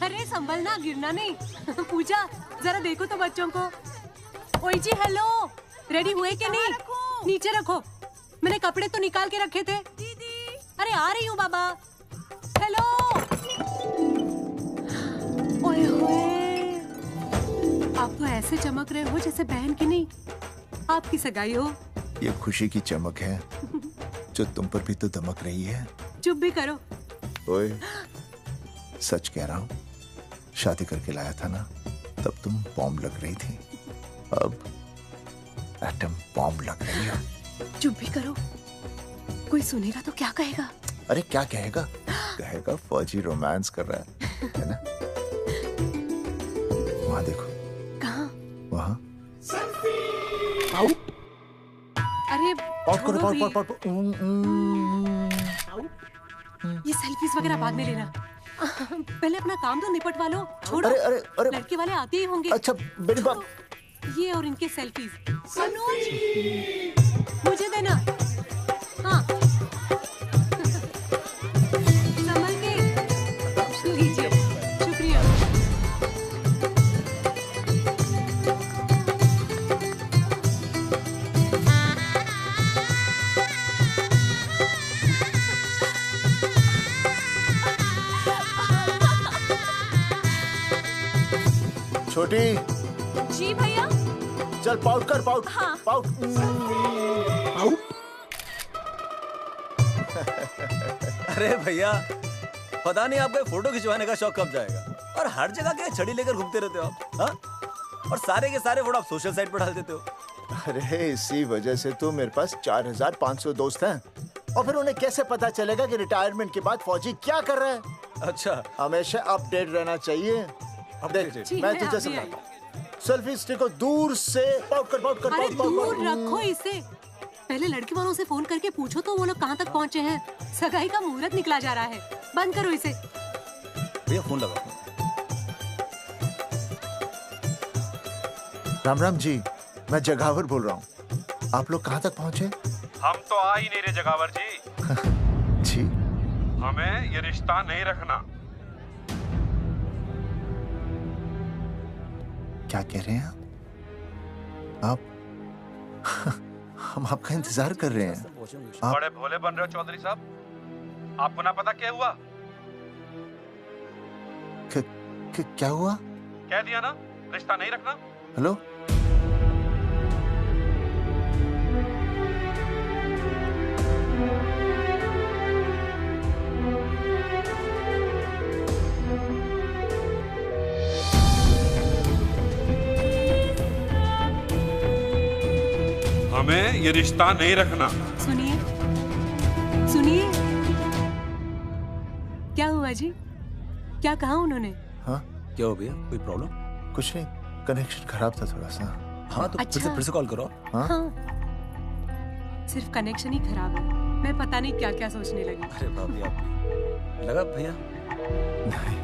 अरे संभलना, गिरना नहीं। पूजा जरा देखो तो बच्चों को। ओए जी हेलो, रेडी हुए कि नहीं? नीचे रखो, मैंने कपड़े तो निकाल के रखे थे। दीदी अरे आ रही हूँ बाबा। हेलो। ओए होए, आप तो ऐसे चमक रहे हो जैसे बहन की नहीं आपकी सगाई हो। ये खुशी की चमक है जो तुम पर भी तो दमक रही है। चुप भी करो। ओए, सच कह रहा हूँ, शादी करके लाया था ना, तब तुम बॉम्ब लग रही थी, अब एटम बॉम्ब लग रही हो। चुप भी करो, कोई सुनेगा तो क्या कहेगा? अरे क्या कहेगा? कहेगा फौजी रोमांस कर रहा है ना? वहाँ देखो। कहाँ? वहाँ। अरे करो, ये सेल्फीज वगैरह बाद में लेना, पहले अपना काम तो निपटवा लो। छोड़ो। अरे लड़के वाले आते ही होंगे। अच्छा मेरी बात। ये और इनके सेल्फीज। अनुज, मुझे देना। हाँ संभल के लीजिए। शुक्रिया। छोटी, जी भैया। चल पाउट कर, पाउट। हाँ। पाउट। अरे भैया, पता नहीं आपको फोटो खिंचवाने का शौक कब जाएगा, और हर जगह क्या छड़ी लेकर घूमते रहते हो आप, हाँ? और सारे के सारे फोटो आप सोशल साइट पर डाल देते हो। अरे इसी वजह से तो मेरे पास 4500 दोस्त हैं, और फिर उन्हें कैसे पता चलेगा कि रिटायरमेंट के बाद फौजी क्या कर रहा है? अच्छा, हमेशा अपडेट रहना चाहिए। देख, मैं तुझे समझाता हूँ। सेल्फी स्टिक को दूर से पाउट कर, पाउट कर, अरे पाउट, पाउट, दूर पाउट। रखो इसे। पहले लड़के वालों से फोन करके पूछो तो वो लोग कहाँ तक पहुँचे हैं। सगाई का मुहूर्त निकला जा रहा है। बंद करो इसे। भैया फोन लगाओ। राम राम जी, मैं जगावर बोल रहा हूँ। आप लोग कहाँ तक पहुँचे? हम तो आ ही नहीं रहे जगावर जी। जी, हमें ये रिश्ता नहीं रखना। क्या कह रहे हैं आप? हम आपका इंतजार कर रहे हैं। आप बड़े भोले बन रहे हो चौधरी साहब। आपको ना पता क्या हुआ? क्या हुआ? कह दिया ना, रिश्ता नहीं रखना। हेलो, हमें ये रिश्ता नहीं रखना। सुनिए, सुनिए। क्या हुआ जी? क्या कहा उन्होंने? हाँ क्या हो भैया, कोई प्रॉब्लम? कुछ नहीं, कनेक्शन खराब था थोड़ा सा। हाँ तो अच्छा। फिर से कॉल करो। हाँ? हाँ, सिर्फ कनेक्शन ही खराब है। मैं पता नहीं क्या क्या सोचने लगी। अरे बाप रे, आप लगा भैया? नहीं,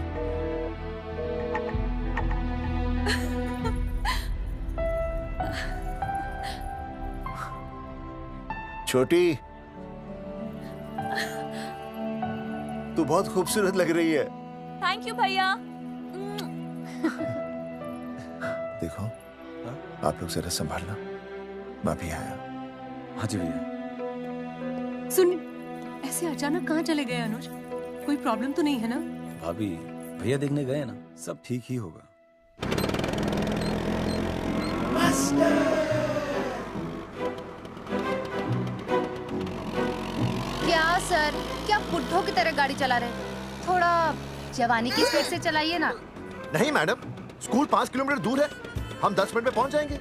छोटी, तू बहुत खूबसूरत लग रही है। थैंक यू भैया। देखो, आप लोग जरा संभालना, मैं भी आया। हाँ जी भैया। सुन, ऐसे अचानक कहाँ चले गए अनुज? कोई प्रॉब्लम तो नहीं है ना? भाभी, भैया देखने गए ना, सब ठीक ही होगा। क्या सर, क्या बुड्ढों की तरह गाड़ी चला रहे हैं? थोड़ा जवानी की स्पीड से चलाइए ना। नहीं मैडम, स्कूल 5 किलोमीटर दूर है, हम 10 मिनट में पहुंच जाएंगे,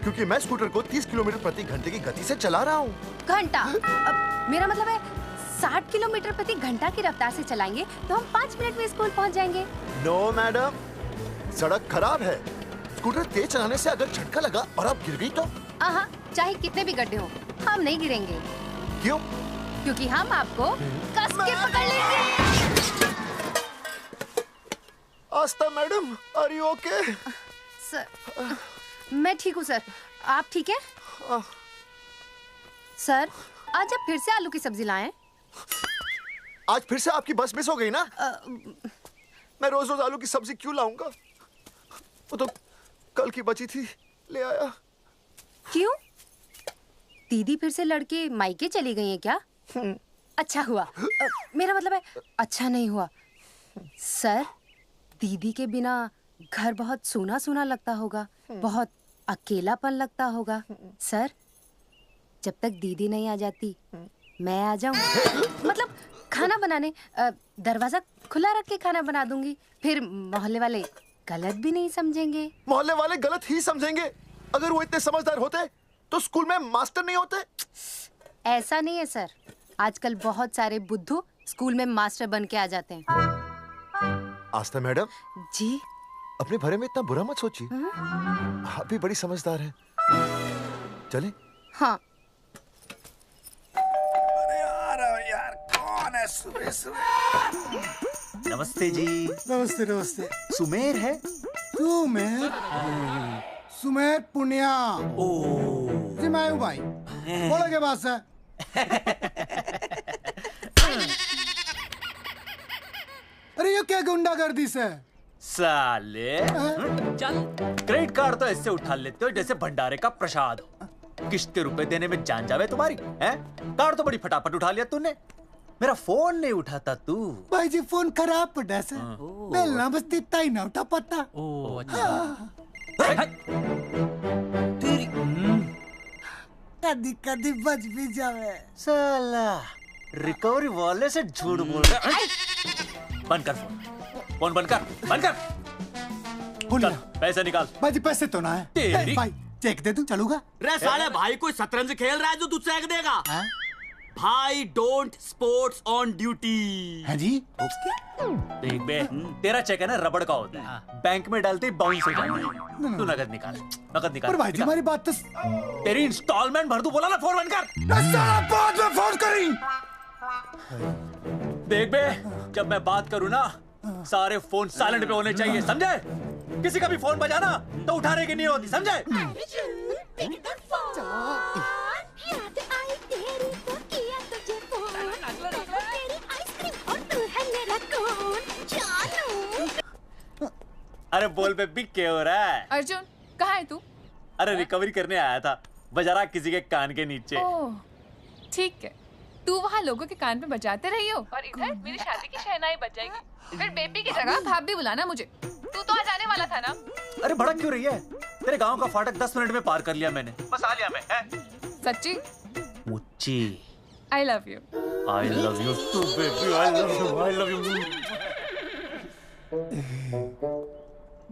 क्योंकि मैं स्कूटर को 30 किलोमीटर प्रति घंटे की गति से चला रहा हूँ। घंटा? मेरा मतलब है 60 किलोमीटर प्रति घंटा की रफ्तार से चलाएंगे तो हम 5 मिनट में स्कूल पहुंच जाएंगे। नो मैडम, सड़क खराब है, स्कूटर तेज चलाने से अगर झटका लगा और आप गिर गई तो? आहा, चाहे कितने भी गड्ढे हो, हम नहीं गिरेंगे। क्यों? क्योंकि हम आपको कस के पकड़ लेंगे। Aastha madam, are you okay? Sir, मैं ठीक हूँ सर, आप ठीक है? सर, आज आप फिर से आलू की सब्जी लाएं? आज फिर से आपकी बस मिस हो गई ना? मैं रोज रोज आलू की सब्जी क्यों लाऊंगा? वो तो कल की बची थी, ले आया। क्यों? दीदी फिर से लड़के मायके चली गई है क्या? अच्छा हुआ। मेरा मतलब है अच्छा नहीं हुआ। सर, दीदी के बिना घर बहुत सूना सूना लगता होगा, बहुत अकेलापन लगता होगा। सर, जब तक दीदी नहीं आ जाती मैं आ जाऊं। मतलब खाना बनाने, दरवाजा खुला रख के खाना बना दूंगी, फिर मोहल्ले वाले गलत भी नहीं समझेंगे। मोहल्ले वाले गलत ही समझेंगे। अगर वो इतने समझदार होते तो स्कूल में मास्टर नहीं होते। ऐसा नहीं है सर, आजकल बहुत सारे बुद्धू स्कूल में मास्टर बन के आ जाते हैं। आस्था मैडम जी, अपने भरे में इतना बुरा मत सोचिए। आप भी बड़ी समझदार हैं। चलें? हाँ। यार कौन है सुबह सुबह? नमस्ते जी। नमस्ते नमस्ते। सुमेर है? सुमेर पुनिया। जी मैं हूँ भाई। बोलो के बात से। अरे ये क्या गुंडागर्दी से? साले चल, क्रेडिट कार्ड तो ऐसे उठा लेते हो जैसे भंडारे का प्रसाद हो। किस्त के रुपए देने में जान जावे तुम्हारी हैं? कार्ड तो बड़ी फटाफट उठा लिया तूने, मेरा फोन नहीं उठाता तू। भाई जी फोन खराब पड़ा से। बेलना बस तित्ता ही ना उठा पाता। कदी कदी बच भी जावे। साला रिकवरी वाले से झूठ बोल रहा है। बंद कर फोन बंद कर। चल, पैसे निकाल। भाई जी पैसे तो ना है। तेरी भाई चेक दे दूं, चलूगा? रे साले भाई कोई शतरंज खेल रहा है जो तू चेक देगा? भाई डोंट स्पोर्ट्स ऑन ड्यूटी। हाँ जी। देख बे, तेरा चेक है ना रबड़ का होता है, बैंक में डालते ही बाउंस हो जाता है। तू नकद निकाल। पर भाई जी हमारी बात तो। तेरी इंस्टॉलमेंट भर दूं, बोला ना फोन बंद कर। बाद में फोन करी। देख बे, जब मैं बात करूं ना सारे फोन साइलेंट पे होने चाहिए, समझे? किसी का भी फोन बजाना तो उठाने की नहीं होती, समझे? अरे बोल बेबी क्या हो रहा है? अर्जुन कहाँ है तू? अरे रिकवरी करने आया था, बजा रहा किसी के कान के नीचे। ओह ठीक है, तू वहाँ लोगों के कान पे बजाते रही हो और इधर मेरी शादी की शहनाई बज जाएगी। फिर बेबी की जगह भाभी बुलाना मुझे। तू तो आ जाने वाला था ना? अरे भड़क क्यों रही है? तेरे गांव का फाटक 10 मिनट में पार कर लिया मैंने, बस आ लिया मैं। सच्ची? मुच्ची I love you. I love you too baby, I love you.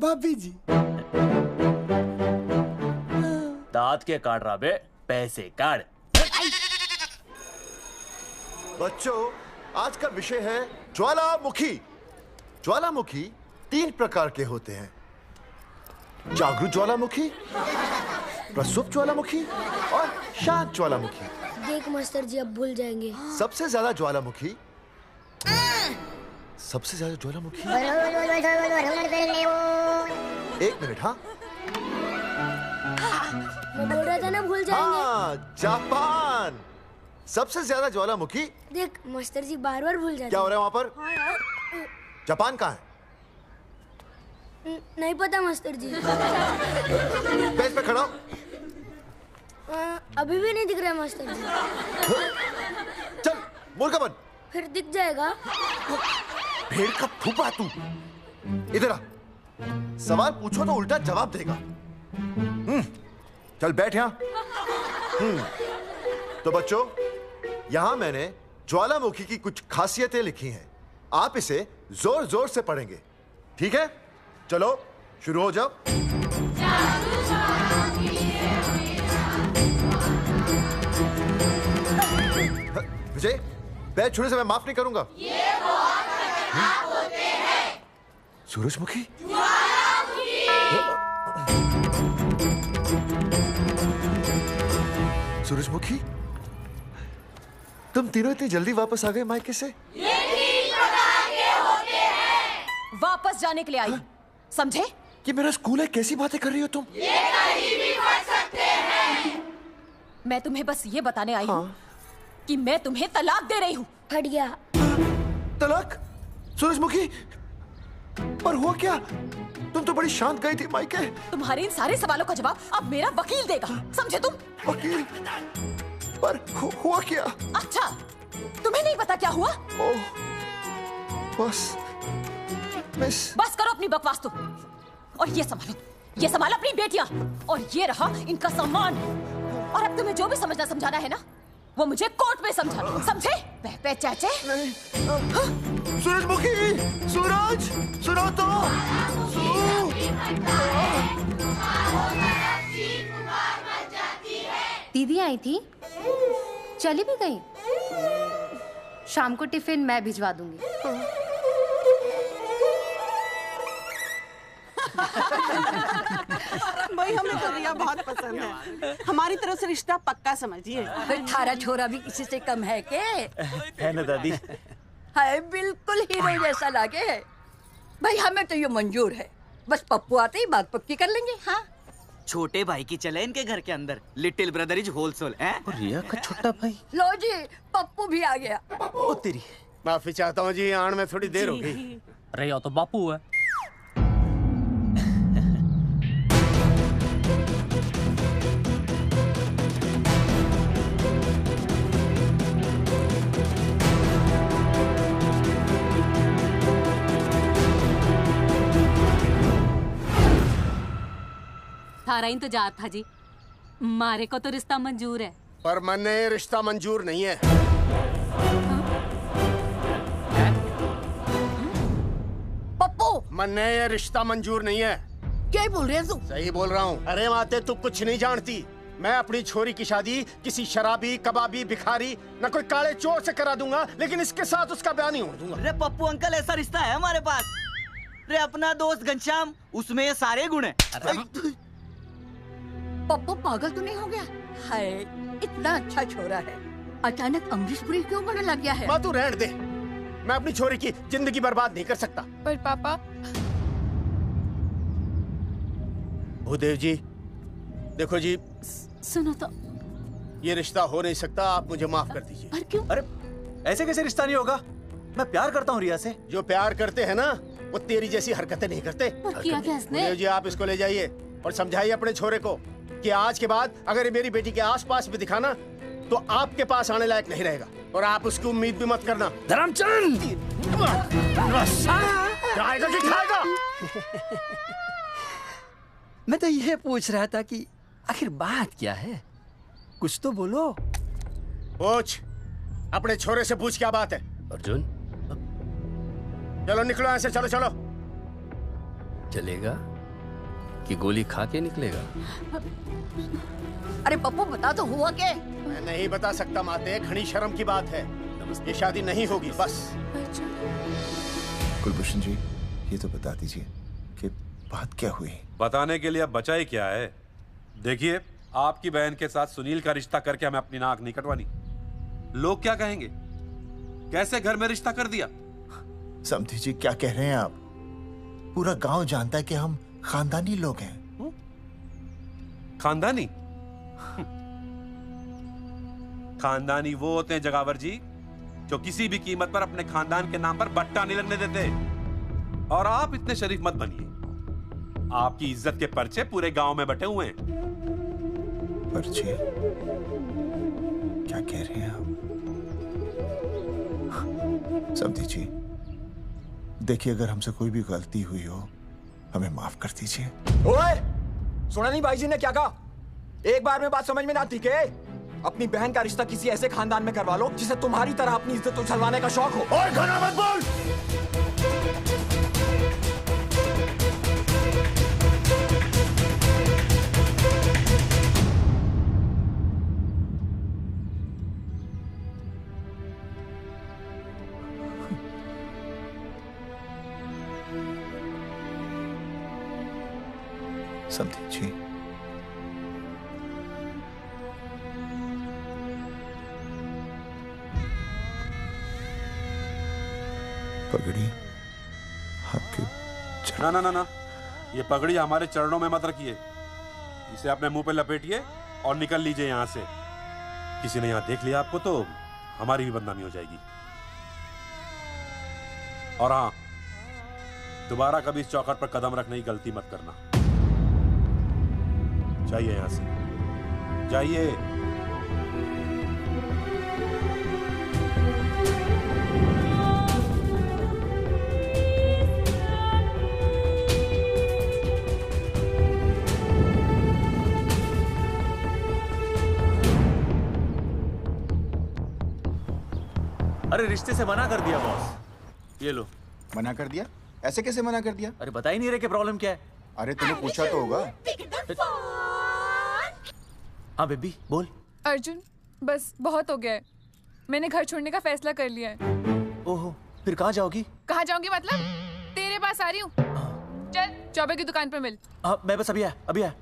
भाभी जी दांत के काट रहा बे, पैसे काट। बच्चों, आज का विषय है ज्वालामुखी। ज्वालामुखी 3 प्रकार के होते हैं: जागरूक ज्वालामुखी, प्रसुप्त ज्वालामुखी और शांत ज्वालामुखी। देख मास्टर जी अब भूल जाएंगे। सबसे ज्यादा ज्वालामुखी एक मिनट। हाँ मैं बोल रहा था ना भूल जाएंगे। हाँ, जापान सबसे ज्यादा ज्वालामुखी। देख मास्टर जी बार बार भूल जाते। क्या हो रहा है वहाँ पर? जापान कहाँ है? नहीं पता मास्टर जी। बेंच पे खड़ा हो। अभी भी नहीं दिख रहा मास्टर जी। चल मुर्गा बन। फिर दिख जाएगा। भेड़ का फूफा तू। इधर आ, सवाल पूछो तो उल्टा जवाब देगा। चल बैठ यहाँ। तो बच्चों, यहाँ मैंने ज्वालामुखी की कुछ खासियतें लिखी हैं। आप इसे जोर जोर से पढ़ेंगे, ठीक है? चलो शुरू हो जाओ। विजय, बैच छूने से मैं माफ नहीं करूंगा। ये बहुत खतरनाक होते हैं। सूरजमुखी? सूरजमुखी, तुम तीनों इतनी जल्दी वापस आ गए मायके से? ये 3 प्रकार के होते हैं। वापस जाने के लिए आई, समझे? ये मेरा स्कूल है, कैसी बातें कर रही हो तुम? ये कहीं भी पढ़ सकते हैं। मैं तुम्हें बस ये बताने आई हूँ कि मैं तुम्हें तलाक दे रही हूँ। फट गया। तलाक? सूरजमुखी पर हुआ क्या? तुम तो बड़ी शांत गई थी मायके। तुम्हारे इन सारे सवालों का जवाब अब मेरा वकील देगा, समझे तुम? वकील? पर हुआ क्या? अच्छा, तुम्हें नहीं पता क्या हुआ? ओह, बस मिस। बस करो अपनी बकवास तुम, और ये संभालो अपनी बेटियां, और ये रहा इनका सम्मान। और अब तुम्हें जो भी समझना समझाना है ना, वो मुझे कोर्ट में समझाना, समझे? पे चाचे। सूरजमुखी, सूरज, सुनो तो। दीदी आई थी, चली भी गई। शाम को टिफिन मैं भिजवा दूंगी। भाई हमें तो रिया बहुत पसंद है, हमारी तरफ से रिश्ता पक्का समझिए। फिर थारा छोरा भी किसी से कम है के? है ना दादी? है, बिल्कुल हीरो जैसा लागे है। भाई हमें तो ये मंजूर है, बस पप्पू आते ही बात पक्की कर लेंगे। हाँ, छोटे भाई की चले इनके घर के अंदर, लिटिल ब्रदर इज होलसेल है। रिया का छोटा भाई। लो जी, पप्पू भी आ गया। ओ तेरी। माफी चाहता हूँ जी, आने में थोड़ी देर हो गई। अरे या तो बापू है। थारा इंतजार था जी, मारे को तो रिश्ता मंजूर है। पर मैंने ये रिश्ता मंजूर नहीं है। पप्पू, मैंने ये रिश्ता मंजूर नहीं है। क्या बोल रहे हैं तू? सही बोल रहा हूँ। अरे माते, तू कुछ नहीं जानती। मैं अपनी छोरी की शादी किसी शराबी, कबाबी, भिखारी, न कोई काले चोर से करा दूंगा, लेकिन इसके साथ उसका ब्याह नहीं होने दूंगा। अरे पप्पू अंकल, ऐसा रिश्ता है हमारे पास। अरे अपना दोस्त घनश्याम, उसमें ये सारे गुण हैं। पप्पू पागल तो नहीं हो गया? हाय, इतना अच्छा छोरा है, अचानक अमरीशपुरी क्यों बनने लग गया है? माँ तू रहने दे, मैं अपनी छोरी की जिंदगी बर्बाद नहीं कर सकता। पर पापा। भूदेव जी, देखो जी, सुनो तो। ये रिश्ता हो नहीं सकता, आप मुझे माफ कर दीजिए। पर क्यों? अरे ऐसे कैसे रिश्ता नहीं होगा? मैं प्यार करता हूँ रिया से। जो प्यार करते हैं ना, वो तेरी जैसी हरकतें नहीं करते। पर किया क्या इसने? भूदेव जी, आप इसको ले जाइए और समझाइए अपने छोरे को कि आज के बाद अगर ये मेरी बेटी के आसपास भी दिखाना, तो आपके पास आने लायक नहीं रहेगा, और आप उसकी उम्मीद भी मत करना। धर्मचंद, खाएगा कि खाएगा? मैं तो यह पूछ रहा था कि आखिर बात क्या है, कुछ तो बोलो। पूछ, अपने छोरे से पूछ क्या बात है। अर्जुन, चलो निकलो यहाँ से, चलो चलो। चलेगा कि गोली खा के निकलेगा? अरे पप्पू, बता तो हुआ क्या? मैं नहीं बता सकता माते, घनी शर्म की बात है। ये शादी नहीं होगी, बस। कुलभूषण जी, ये तो बता दीजिए कि बात क्या हुई? बताने के लिए अब बचा ही क्या है? देखिए, आपकी बहन के साथ सुनील का रिश्ता करके हमें अपनी नाक नहीं कटवानी। लोग क्या कहेंगे? कैसे घर में रिश्ता कर दिया? समधी जी, क्या कह रहे हैं आप? पूरा गांव जानता है कि हम खानदानी लोग हैं। खानदानी? खानदानी वो होते हैं जगावर जी, जो किसी भी कीमत पर अपने खानदान के नाम पर बट्टा नहीं लगने देते। और आप इतने शरीफ मत बनिए, आपकी इज्जत के पर्चे पूरे गांव में बटे हुए हैं। पर्चे? क्या कह रहे हैं आप? समधी जी, देखिए, अगर हमसे कोई भी गलती हुई हो, हमें माफ कर दीजिए। ओए, सुना नहीं भाई जी ने क्या कहा? एक बार में बात समझ में ना आती के? अपनी बहन का रिश्ता किसी ऐसे खानदान में करवा लो जिसे तुम्हारी तरह अपनी इज्जत उछलवाने का शौक हो। और घना मत बोल। समधी जी, पगड़ी आपके ना ना ना ना, ये पगड़ी हमारे चरणों में मत रखिए। इसे अपने मुंह पे लपेटिए और निकल लीजिए यहाँ से। किसी ने यहाँ देख लिया आपको तो हमारी भी बदनामी हो जाएगी। और हाँ, दोबारा कभी इस चौखट पर कदम रखने की गलती मत करना। जाइए यहां से, जाइए। अरे रिश्ते से मना कर दिया बॉस। ये लो। मना कर दिया? ऐसे कैसे मना कर दिया? अरे बता ही नहीं रहे कि प्रॉब्लम क्या है। अरे तूने पूछा तो होगा। हाँ बेबी बोल। अर्जुन बस बहुत हो गया है, मैंने घर छोड़ने का फैसला कर लिया है। ओहो, फिर कहाँ जाओगी? कहाँ जाऊंगी मतलब? तेरे पास आ रही हूँ। चल चौबे की दुकान पर मिल। हाँ मैं बस अभी आया।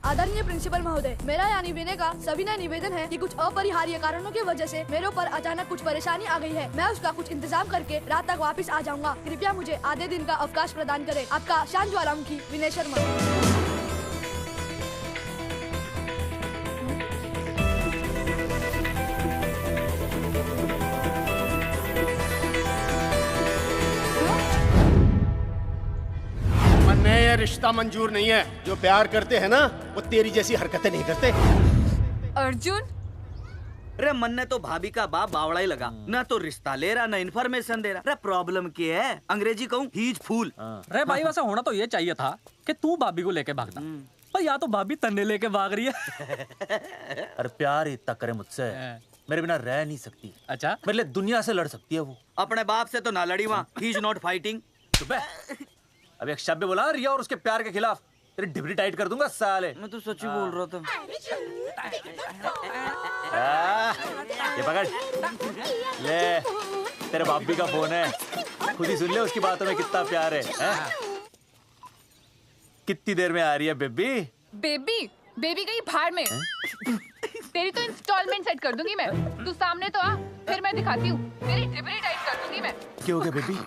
आदरणीय प्रिंसिपल महोदय, मेरा यानी विनय का सविनय निवेदन है कि कुछ अपरिहार्य कारणों की वजह से मेरे ऊपर अचानक कुछ परेशानी आ गई है। मैं उसका कुछ इंतजाम करके रात तक वापस आ जाऊंगा। कृपया मुझे आधे दिन का अवकाश प्रदान करें। आपका शांत ज्वालामुखी विनय शर्मा। ये रिश्ता मंजूर नहीं है। जो प्यार करते हैं ना वो तेरी जैसी हरकतें नहीं करते। अर्जुन अरे मन ने तो भाभी का बाप बावड़ा ही लगा, ना तो रिश्ता ले रहा ना इन्फॉर्मेशन दे रहा। अरे प्रॉब्लम क्या है? अंग्रेजी कहूँ हीज फूल। अरे भाई वैसा होना तो ये चाहिए था कि तू भाभी को लेके भागता, पर या तो भाभी तन्ने लेके भाग रही है। अरे प्यार इतना करे मुझसे, मेरे बिना रह नहीं सकती। अच्छा मेरे लिए दुनिया से लड़ सकती है वो। अपने बाप से तो ना लड़ी वहाँ, ही इज नॉट फाइटिंग। अभी एक शब्द बोला रिया और उसके प्यार के खिलाफ, तेरी डिबरी टाइट कर दूंगा साले। मैं तो सच्ची बोल रहा था। ये पकड़ ले, तेरे भाभी का फोन है, खुद ही सुन ले उसकी बातों में कितना प्यार है, कितनी देर में आ रही है बेबी? बेबी गई भाड़ में। तेरी तो इंस्टॉलमेंट सेट कर दूंगी मैं। तू सामने तो आ, फिर मैं दिखाती हूँ। तेरी डिबरी टाइट कर दूंगी मैं। क्या हो गया बेबी?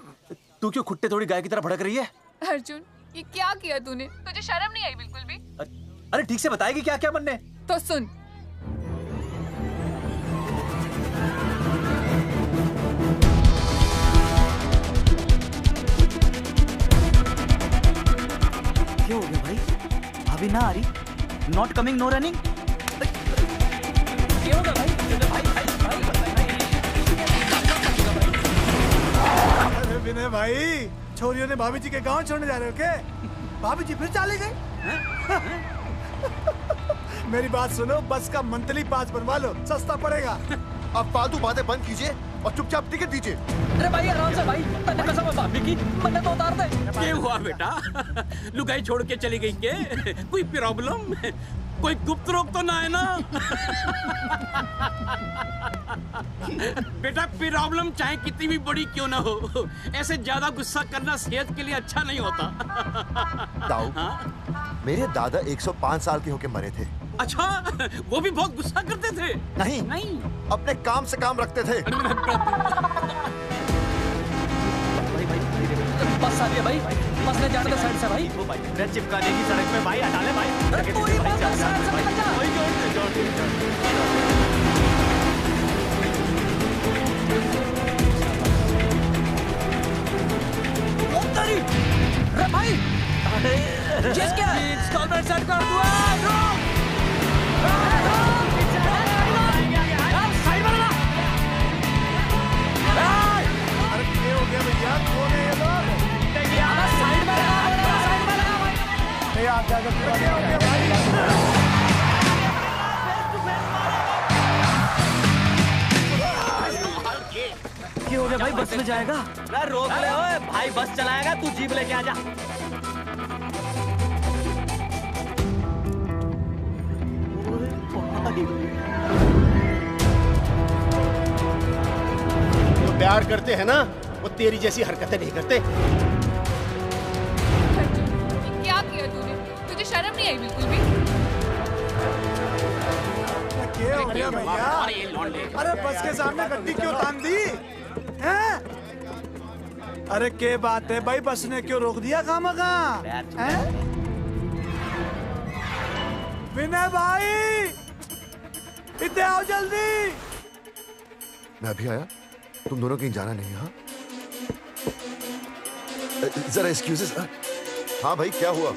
तू क्यों खुट्टे थोड़ी गाय की तरह भड़क रही है? अर्जुन ये क्या किया तूने? तुझे शर्म नहीं आई बिल्कुल भी? अरे ठीक से बताएगी क्या क्या मन ने? तो सुन, क्या हो गया भाई? अभी ना आ रही? Not coming no running? क्या होगा भाई? अरे विनय भाई, छोरियों ने भाभी जी के गांव छोड़ने जा रहे हो क्या? भाभी जी फिर चले गए? मेरी बात सुनो, बस का मंथली पास बनवा लो, सस्ता पड़ेगा। अब फालतू बातें बंद कीजिए और चुपचाप टिकट दीजिए। अरे भाई आराम से भाई, तन्ने कसम है भाभी की, मन्ने तो उतार दे। क्या हुआ बेटा? लुगाई छोड़ के चली गई के? कोई प्रॉब्लम? कोई गुप्त रोग तो ना है ना? बेटा प्रॉब्लम चाहे कितनी भी बड़ी क्यों ना हो, ऐसे ज्यादा गुस्सा करना सेहत के लिए अच्छा नहीं होता। ताऊ, मेरे दादा 105 साल के होके मरे थे। अच्छा, वो भी बहुत गुस्सा करते थे? नहीं, अपने काम से काम रखते थे। बस आ गया भाई, बस ले जाने दो साइड से भाई। चिपका देगी सड़क पे भाई, हटा ले भाई। भाई जिसके इंस्टॉलमेंट सेट कर दूँ। क्या हो गया भाई? बस में जाएगा? रोक ले ओए भाई, बस चलाएगा, तू जीप लेके आ जा। जो प्यार करते हैं ना वो तेरी जैसी हरकतें नहीं करते। क्या किया तूने? तुझे शर्म नहीं आई बिल्कुल भी? क्या हो गया भैया? अरे बस के सामने गड्डी क्यों तान दी? हैं? अरे क्या बात है भाई, बस ने क्यों रोक दिया खामखा? विनय भाई इतने आओ जल्दी। मैं अभी आया, तुम दोनों कहीं जाना नहीं। हाँ जरा एक्सक्यूजेस। हाँ भाई, क्या हुआ?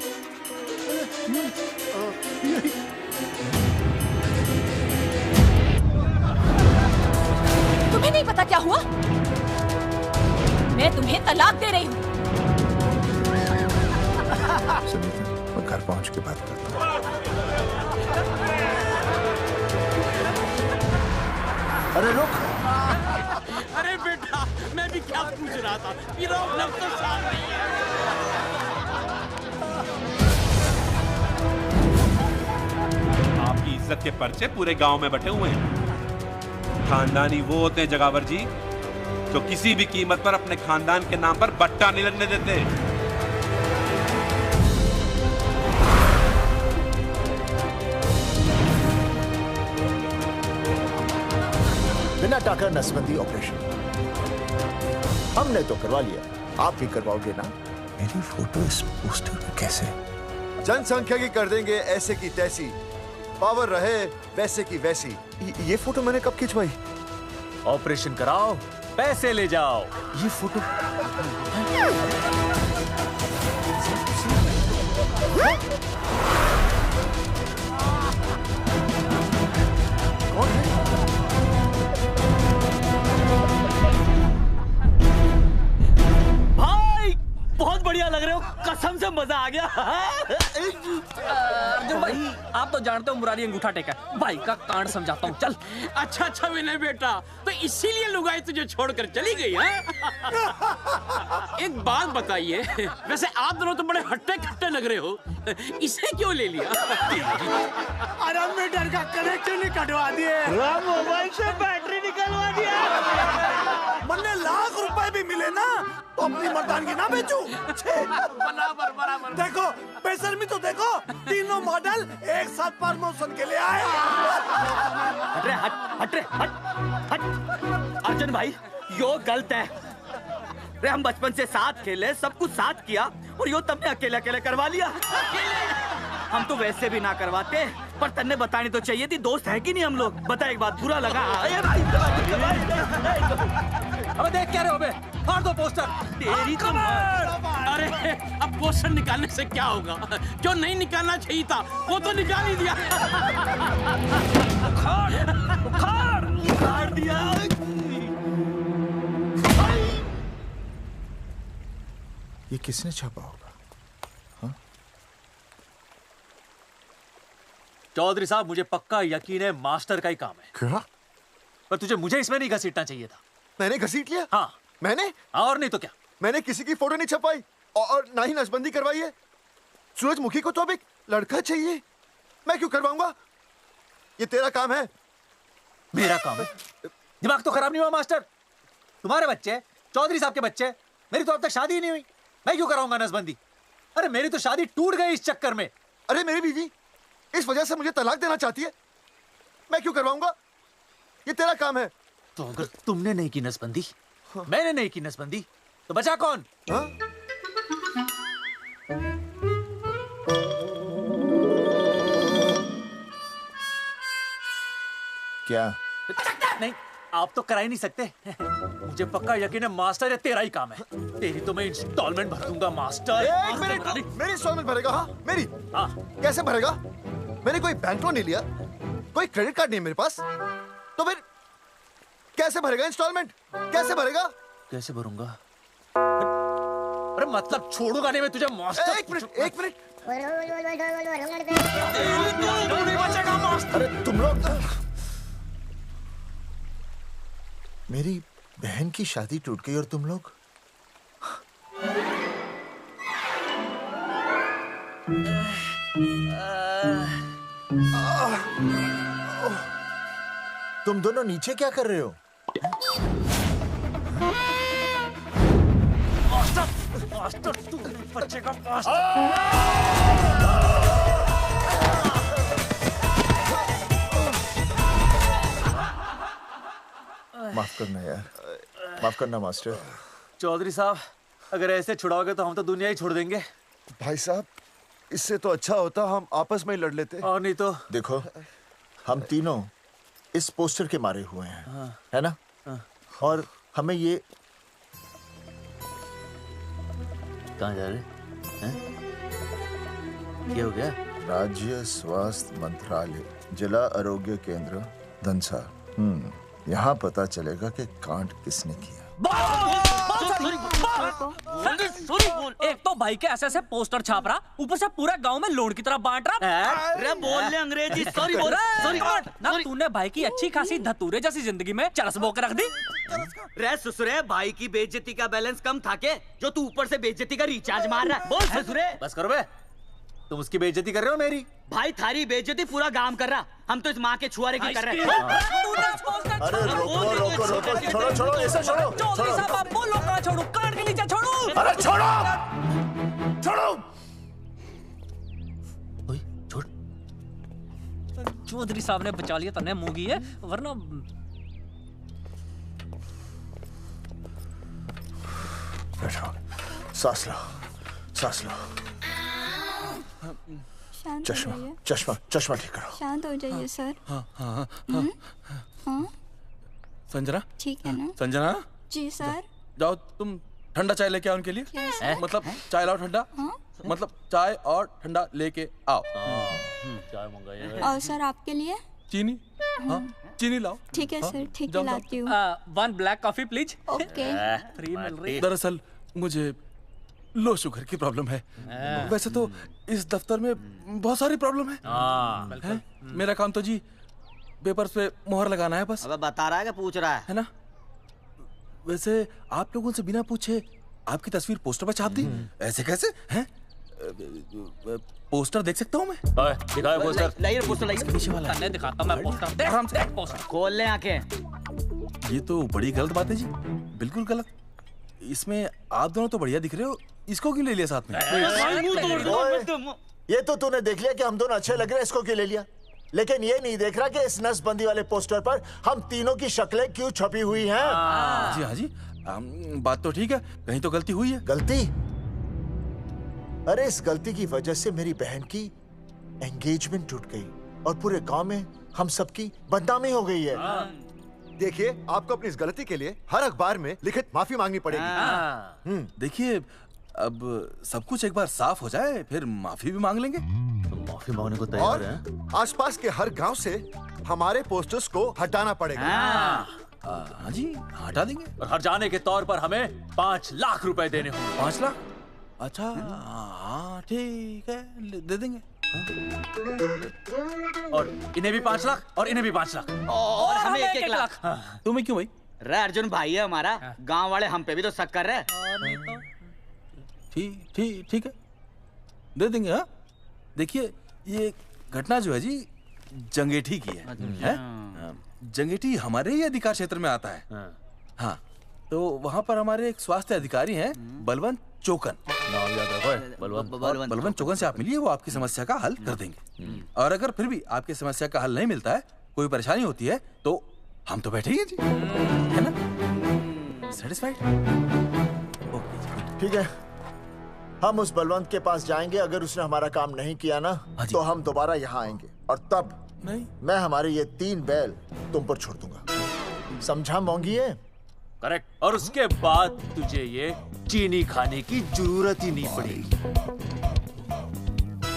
तुम्हें नहीं पता क्या हुआ? मैं तुम्हें तलाक दे रही हूँ। सुनीता, मैं घर पहुंच के बात करता हूँ। अरे रुक। अरे बेटा, मैं भी क्या पूछ रहा था, मेरा लफ्ज़ तो साफ नहीं है। आपकी इज्जत के पर्चे पूरे गांव में बटे हुए हैं। खानदानी वो होते हैं जगावर जी जो किसी भी कीमत पर अपने खानदान के नाम पर बट्टा नहीं लगने देते। बिना टाका नसबंदी ऑपरेशन हमने तो करवा लिया, आप भी करवाओगे ना? मेरी फोटो इस पोस्टर में कैसे? जनसंख्या की कर देंगे ऐसे की तैसी, पावर रहे वैसे की वैसी। ये फोटो मैंने कब खिंचवाई? ऑपरेशन कराओ, पैसे ले जाओ। ये फोटो भाई बहुत बढ़िया लग रहे हो, कसम से मजा आ गया। अर्जुन भाई, आप तो जानते हो मुरारी अंगूठा टेका, भाई का कांड समझाता हूँ, चल। अच्छा विनय बेटा, तो इसीलिए लुगाई तुझे छोड़कर चली गई है? एक बात बताइए, वैसे आप दोनों तो बड़े हट्टे कट्टे लग रहे हो, इसे क्यों ले लिया? अरे मीटर का कनेक्शन ही कटवा दिए, मोबाइल से बैटरी निकलवा दिया। मन्ने लाख रुपए भी मिले ना तो अपनी मर्दानगी ना बेचूं। बराबर। देखो बेशर्मी तो देखो, तीनों मॉडल एक साथ प्रमोशन के लिए आए। हट अर्जुन भाई, यो गलत है। अरे हम बचपन से साथ खेले, सब कुछ साथ किया, और यो तुमने अकेले अकेले करवा लिया। हम तो वैसे भी ना करवाते, पर तन्ने बतानी तो चाहिए थी, दोस्त है कि नहीं हम लोग। बता एक बात, बुरा लगा? अबे देख क्या रहे हो बे? फाड़ दो पोस्टर। तेरी तो अरे अब पोस्टर निकालने से क्या होगा? जो नहीं निकालना चाहिए था वो तो निकाल ही दिया। उखाड़ दिया। ये किसने छापा होगा? चौधरी साहब, मुझे पक्का यकीन है मास्टर का ही काम है। क्या? पर तुझे मुझे इसमें नहीं घसीटना चाहिए था। मैंने घसीट लिया? हाँ। मैंने? और नहीं तो क्या? मैंने किसी की फोटो नहीं छपाई और ना ही नसबंदी करवाई है। सूरजमुखी को तो अब एक लड़का चाहिए, मैं क्यों करवाऊंगा? ये तेरा काम है। मेरा काम है? दिमाग तो खराब नहीं हुआ मास्टर? तुम्हारे बच्चे, चौधरी साहब के बच्चे, मेरी तो अब तक शादी ही नहीं हुई, मैं क्यों कराऊंगा नसबंदी? अरे मेरी तो शादी टूट गई इस चक्कर में। अरे मेरी बीवी इस वजह से मुझे तलाक देना चाहती है, मैं क्यों करवाऊंगा? ये तेरा काम है। तो अगर तुमने नहीं की नसबंदी, मैंने नहीं की नसबंदी, तो बचा कौन? क्या? नहीं, आप तो करा ही नहीं सकते। मुझे पक्का यकीन है मास्टर, ये तेरा ही काम है। तेरी तो मैं इंस्टॉलमेंट भर दूंगा मास्टर। एक मिनट, मेरी इंस्टॉलमेंट भरेगा? हाँ मेरी। हाँ। कैसे भरेगा? मैंने कोई बैंक लोन नहीं लिया, कोई क्रेडिट कार्ड नहीं मेरे पास, तो फिर कैसे भरेगा इंस्टॉलमेंट? कैसे भरेगा? कैसे भरूंगा? अरे मतलब छोड़ूंगा नहीं मैं तुझे मास्टर। एक मिनट। नहीं बचेगा मास्टर। अरे तुम लोग, मेरी बहन की शादी टूट गई और तुम लोग? तुम दोनों नीचे क्या कर रहे हो? मास्टर तू नहीं बचेगा मास्टर। माफ करना यार, माफ करना मास्टर। चौधरी साहब, अगर ऐसे छुड़ाओगे तो हम तो दुनिया ही छोड़ देंगे। भाई साहब, इससे तो अच्छा होता हम आपस में ही लड़ लेते। और नहीं तो। देखो, हम तीनों इस पोस्टर के मारे हुए हैं। हाँ। है ना? हाँ। और हमें ये कहाँ जा रहे हैं? क्या हो गया? राज्य स्वास्थ्य मंत्रालय, जिला आरोग्य केंद्र धनसा। यहाँ पता चलेगा कि कांड किसने किया। एक तो भाई के ऐसे पोस्टर छाप रहा, ऊपर से पूरा गांव में लोन की तरह बांट रहा। अरे बोल ले अंग्रेजी, सॉरी बोल, सॉरी ना तूने भाई की अच्छी खासी धतूरे जैसी जिंदगी में चरस बो के रख दी। रे ससुरे, भाई की बेइज्जती का बैलेंस कम था के जो तू ऊपर से बेइज्जती का रिचार्ज मार रहा है? बोल ससुरे। बस करो बे, तुम उसकी बेइज्जती कर रहे हो मेरी। भाई थारी बेइज्जती पूरा गांव कर रहा, हम तो इस माँ के छुआरे की कर रहे हैं। अरे रोको रोको रोको, छोड़ो छोड़ो, ऐसा छोड़ो चौधरी साहब आप बोलो, कहाँ छोड़ू? कान के नीचे छोड़ू। अरे छोड़ो छोड़ो। छोड़। चौधरी साहब ने बचा लिया, तन्ने मूंगी है, वरना बैठो, सांस लो, सांस लो। शांत चश्मा हो जाइए। चश्मा चश्मा ठीक करो। शांत हो जाइए सर। हाँ हाँ हाँ हाँ संजना, ठीक है ना? संजना जी सर। जाओ तुम ठंडा चाय लेके आओ उनके लिए। Yes, sir. मतलब चाय लाओ ठंडा। मतलब चाय और ठंडा लेके आओ। चाय मंगाइए। और सर आपके लिए? चीनी, हाँ चीनी लाओ। ठीक है हाँ, सर, ठीक है जाओ, लाती हूँ। One black coffee please. Okay. Free मिल रही। दरअसल मुझे लो शुगर की प्रॉब्लम है। वैसे तो इस दफ्तर में बहुत सारी प्रॉब्लम है। मेरा काम तो जी पेपर्स पे मोहर लगाना है बस। अबे बता रहा है कि पूछ रहा है ना? वैसे आप लोगों से बिना पूछे आपकी तस्वीर पोस्टर पर छाप दी, ऐसे कैसे हैं? पोस्टर देख सकता हूँ मैं? दिखाओ पोस्टर। लाइए पोस्टर, लाइए। पीछे वाला तन्ने दिखाता मैं पोस्टर। देख आराम से। पोस्टर खोल ले आंखें। ये तो बड़ी गलत बात है जी, बिल्कुल गलत। इसमें आप दोनों तो बढ़िया दिख रहे हो, इसको क्यों ले लिया साथ में? ये तो तूने देख लिया कि हम दोनों अच्छे लग रहे हैं, इसको क्यों ले लिया? लेकिन ये नहीं देख रहा कि इस नसबंदी वाले पोस्टर पर हम तीनों की शक्लें क्यों छपी हुई हैं? जी हाँ जी, बात तो ठीक है, कहीं तो गलती हुई है। गलती? अरे इस गलती की वजह से मेरी बहन की एंगेजमेंट टूट गई और पूरे गांव में हम सबकी बदनामी हो गई है। देखिए, आपको अपनी इस गलती के लिए हर अखबार में लिखित माफी मांगनी पड़ेगी। देखिए, अब सब कुछ एक बार साफ हो जाए, फिर माफी भी मांग लेंगे। माफी मांगने को और तैयार हैं? आसपास के हर गांव से हमारे पोस्टर्स को हटाना पड़ेगा। हाँ जी, हटा देंगे। और हर जाने के तौर पर हमें 5 लाख रुपए देने होंगे। 5 लाख? अच्छा हाँ ठीक है, दे देंगे। और इन्हें भी 5 लाख और इन्हें भी 5 लाख और हमें 1-1 लाख। तुम्हें क्यों भाई? रे अर्जुन भाई है हमारा, गांव वाले हम पे भी तो शक कर रहे हैं। ठीक है, दे देंगे। हाँ देखिए, ये घटना जो है जी जंगेठी की है? जंगेठी हमारे ही अधिकार क्षेत्र में आता है। हाँ, तो वहाँ पर हमारे एक स्वास्थ्य अधिकारी हैं, बलवंत चौकन। नाम याद रखो, बलवंत चौकन से आप मिलिए, वो आपकी समस्या का हल कर देंगे। और अगर फिर भी आपकी समस्या का हल नहीं मिलता है, कोई परेशानी होती है, तो हम तो बैठे ही हैं जी, है ना? सेटिस्फाइड? ठीक है, हम उस बलवंत के पास जाएंगे। अगर उसने हमारा काम नहीं किया ना, तो हम दोबारा यहाँ आएंगे और तब नहीं, मैं हमारे ये 3 बैल तुम पर छोड़ दूंगा। समझा मोंगी है? करेक्ट। और उसके बाद तुझे ये चीनी खाने की जरूरत ही नहीं पड़ेगी।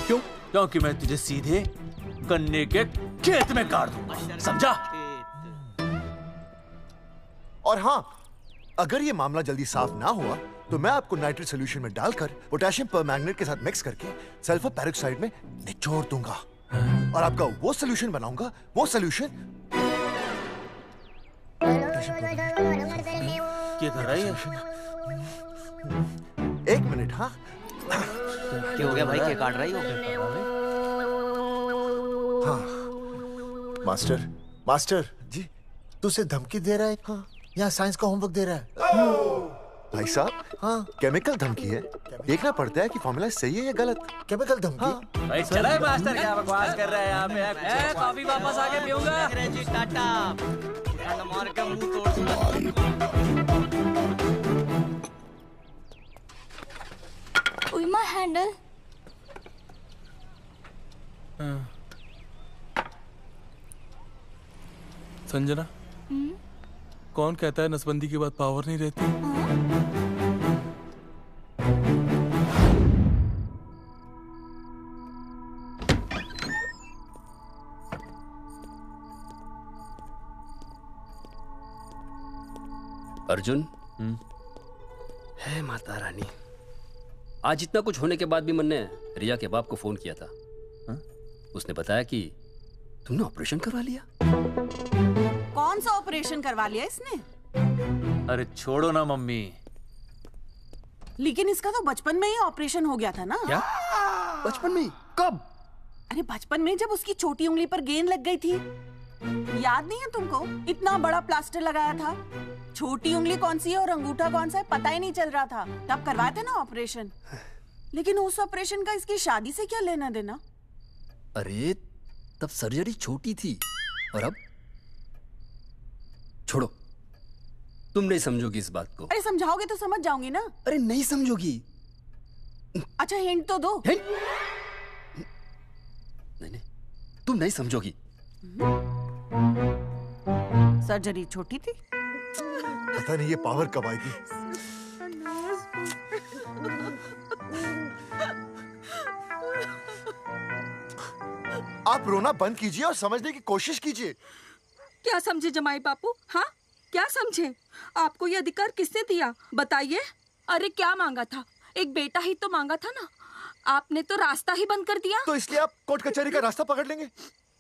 क्यों? क्योंकि मैं तुझे सीधे गन्ने के खेत में गाड़ दूंगा, समझा? और हाँ, अगर ये मामला जल्दी साफ ना हुआ तो मैं आपको नाइट्रेट सोल्यूशन में डालकर पोटेशियम परमैंगनेट के साथ मिक्स करके सल्फर पेरोक्साइड में निचोड़ दूंगा और आपका वो सोल्यूशन बनाऊंगा, वो सोल्यूशन। क्या कर रही है? 1 मिनट। हाँ क्या हो गया भाई, क्या काट रही हो? हाँ मास्टर जी, तू उसे धमकी दे रहा है? हाँ, यहाँ साइंस का होमवर्क दे रहा है। भाई साहब, हाँ केमिकल धमकी है, देखना पड़ता है कि फॉर्मूला सही है या गलत। केमिकल धमकी? हाँ। भाई चला मास्टर, क्या बकवास कर रहा है यहाँ पे? कॉफी वापस आके पीऊंगा। अंग्रेजी टाटा मार के मुंह तोड़ दूंगा। उइमा हैंडल। संजना, कौन कहता है नसबंदी के बाद पावर नहीं रहती? अर्जुन, है माता रानी, आज इतना कुछ होने के बाद भी मन ने रिया के बाप को फोन किया था। उसने बताया कि तुमने ऑपरेशन करवा लिया। कौन सा ऑपरेशन करवा लिया इसने? अरे छोड़ो ना मम्मी। लेकिन इसका तो बचपन में ही ऑपरेशन हो गया था ना। क्या? बचपन में? कब? अरे बचपन में, जब उसकी छोटी उंगली पर गेंद लग गई थी। याद नहीं है तुमको? इतना बड़ा प्लास्टर लगाया था। छोटी उंगली कौन सी है और अंगूठा कौन सा है पता ही नहीं चल रहा था। तब करवाया था ना ऑपरेशन। लेकिन उस ऑपरेशन का इसकी शादी से क्या लेना देना? अरे तब सर्जरी छोटी थी और अब? छोड़ो, तुम नहीं समझोगी इस बात को। अरे समझाओगे तो समझ जाऊंगी ना। अरे नहीं समझोगी। अच्छा हिंट तो दो। हिंट? नहीं, तुम नहीं समझोगी। सर्जरी छोटी थी। पता नहीं ये पावर कब आएगी। आप रोना बंद कीजिए और समझने की कोशिश कीजिए। क्या समझे जमाई बापू? हाँ, क्या समझे? आपको ये अधिकार किसने दिया बताइए? अरे क्या मांगा था? एक बेटा ही तो मांगा था ना। आपने तो रास्ता ही बंद कर दिया। तो इसलिए आप कोर्ट कचहरी का रास्ता पकड़ लेंगे?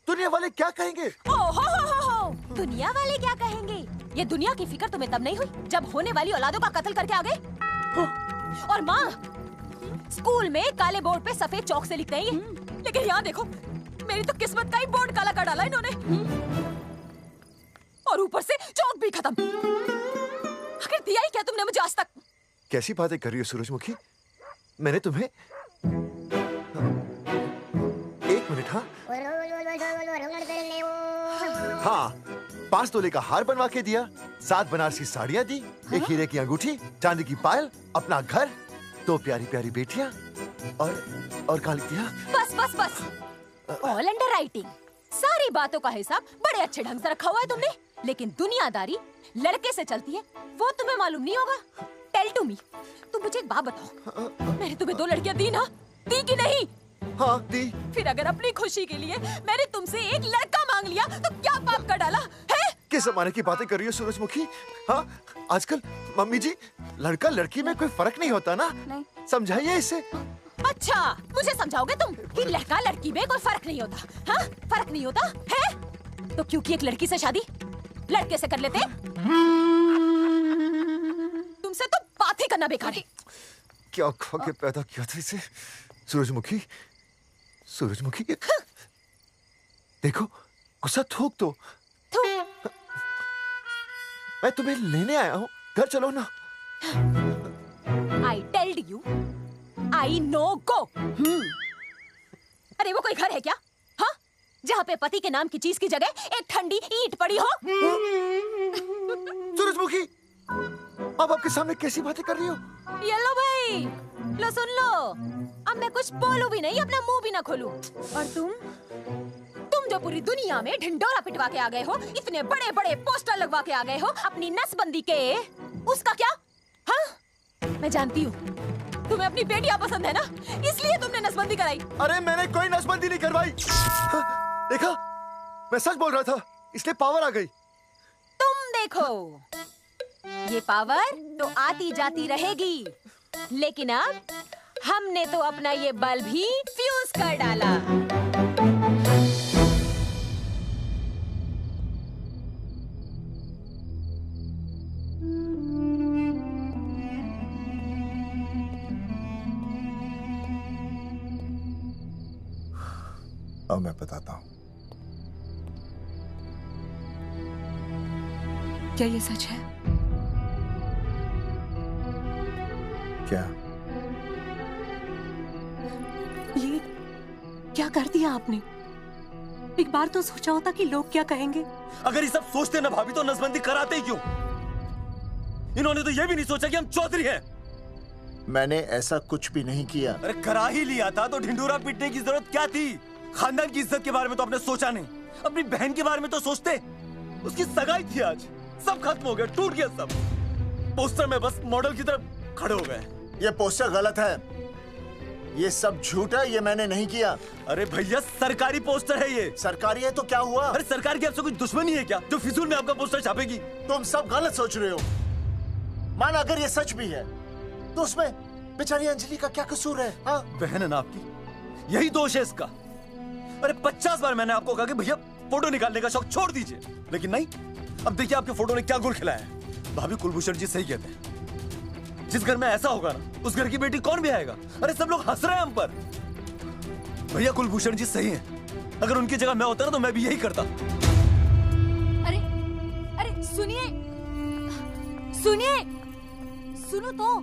दुनिया वाले क्या कहेंगे? हो। दुनिया वाले क्या कहेंगे? ये दुनिया की फिक्र तुम्हें तब नहीं हुई जब होने वाली औलादों का कत्ल करके आ गए। और माँ, स्कूल में काले बोर्ड पे सफेद चौक से लिखते हैं, लेकिन यहाँ देखो, मेरी तो किस्मत का ही बोर्ड काला कर डाला इन्होंने। और ऊपर से चौक भी खत्म। आखिर दिया ही क्या तुमने मुझे आज तक? कैसी बातें कर रही हो सूरजमुखी? मैंने तुम्हें एक मिनट। हाँ, 5 तोले का हार बनवा के दिया, 7 बनारसी साड़ियाँ दी, एक हीरे की अंगूठी, चांदी की पायल, अपना घर, 2 प्यारी प्यारी बेटियाँ और क्या लिख दिया? बस। All under writing. सारी बातों का हिसाब बड़े अच्छे ढंग से रखा हुआ है तुमने, लेकिन दुनियादारी लड़के से चलती है वो तुम्हें मालूम नहीं होगा। टेल टू मी, तुम मुझे एक बात बताओ, मैंने तुम्हें 2 लड़कियां दी ना? दी कि नहीं? हाँ दी। फिर अगर अपनी खुशी के लिए मैंने तुमसे एक लड़का मांग लिया तो क्या पाप कर डाला है? किस जमाने की बातें कर रही हो सूरजमुखी? हाँ, आजकल मम्मी जी, लड़का लड़की में कोई फर्क नहीं होता ना। नहीं। समझाइए इसे। अच्छा, मुझे समझाओगे तुम कि लड़का लड़की में कोई फर्क नहीं होता? हाँ, फर्क नहीं होता है? तो क्योंकि एक लड़की से शादी लड़के से कर लेते? तुमसे तो बात ही करना बेकार है। क्या खा के पैदा किया था इसे? सूरजमुखी, देखो, गुस्सा थूक दो। मैं तुम्हें लेने आया हूँ, घर चलो ना। I told you, I no go। अरे वो कोई घर है क्या? हाँ, जहाँ पे पति के नाम की चीज की जगह एक ठंडी ईंट पड़ी हो। सूरजमुखी, अब आपके सामने कैसी बातें कर रही हो? ये लो भाई, लो सुन लो। अब मैं कुछ बोलूं भी नहीं, अपना मुंह भी ना खोलूं। और तुम जो पूरी दुनिया में ढिंडोरा पिटवा के आ गए हो, इतने बड़े बड़े पोस्टर लगवा के आ गए हो अपनी नसबंदी के, उसका क्या? हाँ, मैं जानती हूँ तुम्हें अपनी बेटियां पसंद है ना, इसलिए तुमने नसबंदी कराई। अरे मैंने कोई नसबंदी नहीं करवाई। देखा, मैं सच बोल रहा था, इसलिए पावर आ गई। तुम देखो, ये पावर तो आती जाती रहेगी, लेकिन अब हमने तो अपना ये बल्ब ही फ्यूज कर डाला। अब मैं बताता हूँ। क्या ये सच है? क्या? ये क्या कर दिया आपने? एक बार तो सोचा होता कि लोग क्या कहेंगे। अगर ये सब सोचते ना भाभी तो नसबंदी कराते ही क्यों? इन्होंने तो ये भी नहीं सोचा कि हम चौधरी हैं। मैंने ऐसा कुछ भी नहीं किया। अरे करा ही लिया था तो ढिंडोरा पीटने की जरूरत क्या थी? खानदान की इज्जत के बारे में तो आपने सोचा नहीं, अपनी बहन के बारे में तो सोचते। उसकी सगाई थी आज, सब खत्म हो गया, टूट गया सब। पोस्टर में बस मॉडल की तरफ खड़े हो गए। ये पोस्टर गलत है, ये सब झूठ है, ये मैंने नहीं किया। अरे भैया सरकारी पोस्टर है ये। सरकारी है तो क्या हुआ? अरे सरकार की आपसे कोई दुश्मनी है क्या जो फिजूल में आपका पोस्टर छापेगी? तुम सब गलत सोच रहे हो। माना अगर ये सच भी है तो उसमें बेचारी अंजलि का क्या कसूर है? हाँ? बहन है ना आपकी, यही दोष है इसका। अरे 50 बार मैंने आपको कहा कि भैया फोटो निकालने का शौक छोड़ दीजिए, लेकिन नहीं। अब देखिए आपके फोटो ने क्या गुल खिलाया है। भाभी कुलभूषण जी सही कहते हैं, जिस घर में ऐसा होगा ना उस घर की बेटी कौन भी आएगा। अरे सब लोग हंस रहे हैं हम पर। भैया कुलभूषण जी सही हैं, अगर उनकी जगह मैं होता ना तो मैं भी यही करता। अरे अरे सुनिए सुनिए, सुनो तो।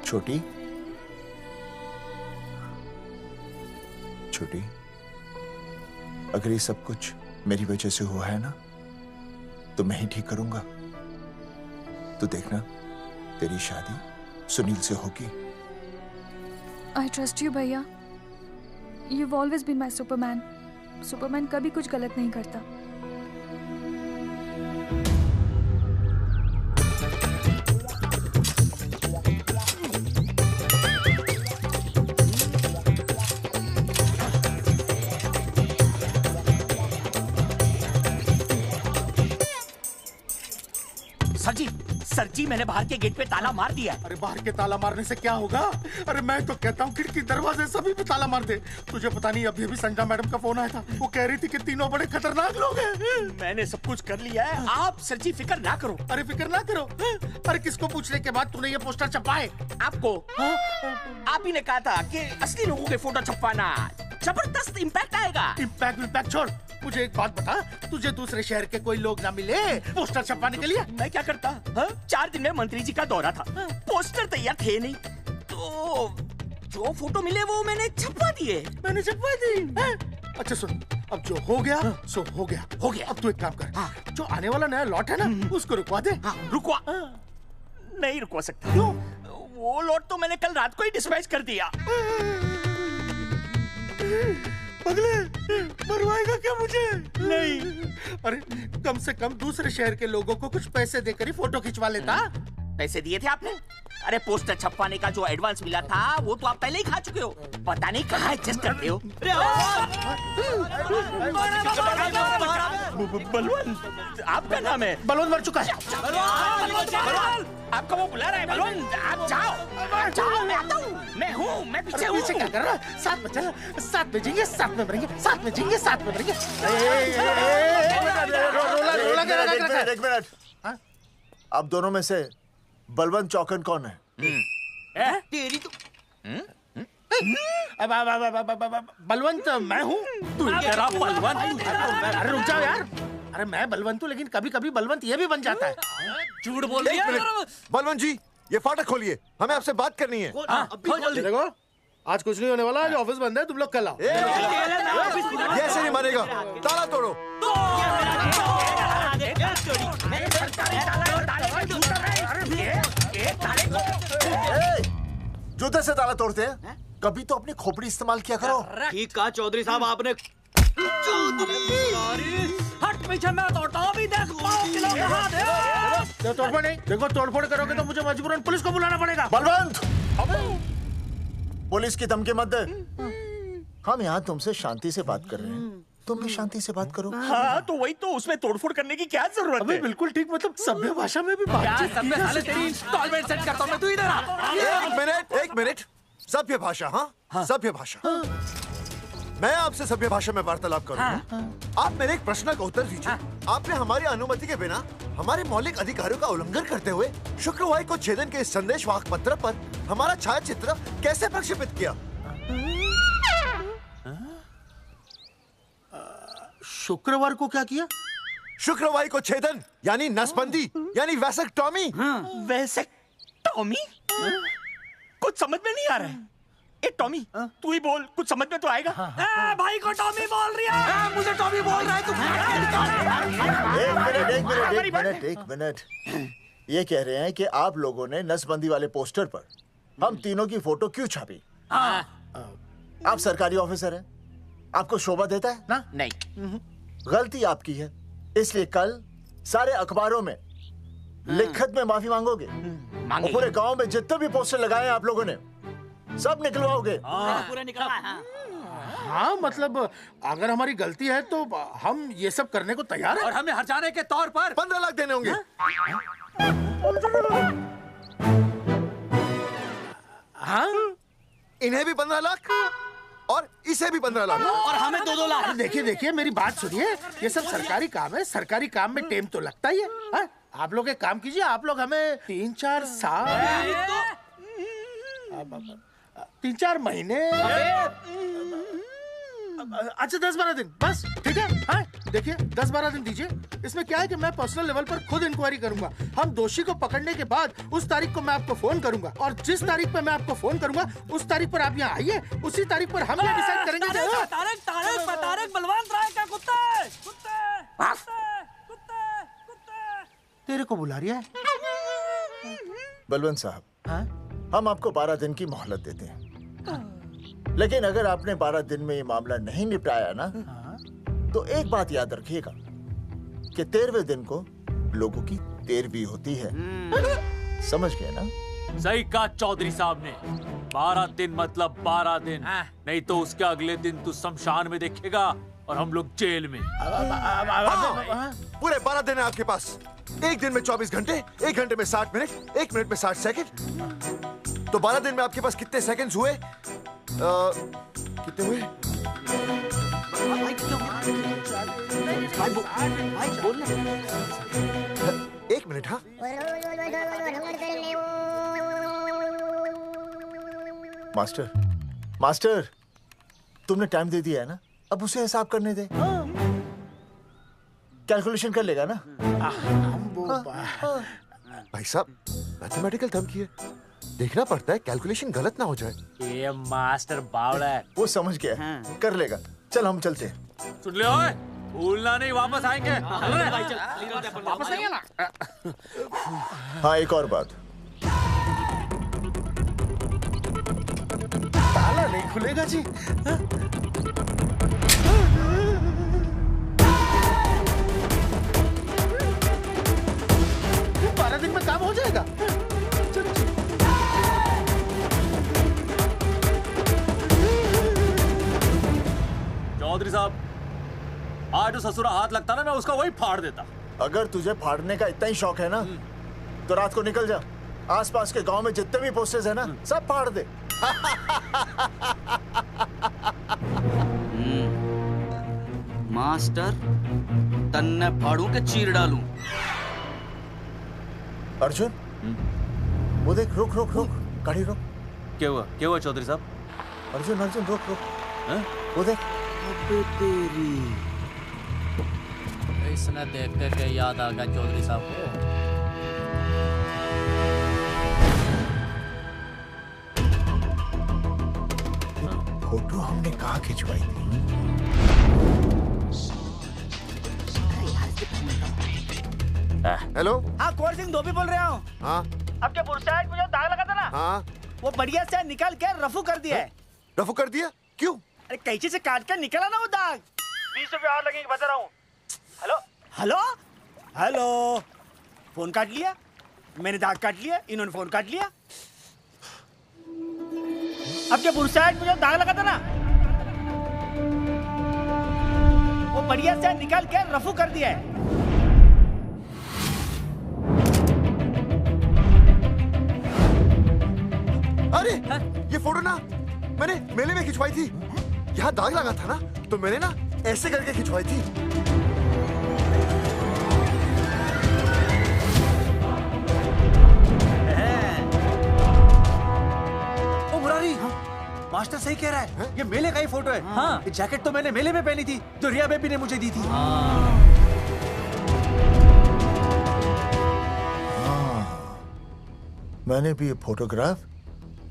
छोटी छोटी, अगर ये सब कुछ मेरी वजह से हुआ है ना तो मैं ही ठीक करूंगा। तो देखना तेरी शादी सुनील से होगी। आई ट्रस्ट यू भैया, you've always been my Superman. Superman कभी कुछ गलत नहीं करता। सर जी मैंने बाहर के गेट पे ताला मार दिया है। अरे बाहर के ताला मारने से क्या होगा? अरे मैं तो कहता हूँ खिड़की दरवाजे सभी पे ताला मार दे। तुझे पता नहीं अभी अभी संजना मैडम का फोन आया था, वो कह रही थी कि तीनों बड़े खतरनाक लोग हैं। मैंने सब कुछ कर लिया है, आप सर जी फिक्र ना करो। अरे फिक्र ना करो। अरे किसको पूछने के बाद तूने ये पोस्टर छपाए? आपको। आप ही ने कहा था कि असली लोगों के फोटो छपवाना जबरदस्त इम्पैक्ट आएगा। इम्पैक्ट छोड़, मुझे एक बात बता, तुझे दूसरे शहर के कोई लोग ना मिले पोस्टर छपवाने के लिए? मैं क्या करता? 4 दिन में मंत्री जी का दौरा था, पोस्टर तैयार थे नहीं, तो जो फोटो मिले वो मैंने छपवा दिए। मैंने छपवा दी? अच्छा सुन, अब जो हो गया सो हो गया। हो गया। अब तू एक काम कर, जो आने वाला नया लॉट है ना उसको रुकवा दे। रुकवा? नहीं रुकवा सकता। क्यों? वो लॉट तो मैंने कल रात को ही डिस्पैच कर दिया। पगले, मरवाएगा क्या मुझे? नहीं। अरे कम से कम दूसरे शहर के लोगों को कुछ पैसे देकर ही फोटो खिंचवा लेता। पैसे दिए थे आपने? अरे पोस्टर छपवाने का जो एडवांस मिला था वो तो आप पहले ही खा चुके हो, पता नहीं कहाँ एडजस्ट करते हो। बलवंत, आपका नाम है? बलवंत मर चुका है। आपका वो बुला रहा है बलवंत, आप जाओ जाओ, मैं आता हूँ। मैं हूँ, मैं पीछे हूँ। पीछे क्या कर रहा है? साथ में चल, साथ में जिएंगे, साथ में मरेंगे, साथ में जिएंगे, साथ में मरेंगे। एक मिनट, अब दोनों में से बलवंत चौकन कौन है? तेरी तो बलवंत मैं हूँ। तू कह रहा बलवंत? अरे रुक जाओ यार, अरे मैं बलवंत हूँ लेकिन कभी कभी बलवंत ये भी बन जाता है। झूठ बोल रही है। बलवंत जी ये फाटक खोलिए, हमें आपसे बात करनी है। देखो आज कुछ नहीं होने वाला, आज ऑफिस बंद है, तुम लोग कल आओ। ये ऐसे नहीं मानेगा, ताला तोड़ो। जूते से ताला तोड़ते हैं? कभी तो अपनी खोपड़ी इस्तेमाल किया करो। ठीक कहा चौधरी साहब आपने। हट पीछे, मैं तोड़ता हूँ अभी। देख तोड़फोड़ नहीं, देखो तोड़फोड़ करोगे तो मुझे मजबूरन पुलिस को बुलाना पड़ेगा। बलवंत, पुलिस की धमकी मत दे। हम यहाँ तुमसे शांति से बात कर रहे हैं, तुम भी शांति से बात करो। हाँ तो वही तो, उसमें तोड़फोड़ करने की क्या जरूरत है? बिल्कुल ठीक, मतलब सभ्य भाषा में भी बातचीत की जा सकती है। तेरी इंस्टॉलमेंट सेट करता हूँ मैं, तू इधर आ। एक मिनट, सभ्य भाषा। हाँ सभ्य भाषा। मैं आपसे सभ्य भाषा में वार्तालाप करूंगा। आप मेरे एक प्रश्न का उत्तर दीजिए। आपने हमारी अनुमति के बिना हमारे मौलिक अधिकारों का उल्लंघन करते हुए शुक्रवार को छेदन के संदेश वाहक पत्र पर हमारा छायाचित्र कैसे प्रक्षेपित किया? शुक्रवार को क्या किया? शुक्रवार को छेदन यानी नसबंदी यानी वैसेक्टॉमी। वैसेक्टॉमी? कुछ समझ में नहीं आ रहा है। ए टॉमी, तू ही बोल, कुछ समझ में तो आएगा। भाई को टॉमी बोल रही है। मुझे टॉमी बोल रहा है तू। एक मिनट। ये कह रहे हैं कि आप लोगों ने नसबंदी वाले पोस्टर पर हम तीनों की फोटो क्यों छापी? आप सरकारी ऑफिसर हैं, आपको शोभा देता है ना? नहीं। गलती आपकी है, इसलिए कल सारे अखबारों में लिखत में माफी मांगोगे। और पूरे गांव में जितने भी पोस्टर लगाए हैं आप लोगों ने सब निकलवाओगे। पूरा निकलवा। हाँ मतलब अगर हमारी गलती है तो हम ये सब करने को तैयार हैं। और हमें हर्जाने के तौर पर 15 लाख देने होंगे। हाँ इन्हें भी 15 लाख और इसे भी 15 लाख और हमें 2-2 लाख। देखिए मेरी बात सुनिए, ये सब सरकारी काम है, सरकारी काम में टाइम तो लगता ही है। हाँ? आप लोग एक काम कीजिए, आप लोग हमें 3-4 साल 3-4 महीने अच्छा 10-12 दिन बस, ठीक है। हाँ देखिए 10-12 दिन दीजिए। इसमें क्या है कि मैं पर्सनल लेवल पर खुद इंक्वायरी करूंगा। हम दोषी को पकड़ने के बाद उस तारीख को मैं आपको फोन करूंगा और जिस तारीख पे मैं आपको फोन करूंगा उस तारीख पर आप यहाँ आइए। उसी तारीख पर हम ये डिसाइड करेंगे। तारक बलवंत राय का कुत्ता है। तेरे को बुला रही है बलवंत साहब। हम आपको 12 दिन की मोहलत देते हैं, लेकिन अगर आपने 12 दिन में ये मामला नहीं निपटाया ना तो एक बात याद रखिएगा कि 13वें दिन को लोगों की 13वीं होती है। समझ गए ना? सही कहा चौधरी साहब ने। 12 दिन मतलब 12 दिन, नहीं तो उसके अगले दिन तू शमशान में देखेगा और हम लोग जेल में। पूरे 12 दिन है आपके पास। एक दिन में 24 घंटे, 1 घंटे में 60 मिनट, 1 मिनट में 60 सेकंड। तो 12 दिन में आपके पास कितने सेकंड्स हुए? कितने हुए? एक मिनट। हाँ मास्टर तुमने टाइम दे दिया है ना, अब उसे हिसाब करने दे। कैलकुलेशन कर लेगा ना। भाई साहब मैथमेटिकल थंब की है, देखना पड़ता है कैलकुलेशन गलत ना हो जाए। ये मास्टर बावड़ा है। वो समझ गया है, कर लेगा। चल हम चलते हैं। सुन ले ओए, भूलना नहीं, वापस आएंगे। वापस आएंगे ना। हाँ एक और बात, ताला नहीं खुलेगा जी। 12 दिन में काम हो जाएगा। चौधरी साहब, आज जो ससुरा हाथ लगता ना, मैं उसका वही फाड़ देता। अगर तुझे फाड़ने का इतना ही शौक है ना तो रात को निकल जा, आसपास के गांव में जितने भी पोस्टर्स है ना सब फाड़ दे। मास्टर तन्ने फाड़ू के चीर डालूं। अर्जुन वो देख, रुक रुक रुक, गाड़ी रोक। क्या हुआ चौधरी साहब? अर्जुन अर्जुन रुक रुक, वो देख। तेरी इसने देख के याद आ गया चौधरी साहब को। फोटो हमने कहाँ खिंचवाई थी? हेलो। हाँ कुंवर सिंह धोबी बोल रहा हूँ। हाँ आपके बुरसाइड में जो दाग लगा था ना, हाँ वो बढ़िया से निकाल के रफू कर दिया है। रफू कर दिया? क्यों? अरे कैंची से काट कर निकला ना वो दाग। 20 रुपए और लगेंगे, बता रहा हूँ। हेलो हेलो हेलो, फोन काट लिया, मैंने दाग काट लिया, इन्होंने फोन काट लिया। आपके बुरसाइड में जो दाग लगा था ना, वो बढ़िया से निकाल के रफू कर दिया है। अरे ये फोटो ना मैंने मेले में खिंचवाई थी। यहाँ दाग लगा था ना, तो मैंने ना ऐसे करके खिंचवाई थी। ओ मुरारी, मास्टर सही कह रहा है, ये मेले का ही फोटो है। हाँ। ये जैकेट तो मैंने मेले में पहनी थी, जो रिया बेबी ने मुझे दी थी। मैंने भी ये फोटोग्राफ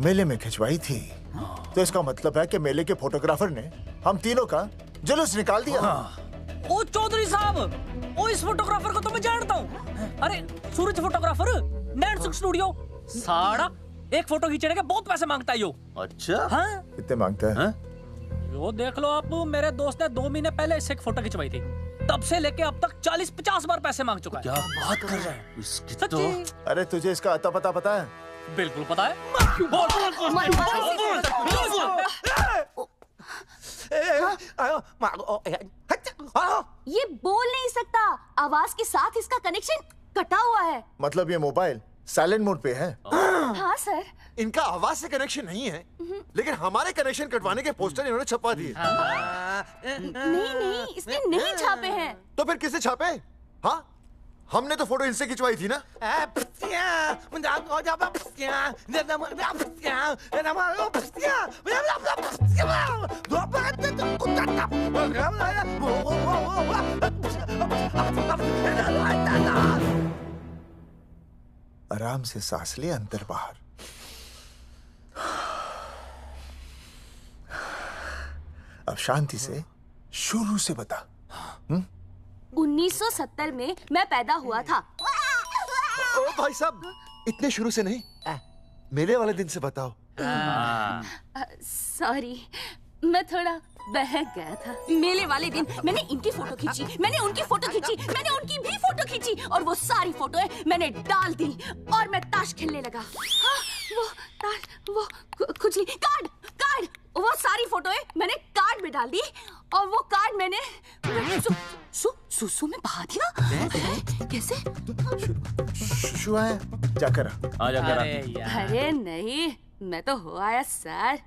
मेले में खिंचवाई थी। तो इसका मतलब है कि मेले के फोटोग्राफर ने हम तीनों का जुलूस निकाल दिया। ओ चौधरी साहब, ओ इस फोटोग्राफर को तो मैं जानता हूँ। अरे सूरज फोटोग्राफर, नैनसुख स्टूडियो। साड़ा एक फोटो खींचने के बहुत पैसे मांगता है यो। अच्छा हाँ? कितने मांगता है? यो देख लो आप, मेरे दोस्त ने 2 महीने पहले इससे एक फोटो खिंचवाई थी, तब से लेके अब तक 40-50 बार पैसे मांग चुका है। क्या बात कर रहा है? सच्ची? अरे तुझे इसका अता पता है? बिल्कुल पता है। ये बोल नहीं सकता, आवाज के साथ इसका कनेक्शन कटा हुआ है। मतलब ये मोबाइल साइलेंट मोड पे है? हाँ सर। इनका आवाज से कनेक्शन नहीं है, लेकिन हमारे कनेक्शन कटवाने के पोस्टर इन्होंने छपवा दिए। नहीं, इसने नहीं छापे हैं। तो फिर किसे छापे? हाँ, हमने तो फोटो इनसे खिंचवाई थी ना। आराम से सांस ले, अंदर बाहर। अब शांति से शुरू से बता। 1970 में मैं पैदा हुआ था। ओ भाई साहब, इतने शुरू से नहीं, मेले वाले दिन से बताओ। सॉरी, मैं थोड़ा बहक गया था। मेले वाले दिन मैंने इनकी फोटो खींची, मैंने उनकी फोटो खींची, मैंने उनकी भी फोटो खींची, और वो सारी फोटोएं मैंने डाल दी और मैं ताश खेलने लगा। हाँ, वो ताश, वो कुछ नहीं, कार्ड, वो सारी फोटोएं मैंने कार्ड में डाल दी, और वो कार्ड मैंने सुसु में बहा दिया। कैसे? शुआ है, जाकर आ जाकर। अरे नहीं, मैं तो हो आया सर।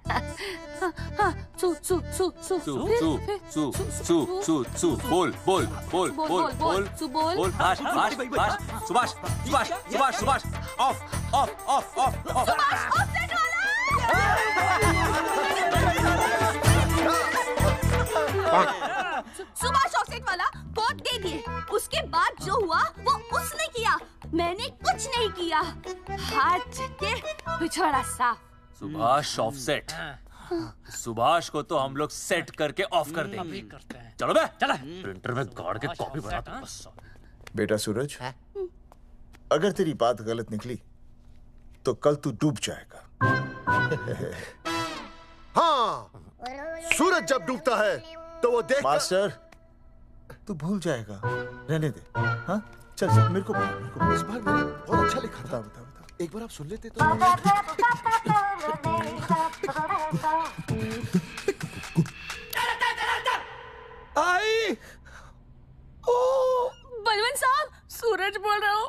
सु सु सु सु सु सु सु सु सु बोल बोल बोल बोल बोल बोल भाष भाष भाष Subhash Subhash Subhash Subhash of of of of of Subhash offset वाला कोड दे दिए। उसके बाद जो हुआ वो उसने किया, मैंने कुछ नहीं किया। हाथ के पिछड़ा साफ। सुभाष ऑफसेट। सुभाष को तो हम लोग सेट करके ऑफ कर देंगे। चलो बे, चला प्रिंटर में गाड़ के कॉपी बना दो बस। बेटा सूरज, अगर तेरी बात गलत निकली तो कल तू डूब जाएगा। हाँ, सूरज जब डूबता है तो वो देख। मास्टर, तू भूल जाएगा, रहने दे। हाँ, चल चल, मेरे को इस बार मैंने बहुत अच्छा लिखा था। बता एक बार आप सुन लेते तो। आई, ओ बलवंत साहब, सूरज बोल रहा हूँ।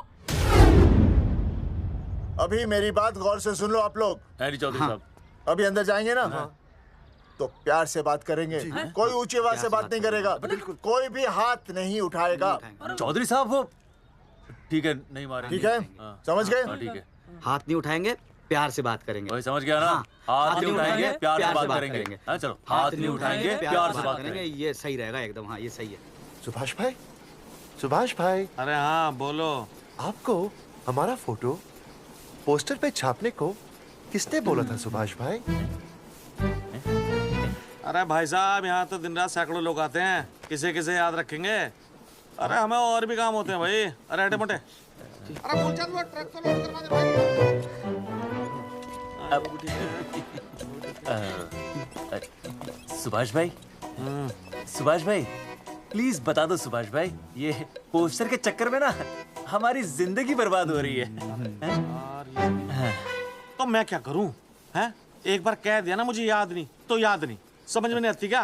अभी मेरी बात गौर से सुन लो आप लोग। चौधरी साहब, अभी अंदर जाएंगे ना, तो प्यार से बात करेंगे। कोई ऊंची आवाज से बात नहीं करेगा, कोई भी हाथ नहीं उठाएगा। चौधरी साहब वो ठीक है, नहीं मारेंगे। ठीक है, समझ गए? ठीक है, हाथ नहीं उठाएंगे, प्यार से बात करेंगे। वही समझ गया ना? हाथ नहीं उठाएंगे, प्यार से बात करेंगे। हाँ चलो, हाथ नहीं उठाएंगे, प्यार से बात करेंगे। ये सही रहेगा एकदम। हाँ, ये सही है। सुभाष भाई, सुभाष भाई। अरे हाँ, बोलो। आपको हमारा फोटो पोस्टर पे छापने को किसने बोला था सुभाष भाई? अरे भाई साहब, यहाँ तो दिन रात सैकड़ों लोग आते हैं, किसे किसे याद रखेंगे। अरे हमें और भी काम होते हैं भाई। अरे हटे मोटे। अरे मूलचंद, वो ट्रक को लोड करवा दे भाई। सुभाष भाई, सुभाष भाई, प्लीज बता दो सुभाष भाई, ये पोस्टर के चक्कर में ना हमारी जिंदगी बर्बाद हो रही है। तो मैं क्या करूं? हैं? एक बार कह दिया ना मुझे याद नहीं तो याद नहीं, समझ में नहीं आती क्या?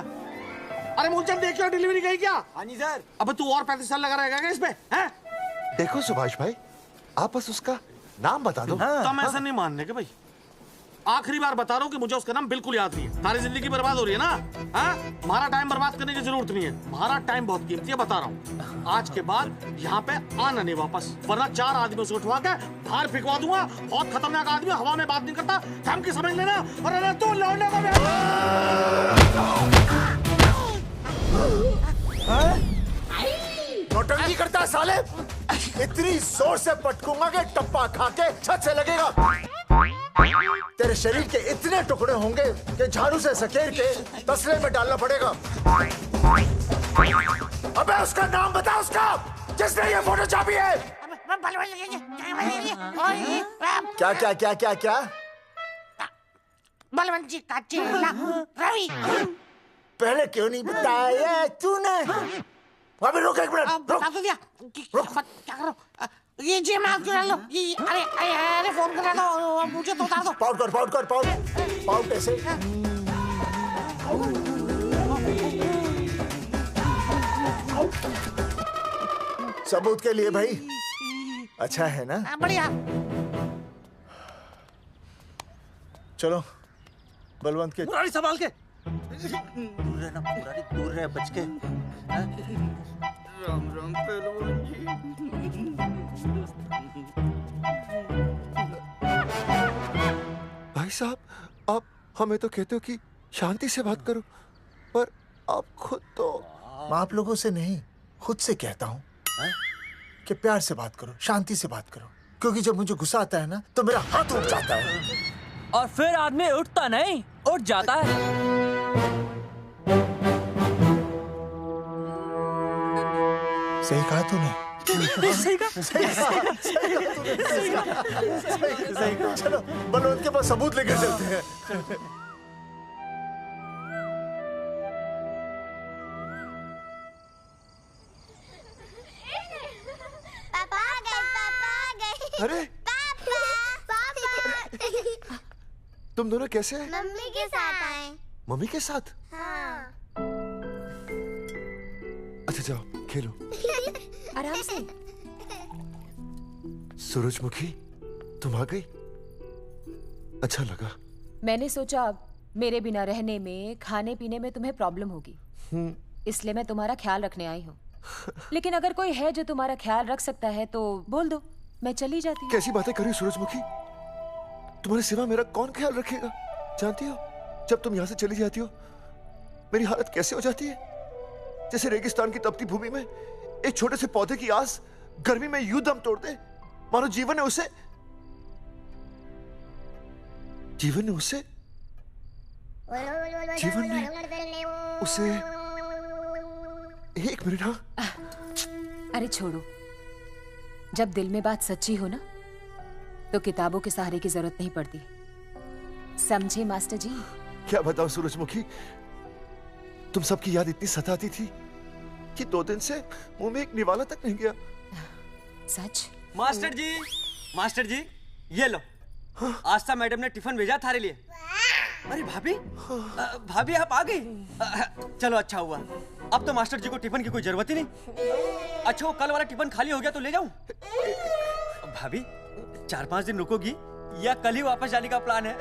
अरे मूलचंद, देखियो डिलीवरी गई क्या? हाँ जी सर। अब तू और 35 साल लगा रहेगा क्या इसमें? हैं? देखो सुभाष भाई, आप बस उसका नाम बता दो। तुम ऐसा नहीं मानने के भाई। आखिरी बार बता रहा हूँ कि मुझे उसका नाम बिल्कुल याद नहीं है। सारी जिंदगी बर्बाद हो रही है ना? हाँ? हमारा टाइम बर्बाद करने की जरूरत नहीं है। हमारा टाइम बहुत कीमती है, बता रहा हूँ। आज के बाद यहाँ पे आना नहीं वापस, वरना 4 आदमियों से उठवा के बाहर फेंकवा दूंगा। बहुत खतरनाक आदमी, हवा में बात नहीं करता, धमकी समझ लेना। और अरे तू लौटने का नौटंकी करता है साले। इतनी जोर से पटकूंगा कि टप्पा खा के छत से लगेगा। तेरे शरीर के इतने टुकड़े होंगे कि झाड़ू से सकेर के तसले में डालना पड़ेगा। अबे उसका नाम बता, उसका जिसने ये फोटो छापी है। क्या क्या क्या क्या क्या? बलवंत जी का चेला रवि। पहले क्यों नहीं बताया तूने? अबे रुक एक मिनट, रुक। क्या करो? ये जी मैं आपको डाल लो। ये अरे फोन करा दो, मुझे तो उतार दो। पाउट कर, पाउट कर, पाउट। पाउट ऐसे। सबूत के लिए भाई। अच्छा है ना? बढ़िया। चलो बलवंत के। मुरारी संभाल के। दूर रहना मुरारी, दूर रह बच के। राम राम पहलवान जी। भाई साहब, आप हमें तो कहते हो कि शांति से बात करो, पर आप खुद तो। मैं आप लोगों से नहीं, खुद से कहता हूँ कि प्यार से बात करो, शांति से बात करो, क्योंकि जब मुझे गुस्सा आता है ना तो मेरा हाथ उठ जाता है। और फिर आदमी उठता नहीं, उठ जाता है। सही कहा तूने। सही कहा। सही कहा। चलो बलवंत के पास सबूत लेकर चलते हैं। पापा आ गए, पापा आ गए। अरे पापा तुम दोनों कैसे हैं? मम्मी के साथ आए। मम्मी के साथ? हाँ। अच्छा जाओ खेलो। आराम से। सूरजमुखी, तुम आ गई? अच्छा लगा। मैंने सोचा मेरे बिना रहने में, खाने पीने में तुम्हें प्रॉब्लम होगी, इसलिए मैं तुम्हारा ख्याल रखने आई हूँ। लेकिन अगर कोई है जो तुम्हारा ख्याल रख सकता है तो बोल दो, मैं चली जाती हूँ। कैसी बातें करी सूरजमुखी? तुम्हारे सिवा मेरा कौन ख्याल रखेगा? जानती हो, जब तुम यहाँ से चली जाती हो मेरी हालत कैसे हो जाती है? जैसे रेगिस्तान की तपती भूमि में एक छोटे से पौधे की आस गर्मी में यूं दम तोड़ दे, मानो जीवन ने उसे एक मिनट। हाँ, अरे छोड़ो, जब दिल में बात सच्ची हो ना तो किताबों के सहारे की जरूरत नहीं पड़ती, समझे मास्टर जी? क्या बताऊं सूरजमुखी, तुम सबकी याद इतनी सताती थी कि 2 दिन से मुंह में एक निवाला तक नहीं गया। सच? मास्टर जी ये लो। आस्था मैडम ने टिफिन भेजा थारे लिए। अरे भाभी, भाभी आप आ गई। चलो अच्छा हुआ, अब तो मास्टर जी को टिफिन की कोई जरूरत ही नहीं। अच्छा वो कल वाला टिफिन खाली हो गया तो ले जाऊं? भाभी 4-5 दिन रुकोगी या कल ही वापस जाने का प्लान है?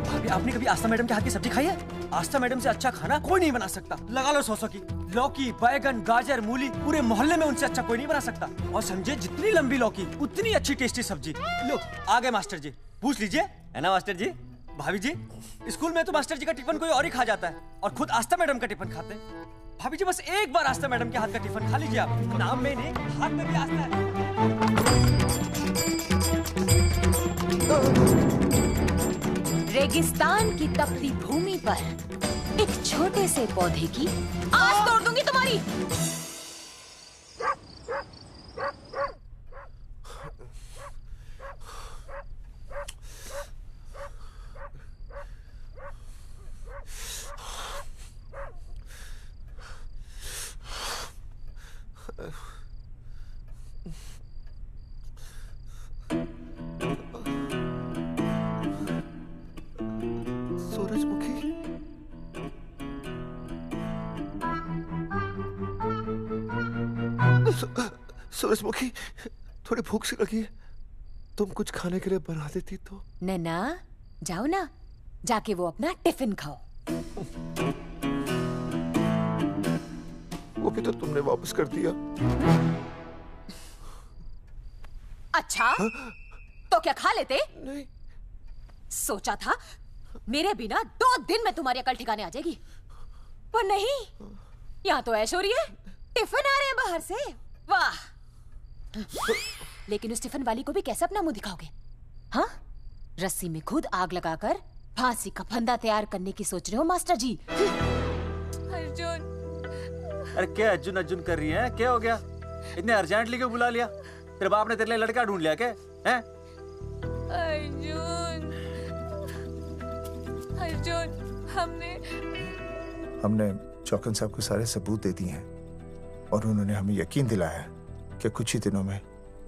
भाभी आपने कभी आस्था मैडम के हाथ की सब्जी खाई है? आस्था मैडम से अच्छा खाना कोई नहीं बना सकता। लगा लो 100 की। लौकी, बैगन, गाजर, मूली, पूरे मोहल्ले में उनसे अच्छा कोई नहीं बना सकता। और समझे, जितनी लंबी लौकी उतनी अच्छी टेस्टी सब्जी। लो आ गए मास्टर जी, पूछ लीजिए, है ना मास्टर जी? भाभी जी, स्कूल में तो मास्टर जी का टिफिन कोई और ही खा जाता है और खुद आस्था मैडम का टिफिन खाते हैं। भाभी जी बस एक बार आस्था मैडम के हाथ का टिफिन खा लीजिए आप। नाम में नहीं, हाथ में भी आस्था है। रेगिस्तान की तपती भूमि पर एक छोटे से पौधे की आस तोड़ दूंगी तुम्हारी। सूरजमुखी, थोड़ी भूख सी लगी है, तुम कुछ खाने के लिए बना देती तो। नैना जाओ ना, जाके वो अपना टिफिन खाओ। वो भी तो तुमने वापस कर दिया। अच्छा तो क्या खा लेते? नहीं। सोचा था मेरे बिना 2 दिन में तुम्हारी अकल ठिकाने आ जाएगी, पर नहीं, यहाँ तो ऐश हो रही है। टिफिन आ रहे हैं बाहर से, वाह। लेकिन उस टिफिन वाली को भी कैसे अपना मुंह दिखाओगे? हाँ, रस्सी में खुद आग लगाकर फांसी का फंदा तैयार करने की सोच रहे हो मास्टर जी? अर्जुन, अरे क्या अर्जुन अर्जुन कर रही है? क्या हो गया? इतने अर्जेंटली क्यों बुला लिया? तेरे बाप ने तेरे लिए लड़का ढूंढ लिया क्या? हैं? अर्जुन, अर्जुन, हमने चौकन साहब को सारे सबूत दे दिए हैं और उन्होंने हमें यकीन दिलाया कि कुछ ही दिनों में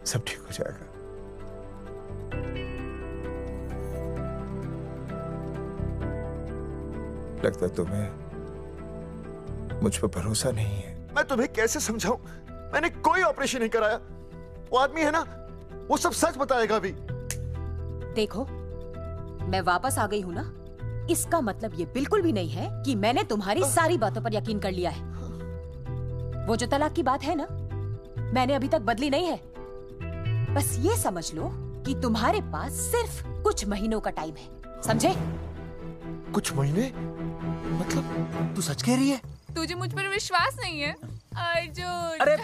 सब ठीक हो जाएगा। लगता है तुम्हें मुझ पर भरोसा नहीं है। मैं तुम्हें कैसे समझाऊं? मैंने कोई ऑपरेशन नहीं कराया। वो आदमी है ना, वो सब सच बताएगा अभी। देखो, मैं वापस आ गई हूँ ना, इसका मतलब ये बिल्कुल भी नहीं है कि मैंने तुम्हारी सारी बातों पर यकीन कर लिया है। वो जो तलाक की बात है ना, मैंने अभी तक बदली नहीं है। बस ये समझ लो कि तुम्हारे पास सिर्फ कुछ महीनों का टाइम है, समझे? कुछ महीने? मतलब तू सच कह रही है? तुझे मुझ पर विश्वास नहीं है अर्जुन? अरे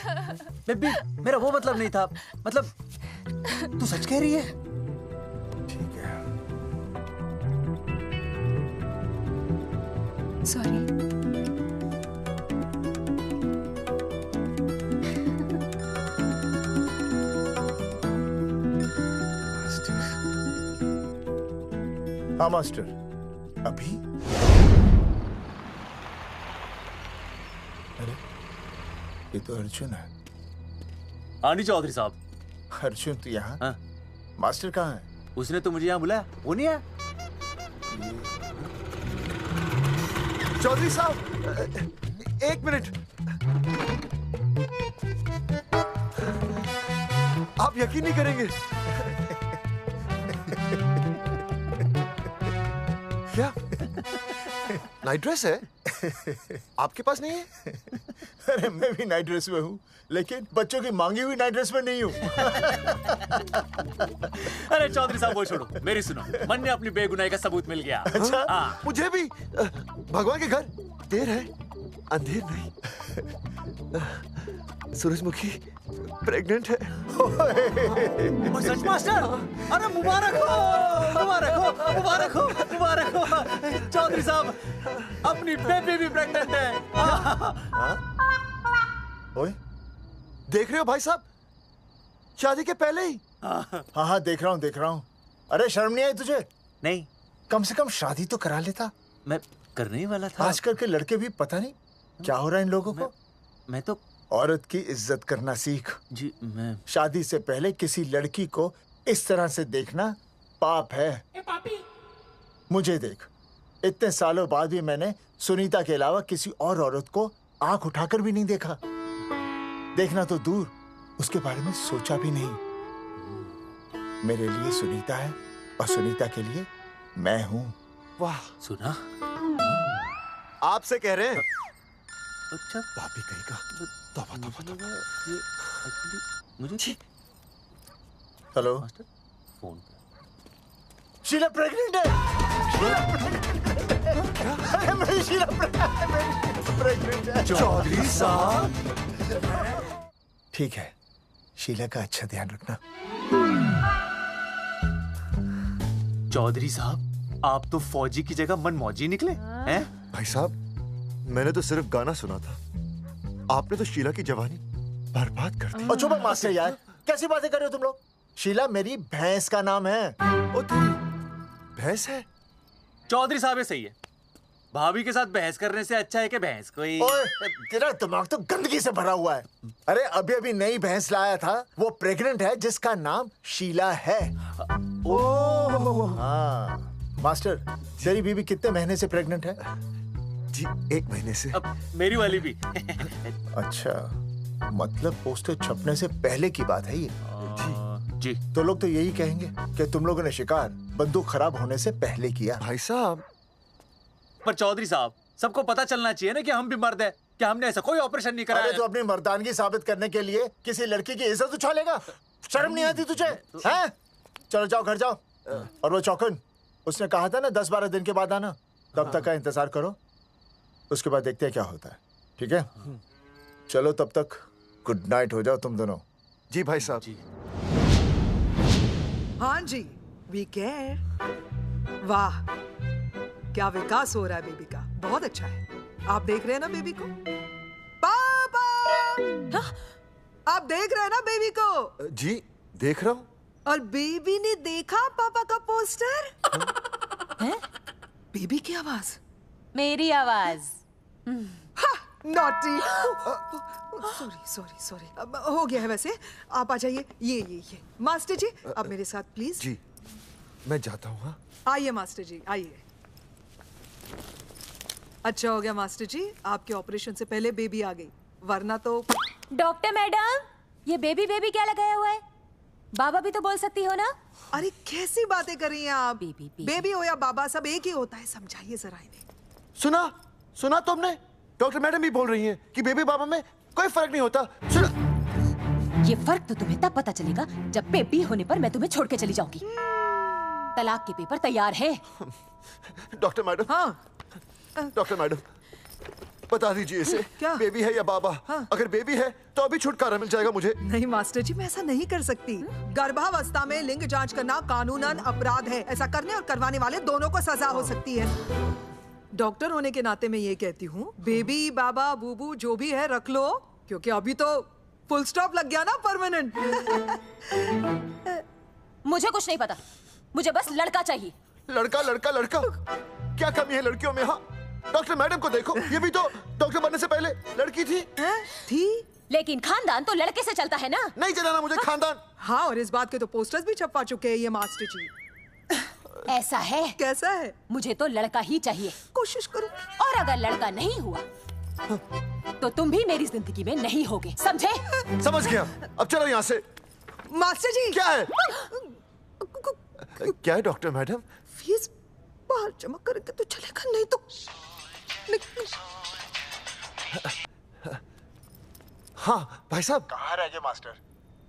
बेबी, मेरा वो मतलब नहीं था। मतलब तू सच कह रही है? ठीक है। सॉरी। हाँ मास्टर, अभी? अरे ये तो अर्जुन है। आनी चौधरी साहब। अर्जुन तो यहाँ? हाँ। मास्टर कहाँ है? उसने तो मुझे यहाँ बुलाया, वो नहीं आया। चौधरी साहब, एक मिनट। आप यकीन नहीं करेंगे। क्या नाइट ड्रेस है? आपके पास नहीं है? अरे मैं भी नाइट ड्रेस में हूँ, लेकिन बच्चों की मांगी हुई नाइट ड्रेस में नहीं हूँ। अरे चौधरी साहब वो छोड़ो, मेरी सुनो। मन ने अपनी बेगुनाही का सबूत मिल गया। अच्छा? मुझे भी। भगवान के घर देर है, अंधेर नहीं। सूरजमुखी प्रेग्नेंट है। सच मास्टर? अरे मुबारक हो, मुबारक हो, मुबारक हो, मुबारक हो। चौधरी साहब, अपनी बेबी भी प्रेग्नेंट है। ओए, देख रहे हो भाई साहब, शादी के पहले ही। हाँ देख रहा हूँ, देख रहा हूँ। अरे शर्म नहीं आई तुझे? नहीं। कम से कम शादी तो करा लेता। मैं करने ही वाला था। आजकल के लड़के भी पता नहीं क्या हो रहा है इन लोगों को। मैं तो औरत की इज्जत करना सीख। जी मैं शादी से पहले किसी लड़की को इस तरह से देखना पाप है। मुझे देख, इतने सालों बाद भी मैंने सुनीता के अलावा किसी और औरत को आंख उठाकर भी नहीं देखा। देखना तो दूर, उसके बारे में सोचा भी नहीं। मेरे लिए सुनीता है और सुनीता के लिए मैं हूँ। वाह, सुना? आपसे कह रहे हैं। अच्छा, भाभी कहेगा। तौबा तौबा तौबा। ये एक्चुअली मुझे हेलो फोन शीला प्रेग्नेंट है। शीला प्रेग्नेंट है। अरे मेरी शीला प्रेग्नेंट है। चौधरी साहब, ठीक है, शीला का अच्छा ध्यान रखना। चौधरी साहब, आप तो फौजी की जगह मनमौजी निकले हैं? भाई साहब, मैंने तो सिर्फ गाना सुना था। आपने तो शीला की जवानी बर्बाद कर दी। और चुप मास्टर यार, कैसी बातें कर रहे हो तुम लोग? शीला मेरी भैंस का नाम है। ओ तेरी भैंस है? चौधरी साहब सही है। भाभी के साथ बहस करने से अच्छा है कि भैंस कोई। ओए, तेरा दिमाग तो गंदगी से भरा हुआ है। अरे अभी अभी नई भैंस लाया था, वो प्रेग्नेंट है, जिसका नाम शीला है। ओह हाँ मास्टर, तेरी बीवी कितने महीने से प्रेग्नेंट है? जी 1 महीने से। अब मेरी वाली भी। अच्छा, मतलब पोस्टर छपने से पहले की बात है ये। जी तो लोग तो यही कहेंगे कि तुम लोगों ने शिकार बंदूक खराब होने से पहले किया। भाई साहब, पर चौधरी साहब, सबको पता चलना चाहिए ना कि हम भी मर्द है, कि हमने ऐसा कोई ऑपरेशन नहीं कराया। अरे तो अपनी मर्दानगी साबित करने के लिए किसी लड़की की इज्जत उछालेगा? शर्म नहीं आती तुझे? हैं? चलो जाओ, घर जाओ। और वो चौकन, उसने कहा था ना 10-12 दिन के बाद आना, तब तक का इंतजार करो, उसके बाद देखते हैं क्या होता है। ठीक है? चलो तब तक गुड नाइट हो जाओ तुम दोनों। जी भाई साहब। जी। हाँ जी, वी केयर। वाह, क्या विकास हो रहा है बेबी का, बहुत अच्छा है। आप देख रहे हैं ना बेबी को? पापा, आप देख रहे हैं ना बेबी को? जी देख रहा हूँ। और बेबी ने देखा पापा का पोस्टर? हैं? बेबी की आवाज? मेरी आवाज। नॉटी। सॉरी सॉरी सॉरी, हो गया है वैसे। आप आ जाइए। ये मास्टर जी, आप मेरे साथ प्लीज। जी मैं जाता हूँ। हाँ आइए मास्टर जी, आइए अच्छा हो गया मास्टर जी, आपके ऑपरेशन से पहले बेबी आ गई, वरना तो। डॉक्टर मैडम, ये बेबी बेबी क्या लगाया हुआ है? बाबा भी तो बोल सकती हो ना? अरे कैसी बातें कर रही हैं आप? बेबी हो या बाबा सब एक ही होता है, समझाइए जरा इन्हें। सुना तुमने? डॉक्टर मैडम भी बोल रही हैं कि बेबी बाबा में कोई फर्क नहीं होता। सुना? ये फर्क तो तुम्हें तब पता चलेगा जब बेबी होने पर मैं तुम्हें छोड़ के चली जाऊंगी। तलाक के पेपर तैयार हैं। Doctor madam. हाँ। डॉक्टर मैडम, बता दीजिए इसे, क्या बेबी है या बाबा? अगर बेबी है तो अभी छुटकारा मिल जाएगा मुझे। नहीं मास्टर जी, मैं ऐसा नहीं कर सकती। गर्भावस्था में लिंग जांच करना कानूनन अपराध है। ऐसा करने और करवाने वाले दोनों को सजा हो सकती है। डॉक्टर होने के नाते मैं ये कहती हूँ, बेबी बाबा बूबू जो भी है रख लो, क्योंकि अभी तो फुल स्टॉप लग गया ना परमानेंट। मुझे कुछ नहीं पता, मुझे बस लड़का चाहिए। लड़का लड़का लड़का, क्या कमी है लड़कियों में? हाँ, डॉक्टर मैडम को देखो, ये भी तो डॉक्टर बनने से पहले लड़की थी। थी, लेकिन खानदान तो लड़के से चलता है ना। नहीं चलाना मुझे खानदान। हाँ, और इस बात के तो पोस्टर्स भी छपवा चुके हैं ये मास्टर जी। ऐसा है? कैसा है? मुझे तो लड़का ही चाहिए। कोशिश करो। और अगर लड़का नहीं हुआ तो तुम भी मेरी जिंदगी में नहीं होगे, समझे? समझ गया, अब चलो यहाँ से। मास्टर जी। क्या है? क्या है डॉक्टर मैडम? फीस बाहर जमा करके तो चलेगा, नहीं तो। हाँ भाई साहब। कहाँ रह गए मास्टर?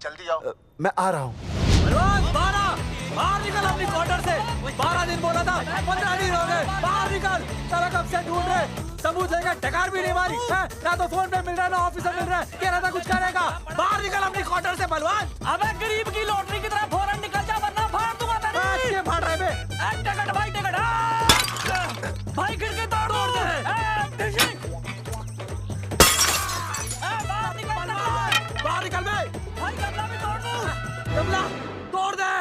जल्दी आओ। मैं आ रहा हूँ। बाहर निकल अपनी क्वार्टर से। 12 दिन बोला था, 15 दिन हो गए। बाहर निकल, सारा कब से ढूंढ रहे, सबूत लेकर डकार भी नहीं मारी है? ना तो फोन पे मिल रहा है, ना ऑफिसर मिल रहा है। कह रहा था कुछ करेगा। बाहर निकल अपनी क्वार्टर से बलवान। अबे गरीब की लॉटरी की तरह फौरन निकल जा, वरना फाड़ दूंगा तेरी। क्या फाड़ रहा है बे? टिकट भाई, टिकट। भाई खिड़की तोड़ दे। बाहर निकल बे। भाई गमला भी तोड़ दो। गमला तोड़ दे।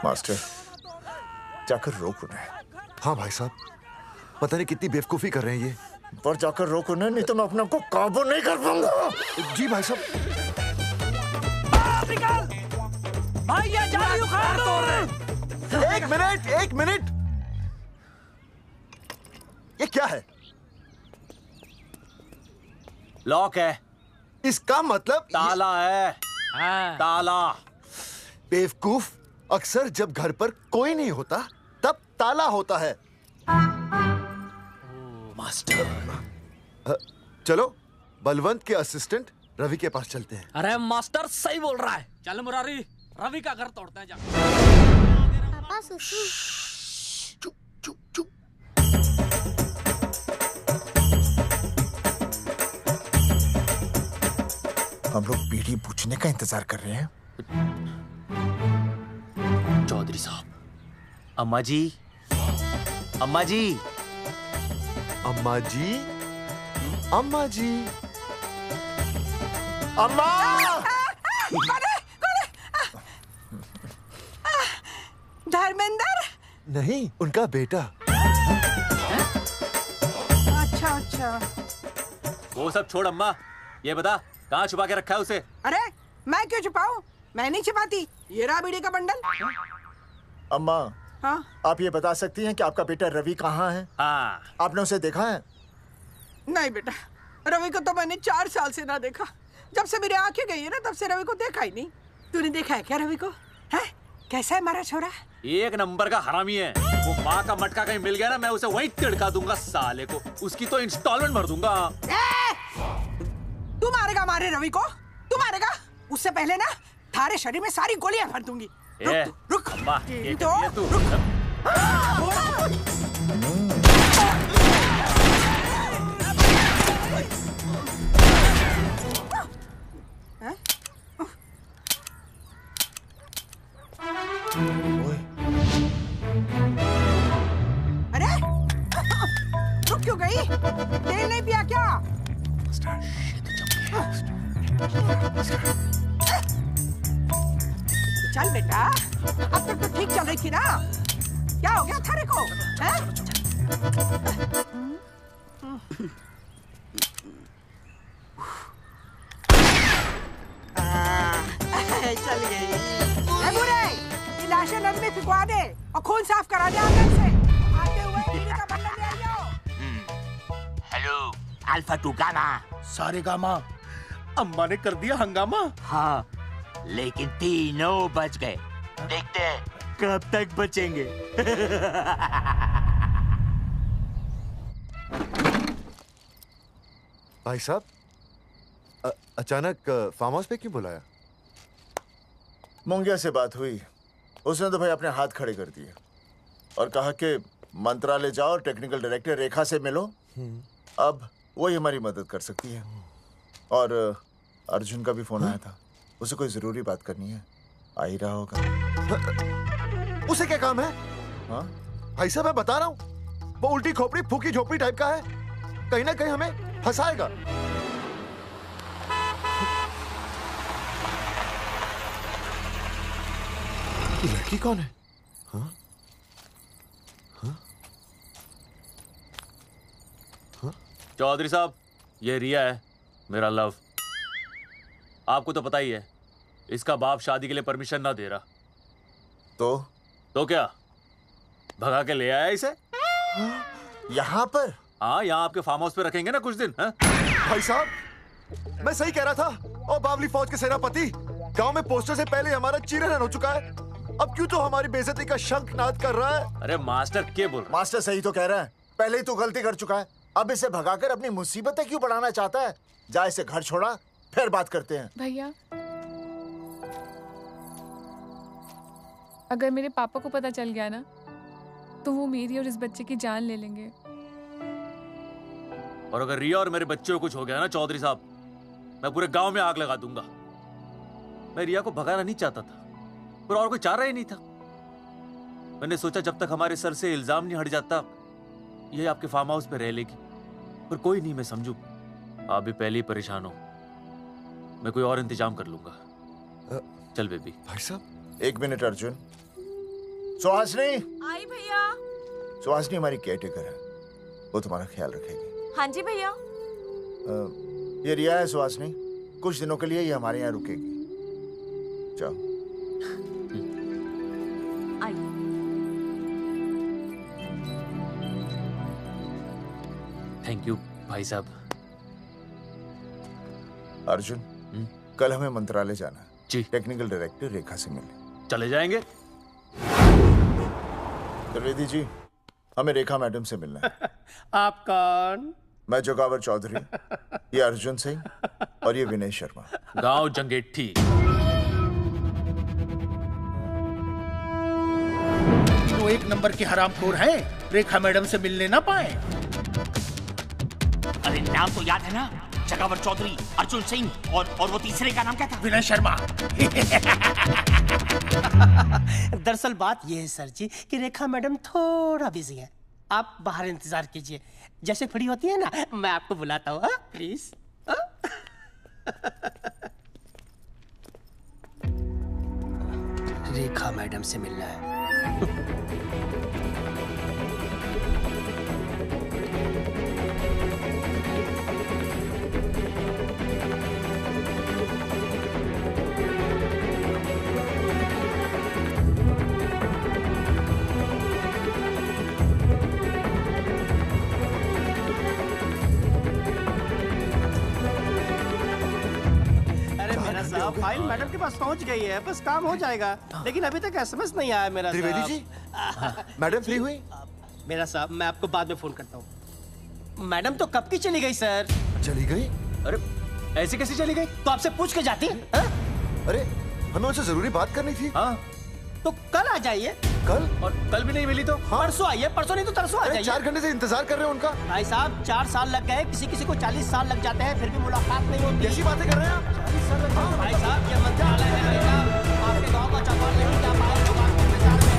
मास्टर, जाकर रोक उन्हें। हाँ भाई साहब, पता नहीं कितनी बेवकूफी कर रहे हैं ये। पर जाकर रोक उन्हें, नहीं तो मैं अपने आप को काबू नहीं कर पाऊंगा। जी भाई साहब। भाई ये जाली उखाड़ दो। एक मिनट। ये क्या है? लॉक है। इसका मतलब ताला है। ताला। बेवकूफ, अक्सर जब घर पर कोई नहीं होता तब ताला होता है। मास्टर। चलो बलवंत के असिस्टेंट रवि के पास चलते हैं। अरे मास्टर सही बोल रहा है, चल मुरारी, रवि का घर तोड़ते हैं। जा पापा सुसु। हम लोग बीड़ी पूछने का इंतजार कर रहे हैं। चौधरी साहब। अम्मा जी, अम्मा जी, अम्मा जी, अम्मा जी, अम्मा। धर्मेंद्र? नहीं, उनका बेटा। अच्छा। वो सब छोड़ अम्मा, ये बता कहाँ छुपा के रखा है उसे? अरे मैं क्यों छुपाऊं? मैं नहीं छुपाती। ये रहा बीड़ी का बंडल। अम्मा, हाँ? आप ये बता सकती हैं कि आपका बेटा रवि कहाँ है? हाँ। आपने उसे देखा है? नहीं बेटा, रवि को तो मैंने 4 साल से ना देखा। जब से मेरी आंखें गई है ना, तब से रवि को देखा ही नहीं। तूने देखा है क्या रवि को? है? कैसा है हमारा छोरा? एक नंबर का हरामी है। वो माँ का मटका कहीं मिल गया ना, मैं उसे वहीं तिड़का दूंगा साले को। उसकी तो इंस्टॉलमेंट भर दूंगा। तू मारेगा हमारे रवि को? तू मारेगा? उससे पहले ना थारे शरीर में सारी गोलियां भर दूंगी। रुक। अम्मा, ये तू। अरे रुक क्यों गई? तेल नहीं पिया क्या? चल बेटा, अब तक तो ठीक चल रही थी ना। क्या हो गया थारे को? चल गई। बुरे, ये लाशें नदी में फिकवा दे और खून साफ करा दे आंगन से। आते हुए बीड़ी का बंडल ले अल्फा टू गामा। सारे गामा। अम्मा ने कर दिया हंगामा। हाँ, लेकिन तीनों बच गए। देखते हैं कब तक बचेंगे। भाई साहब, अचानक फार्म हाउस पे क्यों बुलाया? मुंगिया से बात हुई, उसने तो भाई अपने हाथ खड़े कर दिए और कहा कि मंत्रालय जाओ और टेक्निकल डायरेक्टर रेखा से मिलो, अब वही हमारी मदद कर सकती है। और अर्जुन का भी फोन आया था, उसे कोई जरूरी बात करनी है, आ ही रहा होगा। उसे क्या काम है? हाँ भाई साहब, मैं बता रहा हूँ, वो उल्टी खोपड़ी फूकी झोपड़ी टाइप का है, कहीं ना कहीं हमें फंसाएगा। ये लड़की कौन है? हाँ? हाँ? हाँ? चौधरी साहब, ये रिया है, मेरा लव। आपको तो पता ही है, इसका बाप शादी के लिए परमिशन ना दे रहा। तो क्या, भगा के ले आया इसे? यहाँ पर? हाँ, यहाँ आपके फार्म हाउस पे रखेंगे ना कुछ दिन। हाँ? भाई साहब, मैं सही कह रहा था। और बावली फौज के सेनापति, गांव में पोस्टर से पहले हमारा चीरहरण हो चुका है, अब क्यों तो हमारी बेइज्जती का शंखनाद कर रहा है? अरे मास्टर क्या बोल रहा है? मास्टर सही तो कह रहा है, पहले ही तो गलती कर चुका है, अब इसे भगाकर अपनी मुसीबतें क्यों बढ़ाना चाहता है? जा, इसे घर छोड़ा, फिर बात करते हैं। भैया, अगर मेरे पापा को पता चल गया ना, तो वो मेरी और इस बच्चे की जान ले लेंगे। और अगर रिया और मेरे बच्चे को कुछ हो गया ना चौधरी साहब, मैं पूरे गांव में आग लगा दूंगा। मैं रिया को भगाना नहीं चाहता था, पर और कोई चारा ही नहीं था। मैंने सोचा जब तक हमारे सर से इल्जाम नहीं हट जाता, ये आपके फार्म हाउस पे रह लेगी। पर कोई नहीं, मैं समझू आप भी पहले ही परेशान हो, मैं कोई और इंतजाम कर लूंगा। चल बेबी। भाई साहब, 1 मिनट अर्जुन। सुहासिनी। आई भैया। सुहासिनी हमारी केयरटेकर है, वो तुम्हारा ख्याल रखेगी। हाँ जी भैया। ये रिया है सुहासिनी, कुछ दिनों के लिए ये हमारे यहाँ रुकेगी। जाओ। थैंक यू भाई साहब। अर्जुन, कल हमें मंत्रालय जाना है जी। टेक्निकल डायरेक्टर रेखा से मिलने चले जाएंगे। त्रिवेदी जी, हमें रेखा मैडम से मिलना है। आप कौन? मैं जोगावर चौधरी, ये अर्जुन सिंह और ये विनय शर्मा। गांव जंगेठी। वो 1 नंबर के हरामखोर हैं, रेखा मैडम से मिलने ना पाए। अरे नाम तो याद है ना, जगावर चौधरी, अर्जुन सिंह और वो तीसरे का नाम क्या था? विनय शर्मा। दरअसल बात यह है सर जी कि रेखा मैडम थोड़ा बिजी है, आप बाहर इंतजार कीजिए, जैसे फ्री होती है ना मैं आपको बुलाता हूँ, प्लीज। रेखा मैडम से मिलना है। फाइल मैडम के पास पहुंच गई है, बस काम हो जाएगा, लेकिन अभी तक एसएमएस नहीं आया मेरा। त्रिवेदी जी, मैडम फ्री हुई? मेरा साहब, मैं आपको बाद में फोन करता हूँ। मैडम तो कब की चली गई सर। चली गई? अरे ऐसे कैसे चली गई? तो आपसे पूछ के जाती। अरे हमें उनसे जरूरी बात करनी थी। हाँ, तो कल आ जाइए। कल? और कल भी नहीं मिली तो? हाँ? परसों आइए, परसों नहीं तो तरसों आ जाइए। 4 घंटे से इंतजार कर रहे हैं उनका। भाई साहब 4 साल लग गए, किसी को 40 साल लग जाते हैं, फिर भी मुलाकात नहीं होती। कैसी बातें कर रहे हैं आप? 40 साल लग जाते। भाई साहब ये मंत्रालय है भाई साहब, आपके गाँव का चौपाल नहीं जा पाए तो बात करने जा रहे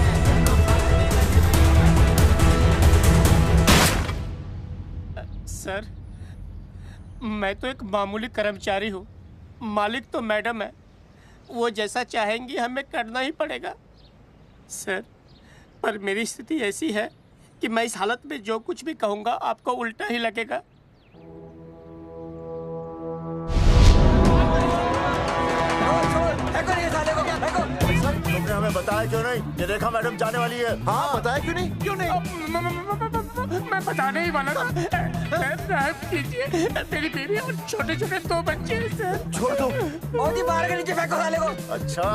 हैं। सर, मैं तो एक मामूली कर्मचारी हूँ, मालिक तो मैडम है, वो जैसा चाहेंगी हमें करना ही पड़ेगा। सर, पर मेरी स्थिति ऐसी है कि मैं इस हालत में जो कुछ भी कहूँगा आपको उल्टा ही लगेगा। तुमने हमें बताया क्यों नहीं? ये रेखा मैडम जाने वाली है। हाँ, बताया क्यों नहीं? क्यों नहीं? मैं बताने ही वाला था। माफ कीजिए, मेरी बीवी और छोटे छोटे 2 बच्चे हैं सर। छोड़ दो। मोदी बाहर के नीचे फेंको साले को। अच्छा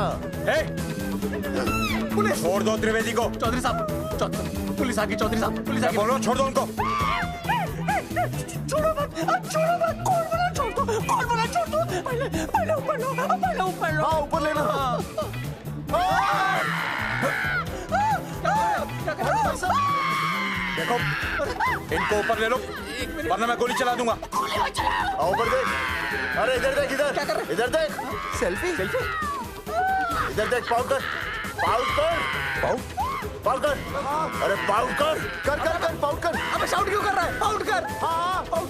पुलिस छोड़ दो त्रिवेदी को। चौधरी साहब, पुलिस आ गई। चौधरी साहब, पुलिस आ गई। बोलो, छोड़ दो उनको। छोड़ो मत, छोड़ो मत, कौन बोला छोड़ दो, कौन बोला छोड़ दो। पहले ऊपर लो, पहले ऊपर लो। हाँ ऊपर लेना। देखो, इनको ऊपर ले लो, वरना मैं गोली चला दूंगा। आओ ऊपर देख। अरे इधर देख, इधर क्या कर रहे? इधर देख। सेल्फी इधर देख, पाउट कर, पाउट कर। अरे पाउट कर, पाउट कर। अबे शाउट क्यों कर रहा है? पाउट कर। हाँ पाउट।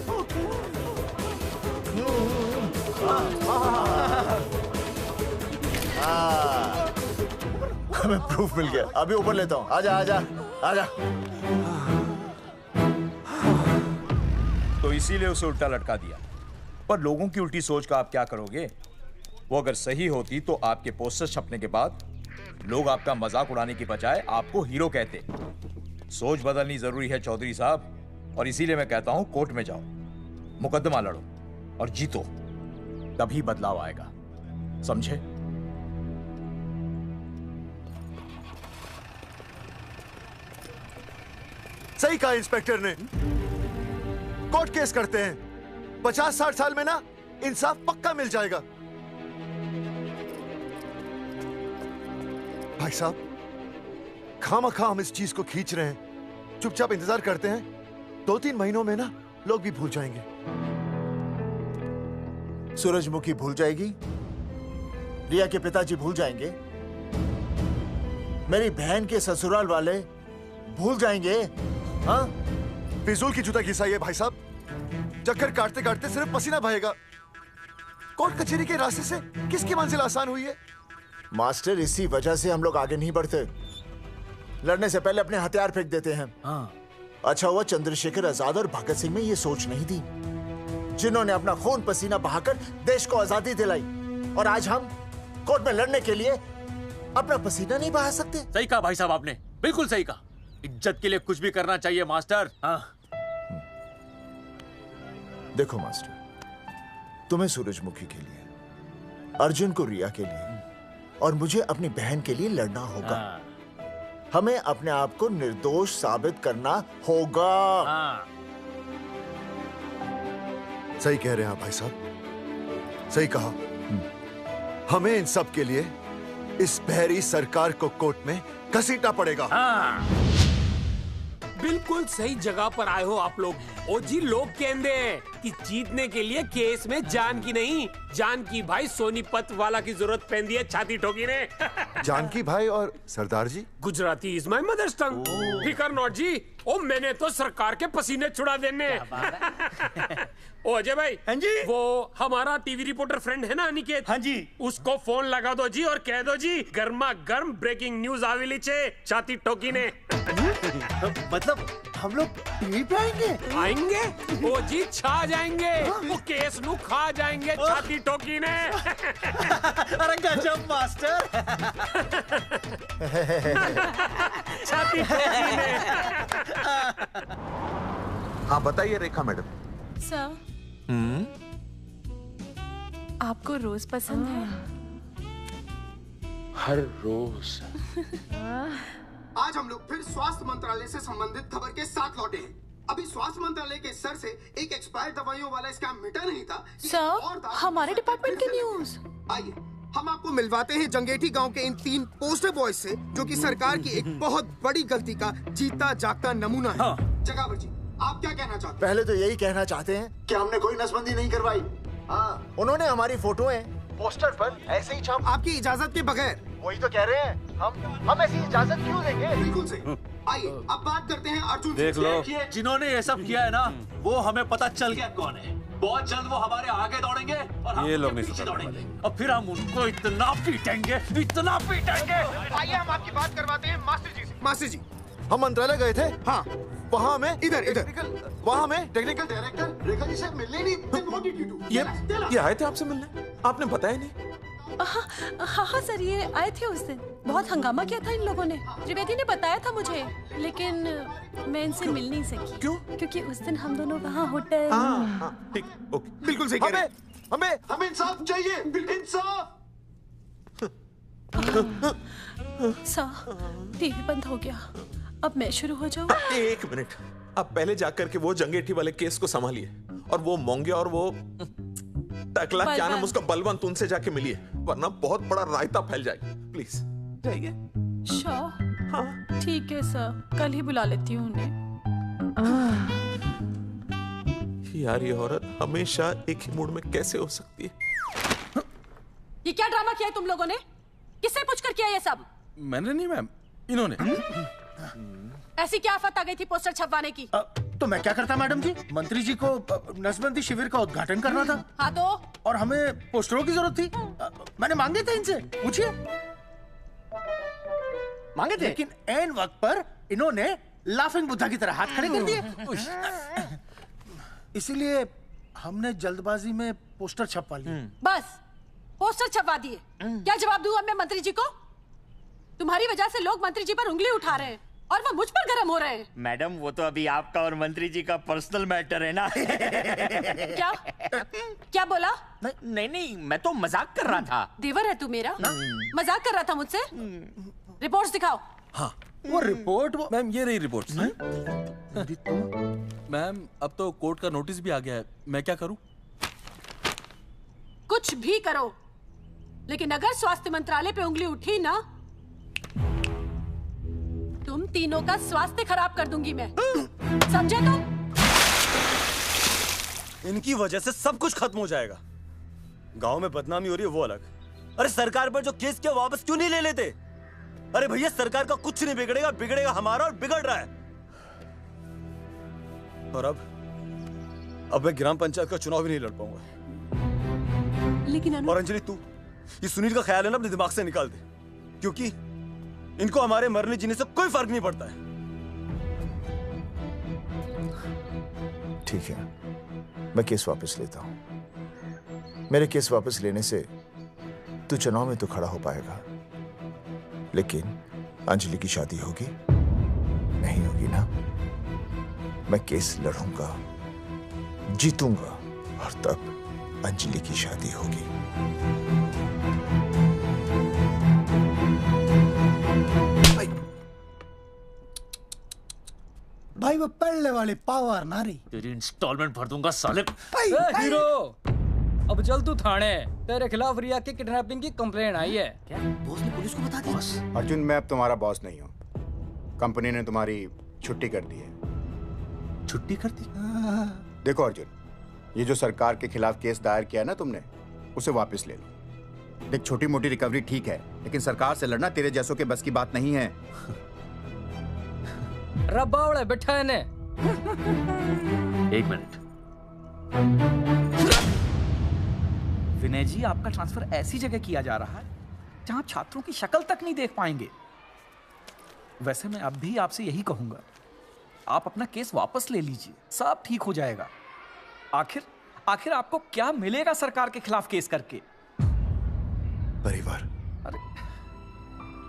हमें प्रूफ मिल गया। अभी ऊपर लेता हूँ। आजा आजा आजा। तो इसीलिए उसे उल्टा लटका दिया। पर लोगों की उल्टी सोच का आप क्या करोगे? वो अगर सही होती तो आपके पोस्टर छपने के बाद लोग आपका मजाक उड़ाने की बजाय आपको हीरो कहते। सोच बदलनी जरूरी है चौधरी साहब, और इसीलिए मैं कहता हूं कोर्ट में जाओ, मुकदमा लड़ो और जीतो, तभी बदलाव आएगा। समझे? सही कहा इंस्पेक्टर ने। कोर्ट केस करते हैं, 50-60 साल में ना इंसाफ पक्का मिल जाएगा। भाई साहब, खामखा हम इस चीज को खींच रहे हैं। चुपचाप इंतजार करते हैं, 2-3 महीनों में ना लोग भी भूल जाएंगे। सूरजमुखी भूल जाएगी, रिया के पिताजी भूल जाएंगे, मेरी बहन के ससुराल वाले भूल जाएंगे। हाँ, फिजूल की जुता घिसाई है भाई साहब। चक्कर काटते काटते सिर्फ पसीना बहेगा। कोर्ट कचहरी के रास्ते से किसकी मंजिल आसान हुई है? मास्टर, इसी वजह से हम लोग आगे नहीं बढ़ते। लड़ने से पहले अपने हथियार फेंक देते हैं। हाँ। अच्छा हुआ चंद्रशेखर आजाद और भगत सिंह में ये सोच नहीं थी, जिन्होंने अपना खून पसीना बहाकर देश को आजादी दिलाई। और आज हम कोर्ट में लड़ने के लिए अपना पसीना नहीं बहा सकते। सही कहा भाई साहब आपने, बिल्कुल सही कहा। इज्जत के लिए कुछ भी करना चाहिए मास्टर। हाँ। देखो मास्टर, तुम्हें सूरजमुखी के लिए, अर्जुन को रिया के लिए और मुझे अपनी बहन के लिए लड़ना होगा। हमें अपने आप को निर्दोष साबित करना होगा। सही कह रहे हैं आप भाई साहब, सही कहा। हमें इन सब के लिए इस बहरी सरकार को कोर्ट में घसीटना पड़ेगा। बिल्कुल सही जगह पर आए हो आप लोग। ओ जी, लोग कहते हैं कि जीतने के लिए केस में जान की नहीं, जान की भाई सोनीपत वाला की जरूरत पैंदी है छाती ठोकी ने। जानकी भाई और सरदार जी, गुजराती इज माय मदर्स टंग। फिकर नॉट जी। ओ मैंने तो सरकार के पसीने छुड़ा देने। ओ अजय भाई, हाँ जी, वो हमारा टीवी रिपोर्टर फ्रेंड है ना अनिकेत, हाँ जी, उसको फोन लगा दो जी और कह दो जी गर्मा गर्म ब्रेकिंग न्यूज आवेली छे छाती ठोकी ने। मतलब हम लोग टीवी पे आएंगे? ओ जी छा जाएंगे, वो केस नु खा जाएंगे छाती ठोकी ने। अरे गजब मास्टर। छाती ठोकी ने। हाँ बताइए रेखा मैडम। सर, आपको रोज पसंद है? हर रोज। आज हम लोग फिर स्वास्थ्य मंत्रालय से संबंधित खबर के साथ लौटे हैं। अभी स्वास्थ्य मंत्रालय के सर से एक एक्सपायर्ड दवाइयों वाला स्कैम मिटा नहीं था। सर, हमारे डिपार्टमेंट की न्यूज। आइए हम आपको मिलवाते हैं जंगेठी गांव के इन 3 पोस्टर बॉयज से, जो कि सरकार की एक बहुत बड़ी गलती का जीता जागता नमूना है। हाँ। जगावर जी, आप क्या कहना चाहते हैं? पहले तो यही कहना चाहते हैं कि हमने कोई नसबंदी नहीं करवाई। हाँ, उन्होंने हमारी फोटोएं पोस्टर पर ऐसे ही छाप, आपकी इजाजत के बगैर। वही तो कह रहे हैं, हम ऐसी इजाजत क्यों देंगे? बिल्कुल सही। आइए अब बात करते हैं अर्जुन। देख लो, जिन्होंने ये सब किया है ना, वो हमें पता चल गया कौन है। बहुत जल्द वो हमारे आगे दौड़ेंगे और हम ये लोग नहीं पीछे दौड़ेंगे, और फिर हम उनको इतना पीटेंगे, इतना पीटेंगे। आइए हम आपकी बात करवाते हैं मास्टर जी से। मास्टर जी, हम मंत्रालय गए थे। हाँ, वहाँ में इधर वहाँ में टेक्निकल डायरेक्टर रेखा जी से मिलने नहीं। ये आए थे आपसे मिलने, आपने बताया नहीं। हाँ सर, ये आए थे उस दिन। बहुत हंगामा किया था इन लोगों ने। त्रिवेदी ने बताया था मुझे, लेकिन मैं इनसे मिल नहीं सकी। क्यों? क्योंकि उस दिन हम दोनों वहाँ होटल। ठीक, ओके, बिल्कुल सही कह रहे हैं। हमें इंसाफ चाहिए, इंसाफ। सर, टीवी बंद हो गया। अब मैं शुरू हो जाऊँ? एक मिनट, आप पहले जाकर के वो जंगेठी वाले केस को संभालिए, और वो मोंगे और वो टकला क्या नाम उसका बलवंत, उनसे जाके मिलिए, वरना बहुत बड़ा रायता फैल जाएगा। प्लीज जाइए। श्योर? हाँ ठीक है सर, कल ही बुला लेती हूँ उन्हें। यार ये औरत हमेशा एक ही मूड में कैसे हो सकती है? ये क्या ड्रामा किया है तुम लोगों ने? किससे पूछकर किया ये सब? मैंने नहीं मैम, इन्होंने। ऐसी क्या आफत आ गई थी पोस्टर छपवाने की? तो मैं क्या करता मैडम जी? मंत्री जी को नसबंदी शिविर का उद्घाटन करना था। हाँ तो? और हमें पोस्टरों की जरूरत थी। मैंने मांगे थे इनसे, पूछिए। मांगे थे, लेकिन ऐन वक्त पर इन्होंने लाफिंग बुद्धा की तरह हाथ खड़े कर दिए। इसीलिए हमने जल्दबाजी में पोस्टर छपवा लिए। बस पोस्टर छपवा दिए। क्या जवाब दूं अब मैं मंत्री जी को? तुम्हारी वजह से लोग मंत्री जी पर उंगली उठा रहे हैं और वो मुझ पर गरम हो रहे हैं। मैडम वो तो अभी आपका और मंत्री जी का पर्सनल मैटर है ना। क्या? क्या बोला? नहीं, मैं तो मजाक कर रहा था। देवर है तू मेरा? मजाक कर रहा था मुझसे? रिपोर्ट्स दिखाओ। हाँ वो रिपोर्ट मैम, ये रही रिपोर्ट। मैम अब तो कोर्ट का नोटिस भी आ गया है, मैं क्या करूं? कुछ भी करो, लेकिन अगर स्वास्थ्य मंत्रालय पे उंगली उठी ना, तुम तीनों का स्वास्थ्य खराब कर दूंगी मैं। समझे तुम? इनकी वजह से सब कुछ खत्म हो जाएगा। गांव में बदनामी हो रही है वो अलग, अरे सरकार पर जो केस किया वापस क्यों नहीं ले लेते? अरे भैया सरकार का कुछ नहीं बिगड़ेगा, बिगड़ेगा हमारा, और बिगड़ रहा है। और अब मैं ग्राम पंचायत का चुनाव भी नहीं लड़ पाऊंगा। लेकिन और अंजलि तू ये सुनील का ख्याल है ना अपने दिमाग से निकाल दे, क्योंकि इनको हमारे मरने जीने से कोई फर्क नहीं पड़ता है। ठीक है, मैं केस वापस लेता हूं। मेरे केस वापस लेने से तू चुनाव में तो खड़ा हो पाएगा, लेकिन अंजलि की शादी होगी नहीं होगी ना? मैं केस लड़ूंगा, जीतूंगा, और तब अंजलि की शादी होगी। भाई वो पढ़ने वाली पावर नारी। तेरी इंस्टॉलमेंट भर दूंगा साले। हीरो, अब चल तू थाने, तेरे खिलाफ रिया के किडनैपिंग की कंप्लेंट आई है। क्या बॉस ने पुलिस को बता दिया? अर्जुन, मैं अब तुम्हारा बॉस नहीं हूँ। कंपनी ने तुम्हारी छुट्टी कर दी है। छुट्टी कर दी? देखो अर्जुन, ये जो सरकार के खिलाफ केस दायर किया ना तुमने, उसे वापस ले लो। देख, छोटी मोटी रिकवरी ठीक है, लेकिन सरकार से लड़ना तेरे जैसों के बस की बात नहीं है। रब्बावड़े बैठा है ने। एक मिनट। विनय जी, आपका ट्रांसफर ऐसी जगह किया जा रहा है जहां छात्रों की शक्ल तक नहीं देख पाएंगे। वैसे मैं अब भी आपसे यही कहूंगा, आप अपना केस वापस ले लीजिए, सब ठीक हो जाएगा। आखिर आपको क्या मिलेगा सरकार के खिलाफ केस करके? परिवार।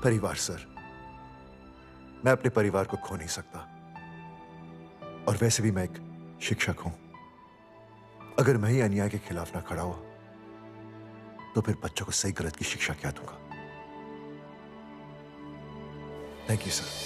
परिवार सर, मैं अपने परिवार को खो नहीं सकता, और वैसे भी मैं एक शिक्षक हूं। अगर मैं ही अन्याय के खिलाफ ना खड़ा हुआ तो फिर बच्चों को सही गलत की शिक्षा क्या दूंगा? Thank you sir.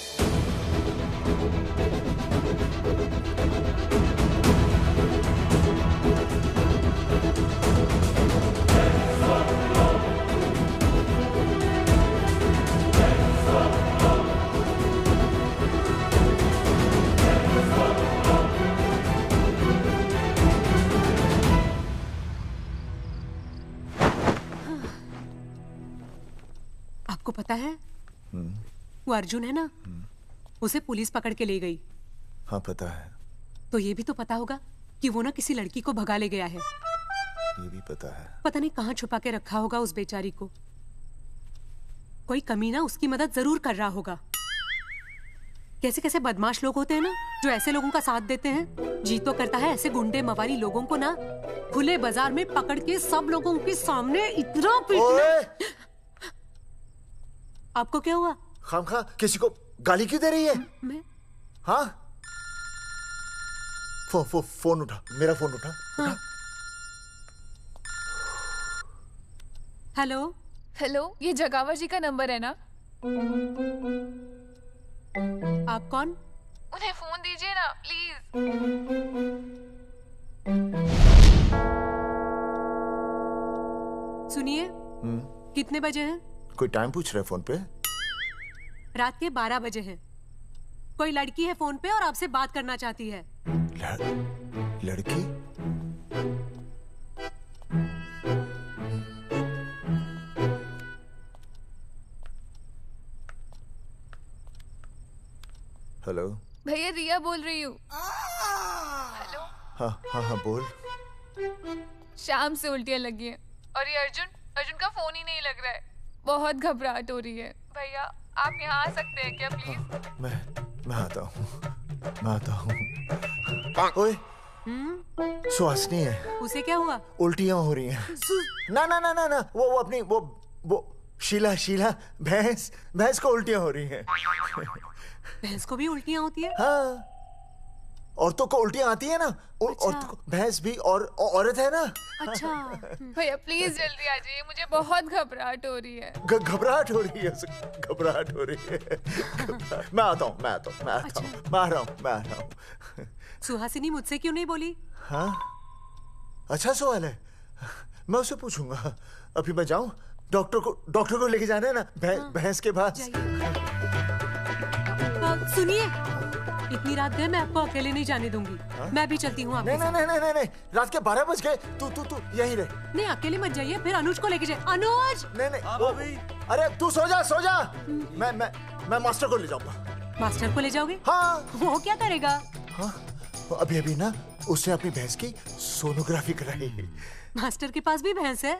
आपको पता है वो अर्जुन है ना, उसे पुलिस पकड़ के ले गई। हाँ पता है। तो ये भी तो पता होगा कि वो ना किसी लड़की को भगा ले गया है। ये भी पता है। पता नहीं कहाँ छुपा के रखा होगा उस बेचारी को। कोई कमीना उसकी मदद जरूर कर रहा होगा। कैसे कैसे बदमाश लोग होते हैं ना, जो ऐसे लोगों का साथ देते हैं। जी तो करता है ऐसे गुंडे मवाली लोगों को ना खुले बाजार में पकड़ के सब लोगों के सामने इतना पीटना। आपको क्या हुआ? खामखा किसी को गाली क्यों दे रही है? मैं? हाँ? फोन उठा, मेरा फोन उठा। हाँ। हेलो हेलो, ये जगावर जी का नंबर है ना? आप कौन? उन्हें फोन दीजिए ना प्लीज। सुनिए, कितने बजे हैं? कोई टाइम पूछ रहे फोन पे? रात के 12 बजे हैं। कोई लड़की है फोन पे और आपसे बात करना चाहती है। लड़की? हेलो भैया, रिया बोल रही हूँ। हेलो। हाँ हाँ हाँ बोल। शाम से उल्टियाँ लगी हैं और ये अर्जुन का फोन ही नहीं लग रहा है। बहुत घबराहट हो रही है। भैया आप यहाँ आ सकते हैं क्या प्लीज? मैं आता हूँ। ओए, सुहासिनी है। उसे क्या हुआ? उल्टियाँ हो रही हैं। ना ना ना ना ना, वो अपनी वो शीला भैंस को उल्टियाँ हो रही हैं। भैंस को भी उल्टियाँ होती है? हाँ, औरतों को उल्टियाँ आती है ना। औरतों को, भैंस भी और औरत है ना। अच्छा भैया प्लीज जल्दी आ जाइए, मुझे बहुत घबराहट हो रही है। घबराहट हो रही है। मैं आता हूँ। मैं आ रहा हूँ। सुहासिनी मुझसे क्यों नहीं बोली? हाँ, अच्छा सवाल है, मैं उससे पूछूंगा। अभी मैं जाऊँ? डॉक्टर को लेके जाना है ना भैंस के पास। सुनिए, इतनी रात गए मैं आपको अकेले नहीं जाने दूंगी। मैं भी चलती हूँ आपके साथ। नहीं, रात के 12 बज गए। तू यहीं रह। नहीं, अकेले मत जाइए, फिर अनुज को लेके जाइए। अनुज! नहीं, अरे तू सो जा। मैं मास्टर को ले जाऊंगा। मास्टर को ले जाओगे? हाँ। वो क्या करेगा? हाँ, अभी ना उसने अपनी भैंस की सोनोग्राफी कराई। मास्टर के पास भी भैंस है?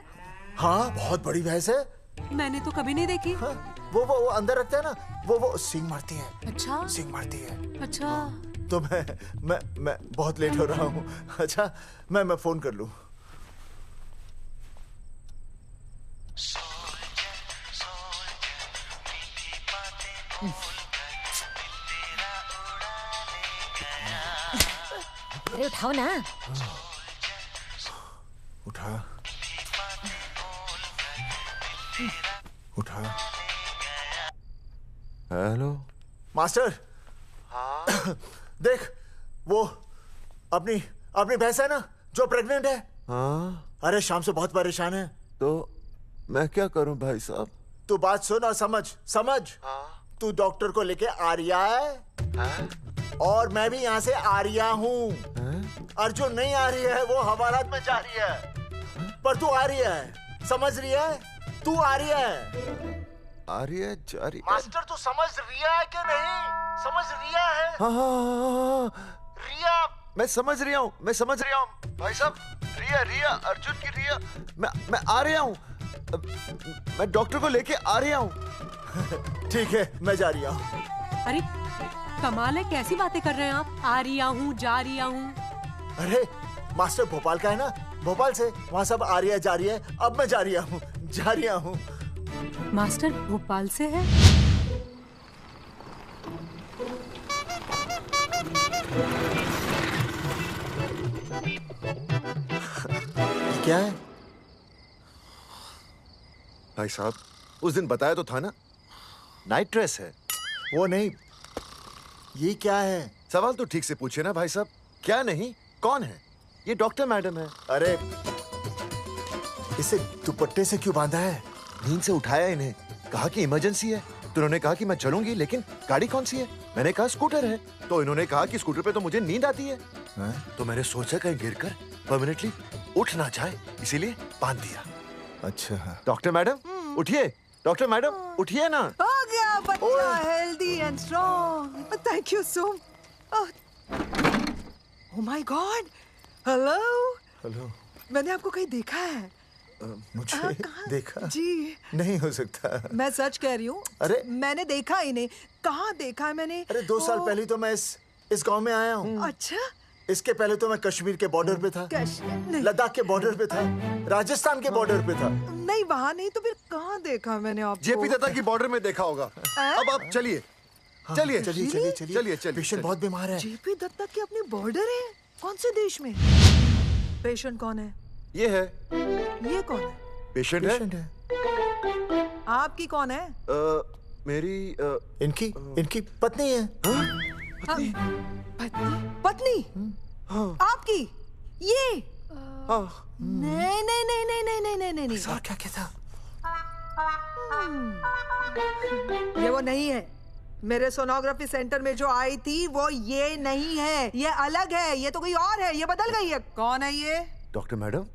हाँ, बहुत बड़ी भैंस है। मैंने तो कभी नहीं देखी। हाँ, वो अंदर रखते हैं ना, वो सींग मारती है। अच्छा, सींग मारती है। अच्छा। तो मैं बहुत लेट हो रहा हूँ। अच्छा, मैं फोन कर लूँ। अरे उठाओ ना। उठा। Hello master. हाँ? देख, वो अपनी भैंस है ना जो प्रेग्नेंट है। हाँ? अरे शाम से बहुत परेशान है। तो मैं क्या करूं भाई साहब? तू बात सुन और समझ। हाँ? तू डॉक्टर को लेके आ रिया है। हाँ? और मैं भी यहाँ से आ रिया हूँ। अर्जुन नहीं आ रही है, वो हवालात में जा रही है। पर तू आ रही है, समझ रही है? तू आ रही है। आ रही है, जा रही है। मास्टर तू समझ रिया है कि नहीं? समझ रिया है? हाँ। रिया। मैं समझ रहा हूँ भाई साहब। रिया अर्जुन की रिया। मैं आ रहा हूँ। मैं डॉक्टर को लेके आ रहा हूँ। ठीक है, मैं जा रही हूँ। अरे कमाल है, कैसी बातें कर रहे हैं आप? आ रही हूँ, जा रही हूँ। अरे मास्टर भोपाल का है ना, भोपाल से वहाँ सब आ रही है, जा रही है। अब मैं जा रही हूँ। मास्टर भोपाल से है? क्या है भाई साहब? उस दिन बताया तो था ना, नाइट ड्रेस है। वो नहीं, ये क्या है? सवाल तो ठीक से पूछे ना भाई साहब। क्या नहीं, कौन है? ये डॉक्टर मैडम है। अरे इसे दुपट्टे से क्यों बांधा है? नींद से उठाया इन्हें, कहा कि इमरजेंसी है। तो उन्होंने कहा कि मैं चलूंगी, लेकिन गाड़ी कौन सी है? मैंने कहा स्कूटर है। तो इन्होंने कहा कि स्कूटर पे तो मुझे नींद आती है। तो मैंने सोचा कहीं गिरकर परमानेंटली उठ ना जाए, इसीलिए बांध दिया। अच्छा डॉक्टर मैडम उठिए। डॉक्टर मैडम उठिए ना। हो गया बच्चा healthy and strong. Thank you so. Oh my God. Hello. Hello. मैंने आपको कहीं देखा है। मुझे देखा जी नहीं हो सकता। मैं सच कह रही हूँ। अरे मैंने देखा ही नहीं। कहाँ देखा है मैंने? अरे 2 साल पहले तो मैं इस गांव में आया हूँ। अच्छा। इसके पहले तो मैं कश्मीर के बॉर्डर पे था, लद्दाख के बॉर्डर पे था, राजस्थान के बॉर्डर पे था। नहीं वहाँ नहीं तो फिर कहाँ देखा मैंने आपको? जेपी दत्ता की बॉर्डर में देखा होगा। अब आप चलिए चलिए चलिए चलिए। पेशेंट बहुत बीमार है। जेपी दत्ता की अपनी बॉर्डर है? कौन से देश में? पेशेंट कौन है? ये है। ये कौन है? पेशेंट है। आपकी कौन है? मेरी इनकी पत्नी है। पत्नी? पत्नी? आपकी? ये? नहीं नहीं नहीं नहीं नहीं नहीं नहीं नहीं। सर क्या कहता? ये वो नहीं है। मेरे सोनोग्राफी सेंटर में जो आई थी वो ये नहीं है, ये अलग है, ये तो कोई और है, ये बदल गई है। कौन है ये? डॉक्टर मैडम,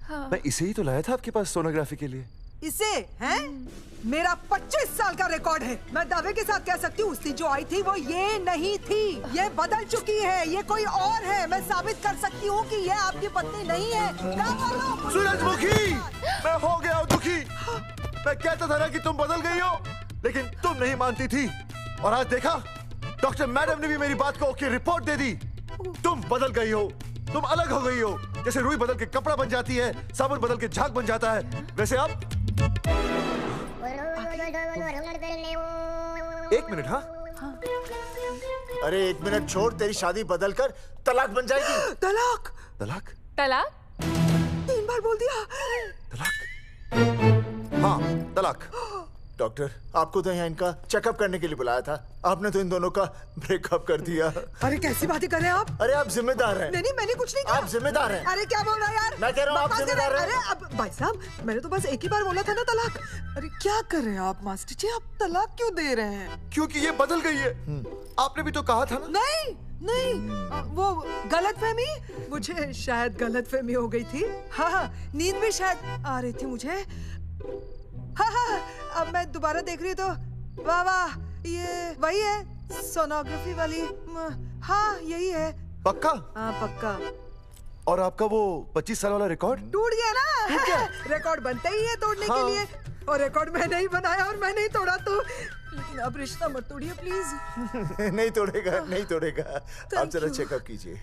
हाँ। मैं इसे ही तो लाया था आपके पास सोनोग्राफी के लिए। इसे हैं? मेरा 25 साल का रिकॉर्ड है। मैं दावे के साथ कह सकती हूँ उसकी जो आई थी वो ये नहीं थी, ये बदल चुकी है, ये कोई और है। मैं साबित कर सकती हूँ कि ये आपकी पत्नी नहीं है। सूरजमुखी, मैं हो गया हूँ दुखी। मैं कहता था ना कि तुम बदल गई हो, लेकिन तुम नहीं मानती थी। और आज देखा, डॉक्टर मैडम ने भी मेरी बात को ओके रिपोर्ट दे दी। तुम बदल गई हो, तुम अलग हो गई हो। जैसे रुई बदल के कपड़ा बन जाती है, साबुन बदल के झाग बन जाता है, वैसे आप। 1 मिनट। हाँ अरे 1 मिनट छोड़, तेरी शादी बदल कर तलाक बन जाएगी। तलाक? तलाक? तलाक? 3 बार बोल दिया। हाँ तलाक। डॉक्टर, आपको तो यहाँ इनका चेकअप करने के लिए बुलाया था, आपने तो इन दोनों का ब्रेकअप कर दिया। अरे कैसी बातें कर रहे हैं आप? अरे आप जिम्मेदार हैं। नहीं मैंने कुछ नहीं किया। आप जिम्मेदार हैं। अरे क्या बोल रहा है यार? मैं कह रहा हूँ आप जिम्मेदार हैं। अरे अब भाई साहब, मैंने तो बस एक ही बार बोला था ना तलाक। अरे क्या कर रहे हैं आप मास्टर जी? आप तलाक क्यों दे रहे हैं? क्योंकि ये बदल गई है। आपने भी तो कहा था ना। नहीं वो गलतफहमी, मुझे शायद गलतफहमी हो गई थी। हाँ नींद भी शायद आ रही थी मुझे। हाँ अब मैं दोबारा देख रही तो वाह ये वही है सोनोग्राफी वाली। हाँ यही है। पक्का? हाँ पक्का। और आपका वो 25 साल वाला रिकॉर्ड टूट गया ना? रिकॉर्ड बनते ही है तोड़ने के लिए, और रिकॉर्ड मैंने ही बनाया और मैंने ही तोड़ा। तो लेकिन अब रिश्ता मत तोड़िए प्लीज। नहीं तोड़ेगा। आप जरा चेकअप कीजिए।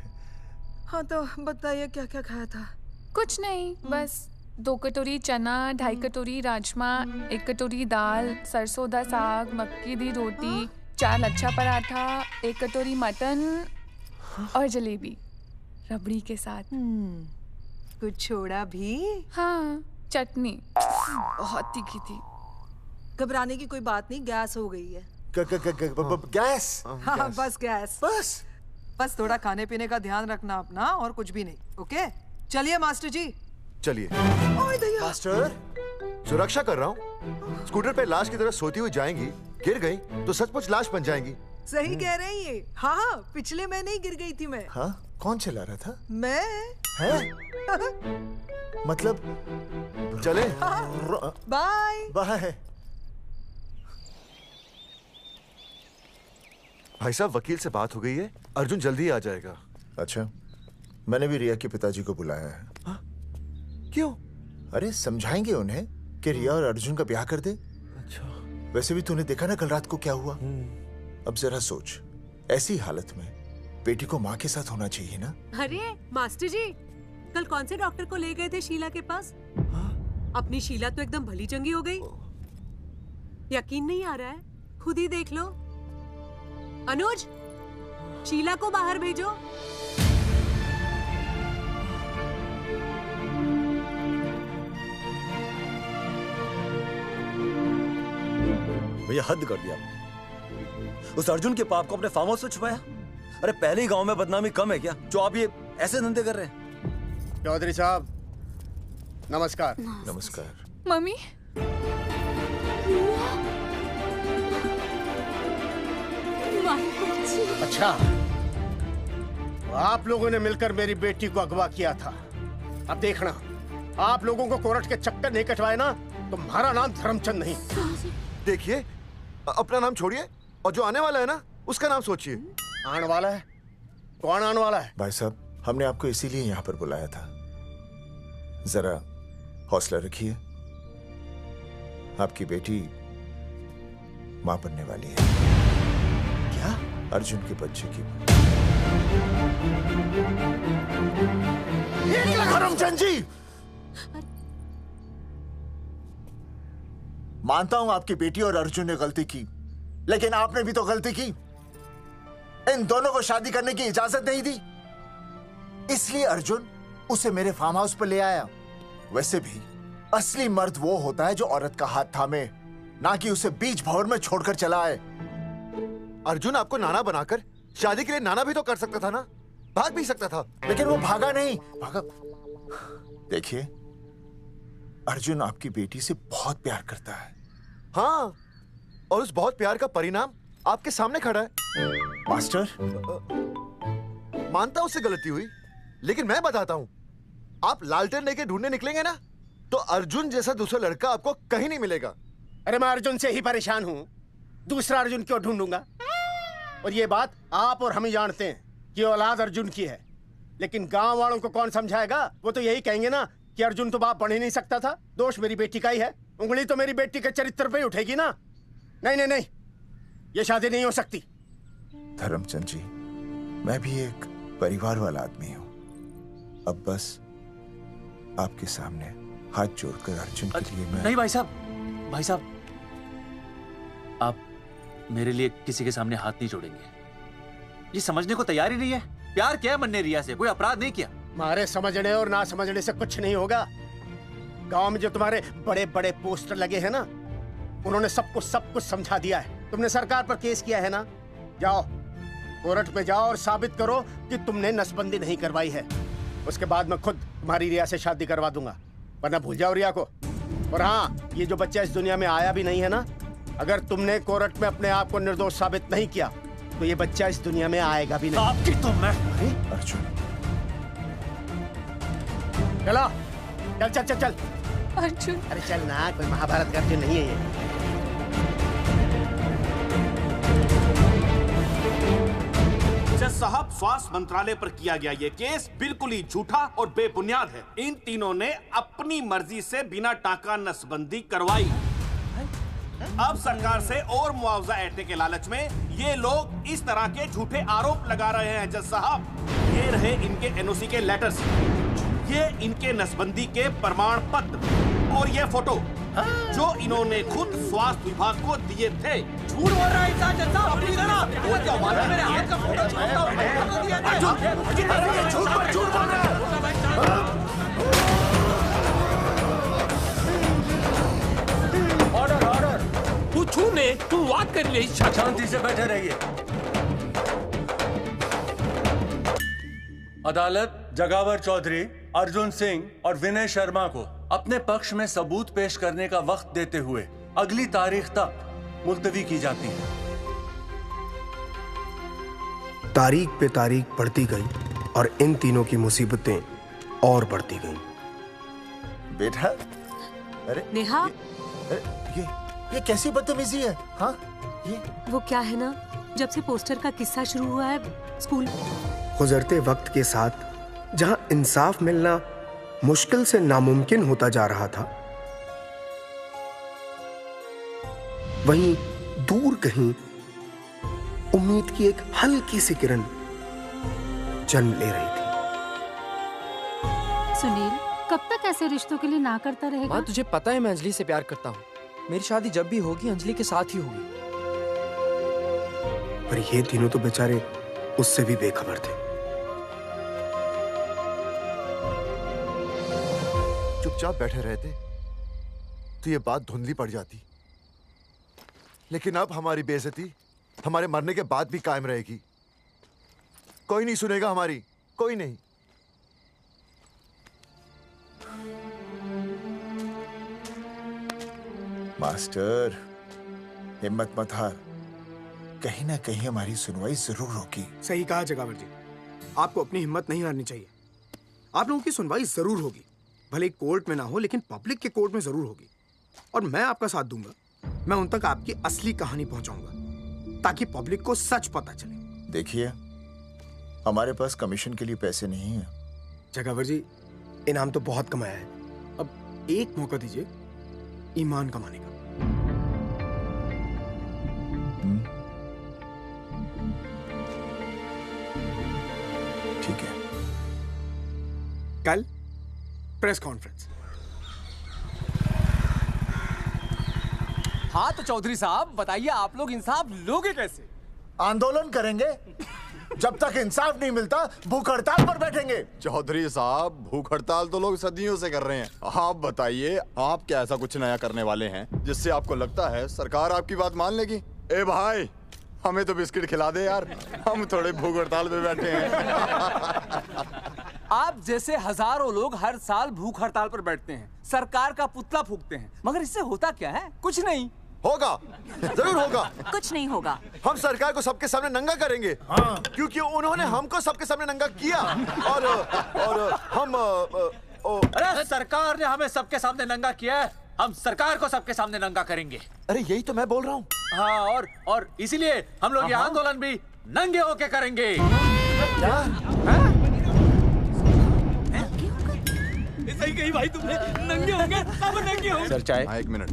हाँ तो बताइए क्या क्या खाया था? कुछ नहीं, बस 2 कटोरी चना, 2.5 कटोरी राजमा, 1 कटोरी दाल, सरसों दा साग, मक्की दी रोटी, 4 लच्छा पराठा, 1 कटोरी मटन और जलेबी रबड़ी के साथ। कुछ छोड़ा भी? हाँ चटनी बहुत तीखी थी। घबराने की कोई बात नहीं, गैस हो गई है। गैस? हाँ बस गैस। बस थोड़ा खाने पीने का ध्यान रखना अपना, और कुछ भी नहीं। ओके चलिए मास्टर जी। चलिए। मास्टर, सुरक्षा कर रहा हूँ। स्कूटर पे लाश की तरह सोती हुई जाएंगी, गिर गई तो सचमुच लाश बन जाएंगी। सही कह रहे हैं ये। हाँ पिछले महीने ही गिर गई थी मैं। हाँ कौन चला रहा था? मैं। है? मतलब चले। Bye bye. भाई साहब, वकील से बात हो गई है, अर्जुन जल्दी ही आ जाएगा। अच्छा, मैंने भी रिया के पिताजी को बुलाया है। क्यों? अरे समझाएंगे उन्हें कि रिया और अर्जुन का ब्याह कर दे। अच्छा। वैसे भी तूने देखा ना कल रात को क्या हुआ। अब जरा सोच, ऐसी हालत में बेटी को माँ के साथ होना चाहिए ना। अरे मास्टर जी, कल कौन से डॉक्टर को ले गए थे शीला के पास? अपनी शीला तो एकदम भली चंगी हो गई। यकीन नहीं आ रहा है? खुद ही देख लो। अनुज, शीला को बाहर भेजो। भैया हद कर दिया। उस अर्जुन के पाप को अपने फार्म हाउस से छुपाया। अरे पहले ही गांव में बदनामी कम है क्या, जो आप ये ऐसे धंधे कर रहे हैं? चौधरी साहब नमस्कार। नमस्कार। मम्मी। अच्छा, आप लोगों ने मिलकर मेरी बेटी को अगवा किया था। अब देखना, आप लोगों को कोर्ट के चक्कर नहीं कटवाए ना, तो तुम्हारा नाम धर्मचंद नहीं। देखिए, अपना नाम छोड़िए और जो आने वाला है ना, उसका नाम सोचिए। आने वाला है? कौन आने वाला है? भाई साहब, हमने आपको इसीलिए यहाँ पर बुलाया था। जरा हौसला रखिए, आपकी बेटी मां बनने वाली है। क्या? अर्जुन के बच्चे की। करमचंद जी, मानता हूं आपकी बेटी और अर्जुन ने गलती की, लेकिन आपने भी तो गलती की। इन दोनों को शादी करने की इजाजत नहीं दी, इसलिए अर्जुन उसे मेरे फार्म हाउस पर ले आया। वैसे भी असली मर्द वो होता है जो औरत का हाथ थामे, ना कि उसे बीच भंवर में छोड़कर चला आए। अर्जुन आपको नाना बनाकर शादी के लिए नाना भी तो कर सकता था ना, भाग भी सकता था। लेकिन वो भागा नहीं। भागा। देखिए, अर्जुन आपकी बेटी से बहुत प्यार करता है। हाँ, और उस बहुत प्यार का परिणाम आपके सामने खड़ा है। मास्टर, मानता हूं उससे गलती हुई, लेकिन मैं बताता हूं, आप लालटेन लेके ढूंढने निकलेंगे ना, तो अर्जुन जैसा दूसरा लड़का आपको कहीं नहीं मिलेगा। अरे मैं अर्जुन से ही परेशान हूं, दूसरा अर्जुन क्यों ढूंढूंगा? और ये बात आप और हम ही जानते हैं कि औलाद अर्जुन की है, लेकिन गांव वालों को कौन समझाएगा? वो तो यही कहेंगे ना कि अर्जुन तो बाप बन ही नहीं सकता था, दोष मेरी बेटी का ही है। उंगली तो मेरी बेटी के चरित्र पे ही उठेगी ना। नहीं नहीं नहीं, ये शादी नहीं हो सकती। धर्मचंद जी, मैं भी एक परिवार वाला आदमी हूं। अब बस आपके सामने हाथ जोड़कर अर्जुन के लिए मैं... नहीं भाई साहब, भाई साहब, आप मेरे लिए किसी के सामने हाथ नहीं जोड़ेंगे। ये समझने को तैयार ही नहीं है। प्यार किया मन ने रिया से, कोई अपराध नहीं किया। मारे समझने और ना समझने से कुछ नहीं होगा। गांव में जो तुम्हारे बड़े बड़े पोस्टर लगे हैं ना, उन्होंने सब कुछ समझा दिया है। तुमने सरकार पर केस किया है ना, जाओ कोर्ट में जाओ और साबित करो कि तुमने नसबंदी नहीं करवाई है। उसके बाद मैं खुद तुम्हारी रिया से शादी करवा दूंगा, वरना भूल जाओ रिया को। और हाँ, ये जो बच्चा इस दुनिया में आया भी नहीं है ना, अगर तुमने कोर्ट में अपने आप को निर्दोष साबित नहीं किया तो ये बच्चा इस दुनिया में आएगा भी नहीं। आपकी तो मैं... अर्जुन, चलो चल चल चल चल। अर्जुन, अरे चल ना, कोई महाभारत का अर्जुन नहीं है ये। जज साहब, स्वास्थ्य मंत्रालय पर किया गया ये केस बिल्कुल ही झूठा और बेबुनियाद है। इन तीनों ने अपनी मर्जी से बिना टाका नसबंदी करवाई। अब सरकार से और मुआवजा ऐंठने के लालच में ये लोग इस तरह के झूठे आरोप लगा रहे हैं। जज साहब, ये रहे इनके एनओसी के लेटर्स, ये इनके नसबंदी के प्रमाण पत्र और ये फोटो जो इन्होंने खुद स्वास्थ्य विभाग को दिए थे। झूठ बोल रहा है इंसान जैसा, अपनी तरह। वो क्या मालूम मेरे हाथ का फोटो झूठ बोल रहा है। ऑर्डर ऑर्डर, तू छूने तू बात कर ले। शांति से बैठे रहिए। अदालत जगावर चौधरी, अर्जुन सिंह और विनय शर्मा को अपने पक्ष में सबूत पेश करने का वक्त देते हुए अगली तारीख तक मुलतवी की जाती है। तारीख पे तारीख बढ़ती गई और इन तीनों की मुसीबतें और बढ़ती गईं। बेटा, अरे नेहा, ये कैसी बदतमीजी है? हाँ, ये वो क्या है ना, जब से पोस्टर का किस्सा शुरू हुआ है स्कूल, गुजरते वक्त के साथ जहां इंसाफ मिलना मुश्किल से नामुमकिन होता जा रहा था, वहीं दूर कहीं उम्मीद की एक हल्की सी किरण जन्म ले रही थी। सुनील, कब तक ऐसे रिश्तों के लिए ना करता रहेगा? माँ, तुझे पता है मैं अंजलि से प्यार करता हूँ। मेरी शादी जब भी होगी अंजलि के साथ ही होगी। पर ये तीनों तो बेचारे उससे भी बेखबर थे। चुपचाप बैठे रहते तो ये बात धुंधली पड़ जाती, लेकिन अब हमारी बेइज्जती हमारे मरने के बाद भी कायम रहेगी। कोई नहीं सुनेगा हमारी, कोई नहीं। मास्टर, हिम्मत मत हार, कहीं ना कहीं हमारी सुनवाई जरूर होगी। सही कहा जगावर जी, आपको अपनी हिम्मत नहीं हारनी चाहिए। आप लोगों की सुनवाई जरूर होगी, भले कोर्ट में ना हो लेकिन पब्लिक के कोर्ट में जरूर होगी। और मैं आपका साथ दूंगा, मैं उन तक आपकी असली कहानी पहुंचाऊंगा ताकि पब्लिक को सच पता चले। देखिए, हमारे पास कमीशन के लिए पैसे नहीं है। जगावर जी, इनाम तो बहुत कमाया है, अब एक मौका दीजिए ईमान कमाने का। ठीक है। कल प्रेस कॉन्फ्रेंस। हाँ तो चौधरी साहब बताइए, आप लोग इंसाफ लोगे कैसे? आंदोलन करेंगे। जब तक इंसाफ नहीं मिलता भूख हड़ताल पर बैठेंगे। चौधरी साहब, भूख हड़ताल तो लोग सदियों से कर रहे हैं। आप बताइए, आप क्या ऐसा कुछ नया करने वाले हैं जिससे आपको लगता है सरकार आपकी बात मान लेगी? ए भाई, हमें तो बिस्किट खिला दे यार, हम थोड़े भूख हड़ताल पे बैठे हैं। आप जैसे हजारों लोग हर साल भूख हड़ताल पर बैठते हैं, सरकार का पुतला फूंकते हैं, मगर इससे होता क्या है? कुछ नहीं होगा, जरूर होगा। कुछ नहीं होगा। हम सरकार को सबके सामने नंगा करेंगे। हाँ। क्योंकि उन्होंने हमको सबके सामने नंगा किया और हम अरे सरकार ने हमें सबके सामने नंगा किया है, हम सरकार को सबके सामने नंगा करेंगे। अरे यही तो मैं बोल रहा हूँ। हाँ, और इसीलिए हम लोग ये आंदोलन भी नंगे होके करेंगे। क्या? सही कही भाई तुमने, नंगे होंगे, अब नंगे होंगे। सर चाय। हाँ, 1 मिनट।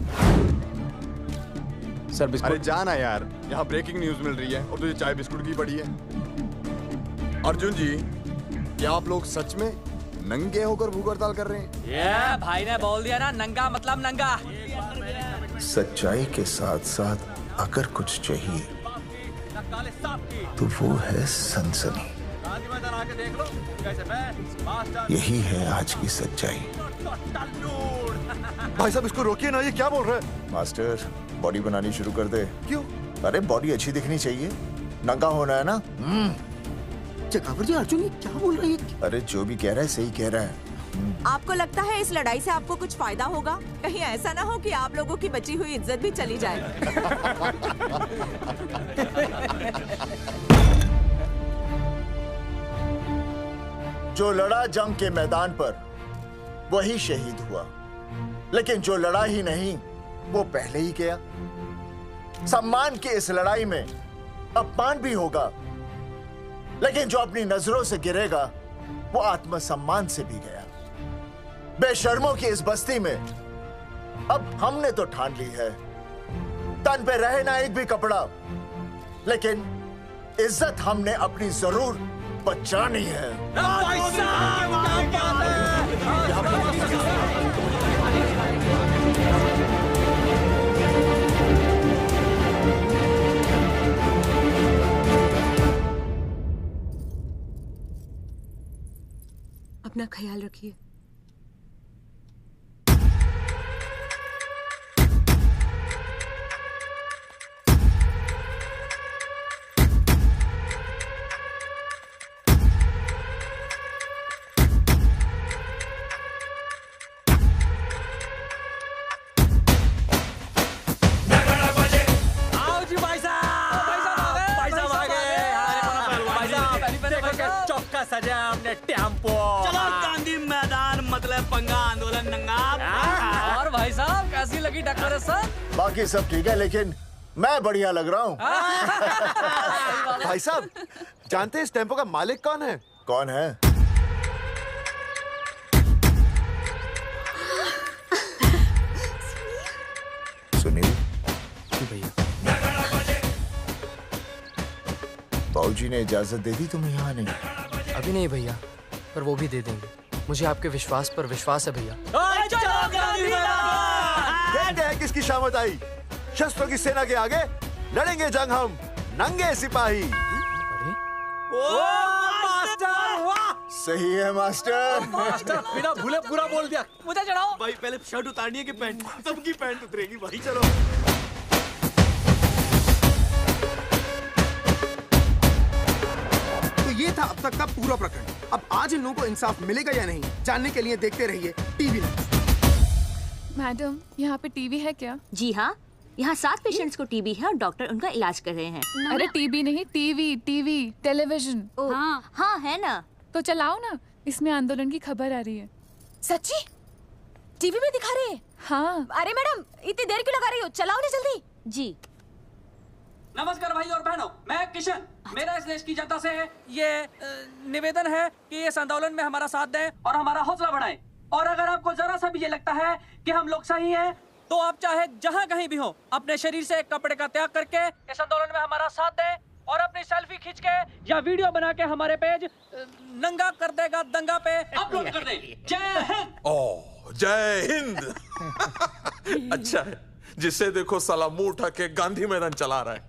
Sir biscuit. अरे जाना यार, यहाँ ब्रेकिंग न्यूज मिल रही है और तुझे चाय बिस्कुट की पड़ी है। अर्जुन जी, क्या आप लोग सच में नंगे होकर भूख हड़ताल कर रहे हैं? ये भाई ने बोल दिया ना, नंगा मतलब नंगा। सच्चाई के साथ साथ अगर कुछ चाहिए तो वो है सनसनी। यही है आज की सच्चाई। भाई साहब इसको रोकिए ना, ये क्या बोल रहे हैं? मास्टर, बॉडी बनानी शुरू कर दे। क्यों? अरे बॉडी अच्छी दिखनी चाहिए, नंगा होना है ना। चकावर जी, अर्जुन ये क्या बोल रही है? अरे जो भी कह रहा है सही कह रहा है। आपको लगता है इस लड़ाई से आपको कुछ फायदा होगा? कहीं ऐसा ना हो कि आप लोगों की बची हुई इज्जत भी चली जाए। जो लड़ा जंग के मैदान पर वही शहीद हुआ, लेकिन जो लड़ा ही नहीं वो पहले ही गया। सम्मान की इस लड़ाई में अपमान भी होगा, लेकिन जो अपनी नजरों से गिरेगा वो आत्मसम्मान से भी गया। बेशर्मों की इस बस्ती में अब हमने तो ठान ली है, तन पे रहे ना एक भी कपड़ा, लेकिन इज्जत हमने अपनी जरूर बचानी है। अपना ख्याल रखिए। सजा हमने टेम्पो। चलो गांधी मैदान, मतलब पंगा आंदोलन नंगा। और भाई साहब कैसी लगी डेकोरेशन? बाकी सब ठीक है, लेकिन मैं बढ़िया लग रहा हूँ। भाई साहब, जानते हैं इस टेम्पो का मालिक कौन है? कौन है? सुनील। भैया। बाबूजी ने इजाजत दे दी तुम्हें यहाँ आने? अभी नहीं भैया, पर वो भी दे देंगे। मुझे आपके विश्वास पर विश्वास है भैया। देखते हैं किसकी शामत आई। शस्त्रों की सेना के आगे लड़ेंगे जंग हम, नंगे सिपाही। सही है मास्टर। मास्टर बिना भूले पूरा बोल दिया। मुझे चढ़ाओ भाई, पहले शर्ट उतारनी है कि पैंट? सबकी पैंट उतरेगी भाई। चलो ये था अब तक का पूरा प्रकरण। अब आज इन लोगों को इंसाफ मिलेगा या नहीं, जानने के लिए देखते रहिए टीवी न्यूज़। मैडम, यहाँ पे टीवी है क्या? जी हाँ, यहाँ 7 पेशेंट्स को टीबी है और डॉक्टर उनका इलाज कर रहे हैं। अरे टीबी नहीं, टीवी, टेलीविजन। हाँ हाँ है ना। तो चलाओ ना, इसमें आंदोलन की खबर आ रही है। सच्ची? टीवी में दिखा रहे हैं? हाँ। अरे मैडम, इतनी देर क्यों लगा रही हो? चलाओ ना जल्दी। जी। नमस्कार भाई और बहनों, मैं किशन। मेरा इस देश की जनता से ये निवेदन है कि इस आंदोलन में हमारा साथ दें और हमारा हौसला बढ़ाएं। और अगर आपको जरा सा भी ये लगता है कि हम लोग सही हैं, तो आप चाहे जहां कहीं भी हो अपने शरीर से कपड़े का त्याग करके इस आंदोलन में हमारा साथ दें और अपनी सेल्फी खींच के या वीडियो बना के हमारे पेज नंगा कर देगा दंगा पे अपलोड कर दें। जय हिंद। ओह जय हिंद। अच्छा है, जिसे देखो साला मुंह उठा के गांधी मैदान चला रहा है।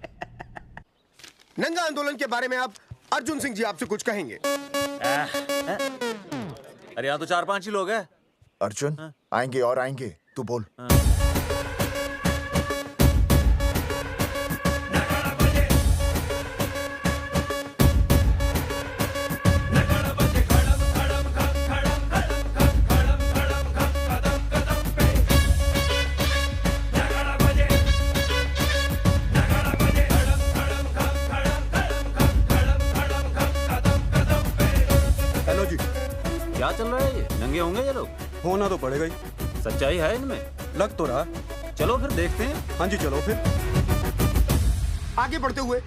नंगा आंदोलन के बारे में आप अर्जुन सिंह जी आपसे कुछ कहेंगे। अरे यहाँ तो 4-5 ही लोग हैं। अर्जुन आएंगे और आएंगे, तू बोल। हेलो जी, क्या चल रहा है? ये नंगे होंगे ये लोग? होना तो पड़ेगा ही। सच्चाई है इनमें? लग तो रहा। चलो फिर देखते हैं। हाँ जी चलो फिर। आगे बढ़ते हुए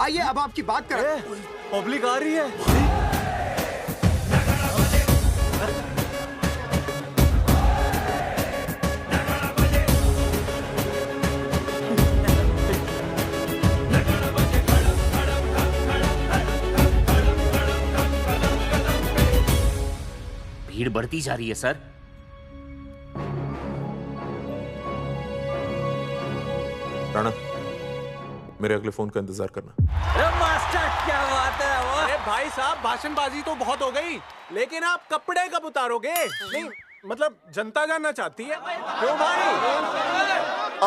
आइए अब आपकी बात करें। पब्लिक आ रही है। भीड़ बढ़ती जा रही है सर। राणा, मेरे अगले फोन का इंतजार करना। अरे मास्टर क्या बात है वो? अरे भाई साहब, भाषणबाजी तो बहुत हो गई, लेकिन आप कपड़े कब उतारोगे? नहीं मतलब जनता जानना चाहती है। क्यों भाई?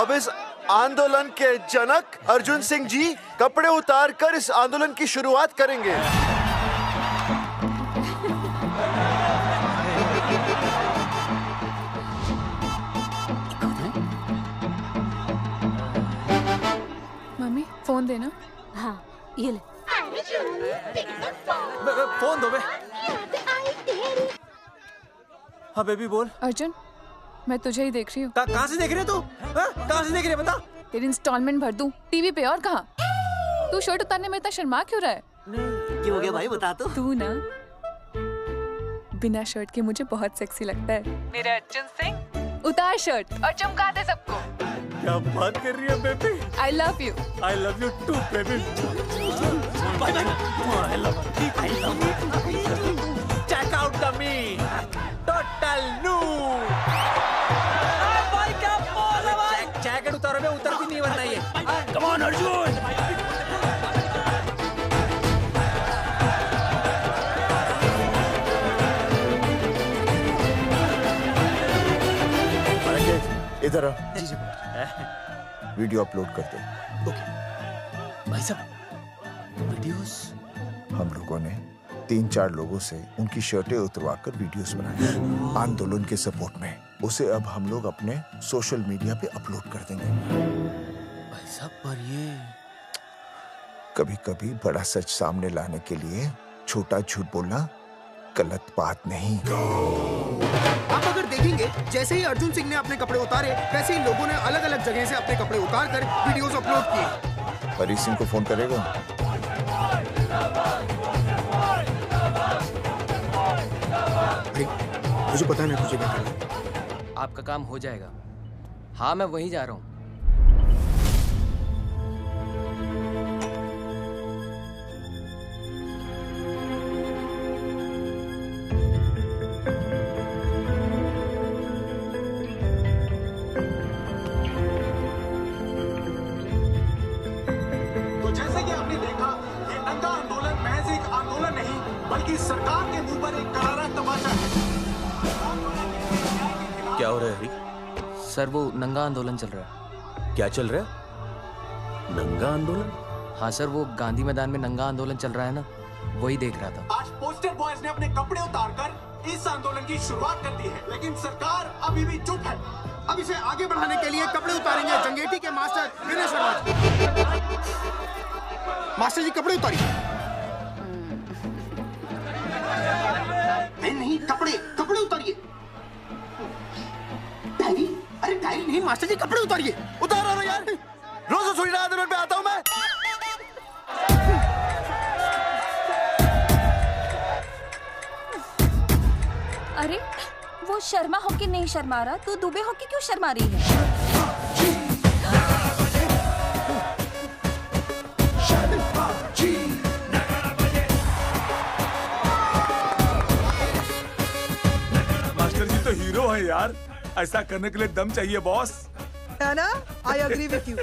अब इस आंदोलन के जनक अर्जुन सिंह जी कपड़े उतार कर इस आंदोलन की शुरुआत करेंगे। मम्मी फोन देना। हाँ ये ले। फोन दो बे। हाँ बेबी बोल। अर्जुन मैं तुझे ही देख रही हूँ। कहाँ से देख रही है तू? कहाँ से देख रही है बता? तेरी इंस्टॉलमेंट भर दूं टीवी पे और कहाँ? तू शर्ट उतारने में इतना शर्मा क्यों रहा है? क्यों हो गया भाई, बता तो। तू ना बिना शर्ट के मुझे बहुत सेक्सी लगता है। मेरे अर्जुन सिंह उतार शर्ट और चमका दे सबको। क्या बात कर रही है baby? I love you. I love you too baby. Check out the me total new. भाई क्या बोल है भाई? जैकेट उतारो बे, उतर भी नहीं वरना ये। Come on Arjun. इधर आ। वीडियो अपलोड कर दो। भाई साहब वीडियोस? हम लोगों ने 3-4 लोगों से उनकी शर्टें उतरवाकर वीडियोस बनाए आंदोलन के सपोर्ट में। उसे अब हम लोग अपने सोशल मीडिया पे अपलोड कर देंगे। भाई साहब पर ये कभी कभी बड़ा सच सामने लाने के लिए छोटा झूठ बोलना गलत बात नहीं। आप अगर देखेंगे जैसे ही अर्जुन सिंह ने अपने कपड़े उतारे वैसे ही लोगों ने अलग अलग जगह से अपने कपड़े उतार कर वीडियोस अपलोड किए। हरी सिंह को फोन करेगा? मुझे पता नहीं मुझे क्या करना। आपका काम हो जाएगा। हाँ मैं वहीं जा रहा हूँ। तो जैसे कि आपने देखा, ये नंगा आंदोलन महज एक आंदोलन नहीं बल्कि सरकार के मुंह पर एक करारा तमाचा है। क्या हो रहा है हरी? सर वो नंगा आंदोलन चल रहा है। क्या चल रहा है? नंगा आंदोलन? हाँ सर, वो गांधी मैदान में नंगा आंदोलन चल रहा है ना, वही देख रहा था। आज पोस्टर बॉयज ने अपने कपड़े उतारकर इस आंदोलन की शुरुआत कर दी है, लेकिन सरकार अभी भी चुप है। अब इसे आगे बढ़ाने के लिए कपड़े उतारेंगे जंगेटी के मास्टर विनय शर्मा जी। मास्टर जी कपड़े उतारिए। नहीं कपड़े कपड़े उतारिए। डायरी? अरे डायरी नहीं मास्टर जी कपड़े उतारिए। उतारो ना यार, रोज थोड़ी ना आंदोलन पे आता हूँ मैं। अरे वो शर्मा हो के नहीं शर्मा रहा, तू दुबे हो के क्यों शर्मा रही है? मास्टर जी तो हीरो है यार, ऐसा करने के लिए दम चाहिए बॉस। है ना? I agree with you.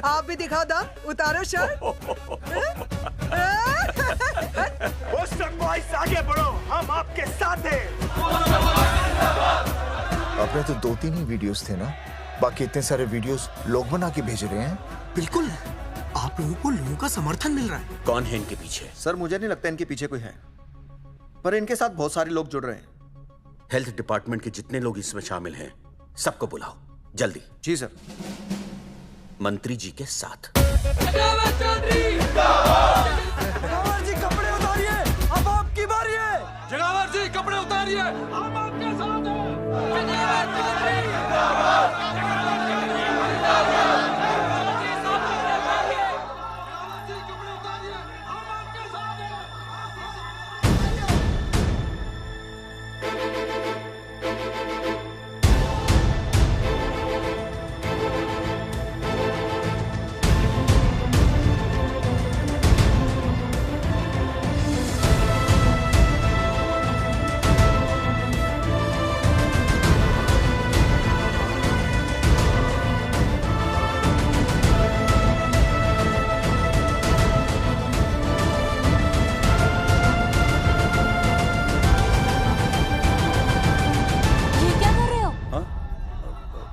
आप भी दिखाओ दम, उतारो शर्ट। बोस्टन बॉयज आगे बढ़ो, हम आपके साथ हैं। अपने तो 2-3 ही वीडियोस थे ना, बाकी इतने सारे वीडियोस लोग बना के भेज रहे हैं। बिल्कुल, आप लोगों को लोगों का समर्थन मिल रहा है। कौन है इनके पीछे? सर मुझे नहीं लगता इनके पीछे कोई है, पर इनके साथ बहुत सारे लोग जुड़ रहे हैं। हेल्थ डिपार्टमेंट के जितने लोग इसमें शामिल हैं, सबको बुलाओ जल्दी। जी सर। मंत्री जी के साथ। जगावर जी कपड़े उतारिए, अब आपकी बारी है। जगावर जी कपड़े उतारिए, हम आपके साथ हैं।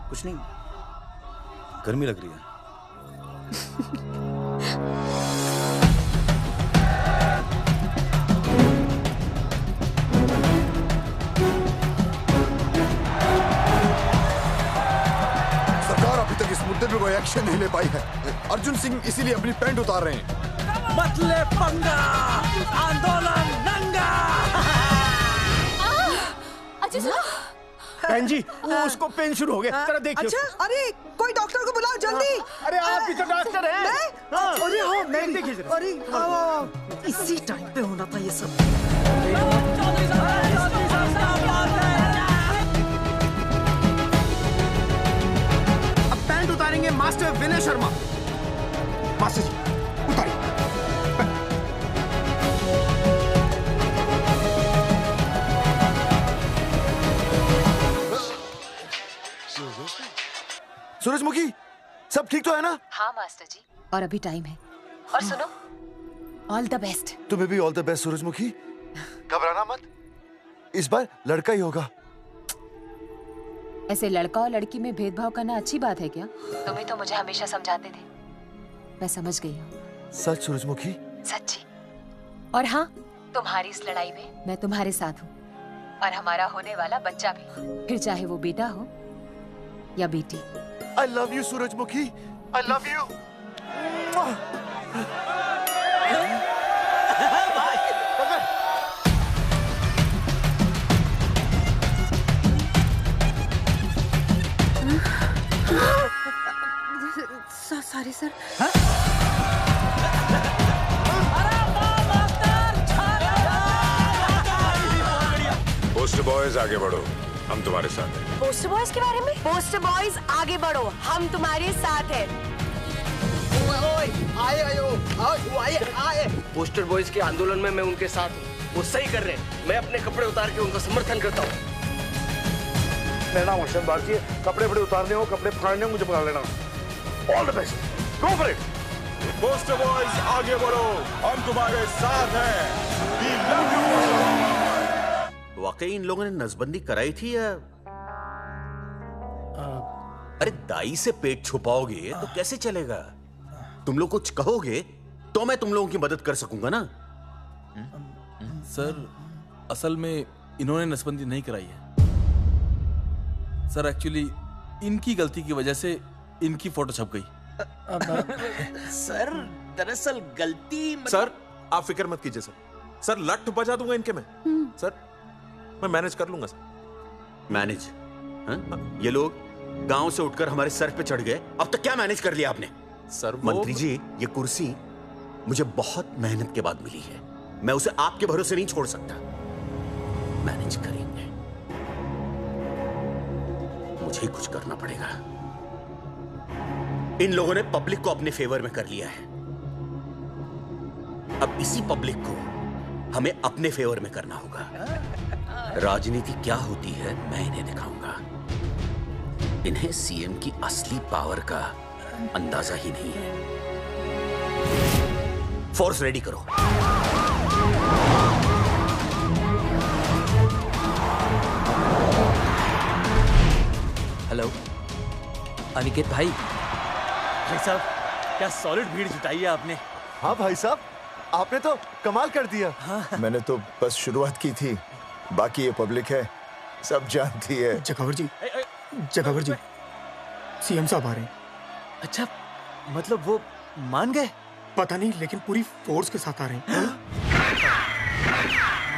कुछ नहीं, गर्मी लग रही है। सरकार अभी तक इस मुद्दे पे कोई एक्शन नहीं ले पाई है। अर्जुन सिंह इसीलिए अपनी पैंट उतार रहे हैं। मत ले पंगा, आंदोलन नंगा। बहन जी, वो उसको पेन शुरू हो गया, जरा देखिए। अच्छा, अरे कोई डॉक्टर को बुलाओ जल्दी। अरे आप भी तो डॉक्टर हैं। अरे हाँ, मैं देखिए जरा। अरे इसी टाइम पे होना था ये सब। अब पैंट उतारेंगे मास्टर विनय शर्मा। मास्टर जी उतारिए। सूरजमुखी, सब ठीक तो है ना? हाँ मास्टर जी, और अभी टाइम है। और सुनो, ऑल द बेस्ट। तुम्हें भी ऑल द बेस्ट सूरजमुखी। घबराना मत, इस बार लड़का ही होगा। ऐसे लड़का और लड़की में भेदभाव करना अच्छी बात है क्या? तुम ही तो मुझे हमेशा समझाते थे। मैं समझ गई हूँ। सच सूरजमुखी? सच्ची। और हाँ, तुम्हारी इस लड़ाई में मैं तुम्हारे साथ हूँ, और हमारा होने वाला बच्चा भी, फिर चाहे वो बेटा हो या बेटी। I love you, सूरजमुखी। I love you. Sorry sir. Post boys आगे बढ़ो, हम तुम्हारे साथ हैं। पोस्टर बॉयज के बारे में? पोस्टर बॉयज आगे बढ़ो, हम तुम्हारे साथ हैं। आए। पोस्टर बॉयज के आंदोलन में मैं उनके साथ हूँ, वो सही कर रहे हैं। मैं अपने कपड़े उतार के उनका समर्थन करता हूँ। मेरा नाम अर्शद बागची है। कपड़े बड़े उतारने हो, कपड़े फाड़ने हो, मुझे पकड़ लेना। All the best, go for it. Poster boys आगे बढ़ो, हम तुम्हारे साथ हैं। We love you। वाकई इन लोगों ने नसबंदी कराई थी या? अरे दाई से पेट छुपाओगे तो कैसे चलेगा? तुम लोग कुछ कहोगे तो मैं तुम लोगों की मदद कर सकूंगा ना। सर, असल में इन्होंने नसबंदी नहीं कराई है सर। एक्चुअली इनकी गलती की वजह से इनकी फोटो छप गई। सर दरअसल गलती सर आप फिक्र मत कीजिए सर। सर लट बजा दूंगा इनके में। सर मैं मैनेज कर लूंगा सर। मैनेज? ये लोग गांव से उठकर हमारे सर पे चढ़ गए, अब तक क्या मैनेज कर लिया आपने? सर मंत्री जी, ये कुर्सी मुझे बहुत मेहनत के बाद मिली है, मैं उसे आपके भरोसे नहीं छोड़ सकता। मैनेज करेंगे। मुझे कुछ करना पड़ेगा। इन लोगों ने पब्लिक को अपने फेवर में कर लिया है। अब इसी पब्लिक को हमें अपने फेवर में करना होगा। राजनीति क्या होती है मैं इन्हें दिखाऊंगा। इन्हें सीएम की असली पावर का अंदाजा ही नहीं है। फोर्स रेडी करो। हेलो अनिकेत भाई। भाई साहब क्या सॉलिड भीड़ जुटाई है आपने। हाँ भाई साहब, आपने तो कमाल कर दिया। हाँ। मैंने तो बस शुरुआत की थी, बाकी ये पब्लिक है, सब जानती है। जगावर जी सीएम साहब आ रहे हैं। अच्छा, मतलब वो मान गए? पता नहीं, लेकिन पूरी फोर्स के साथ आ रहे हैं।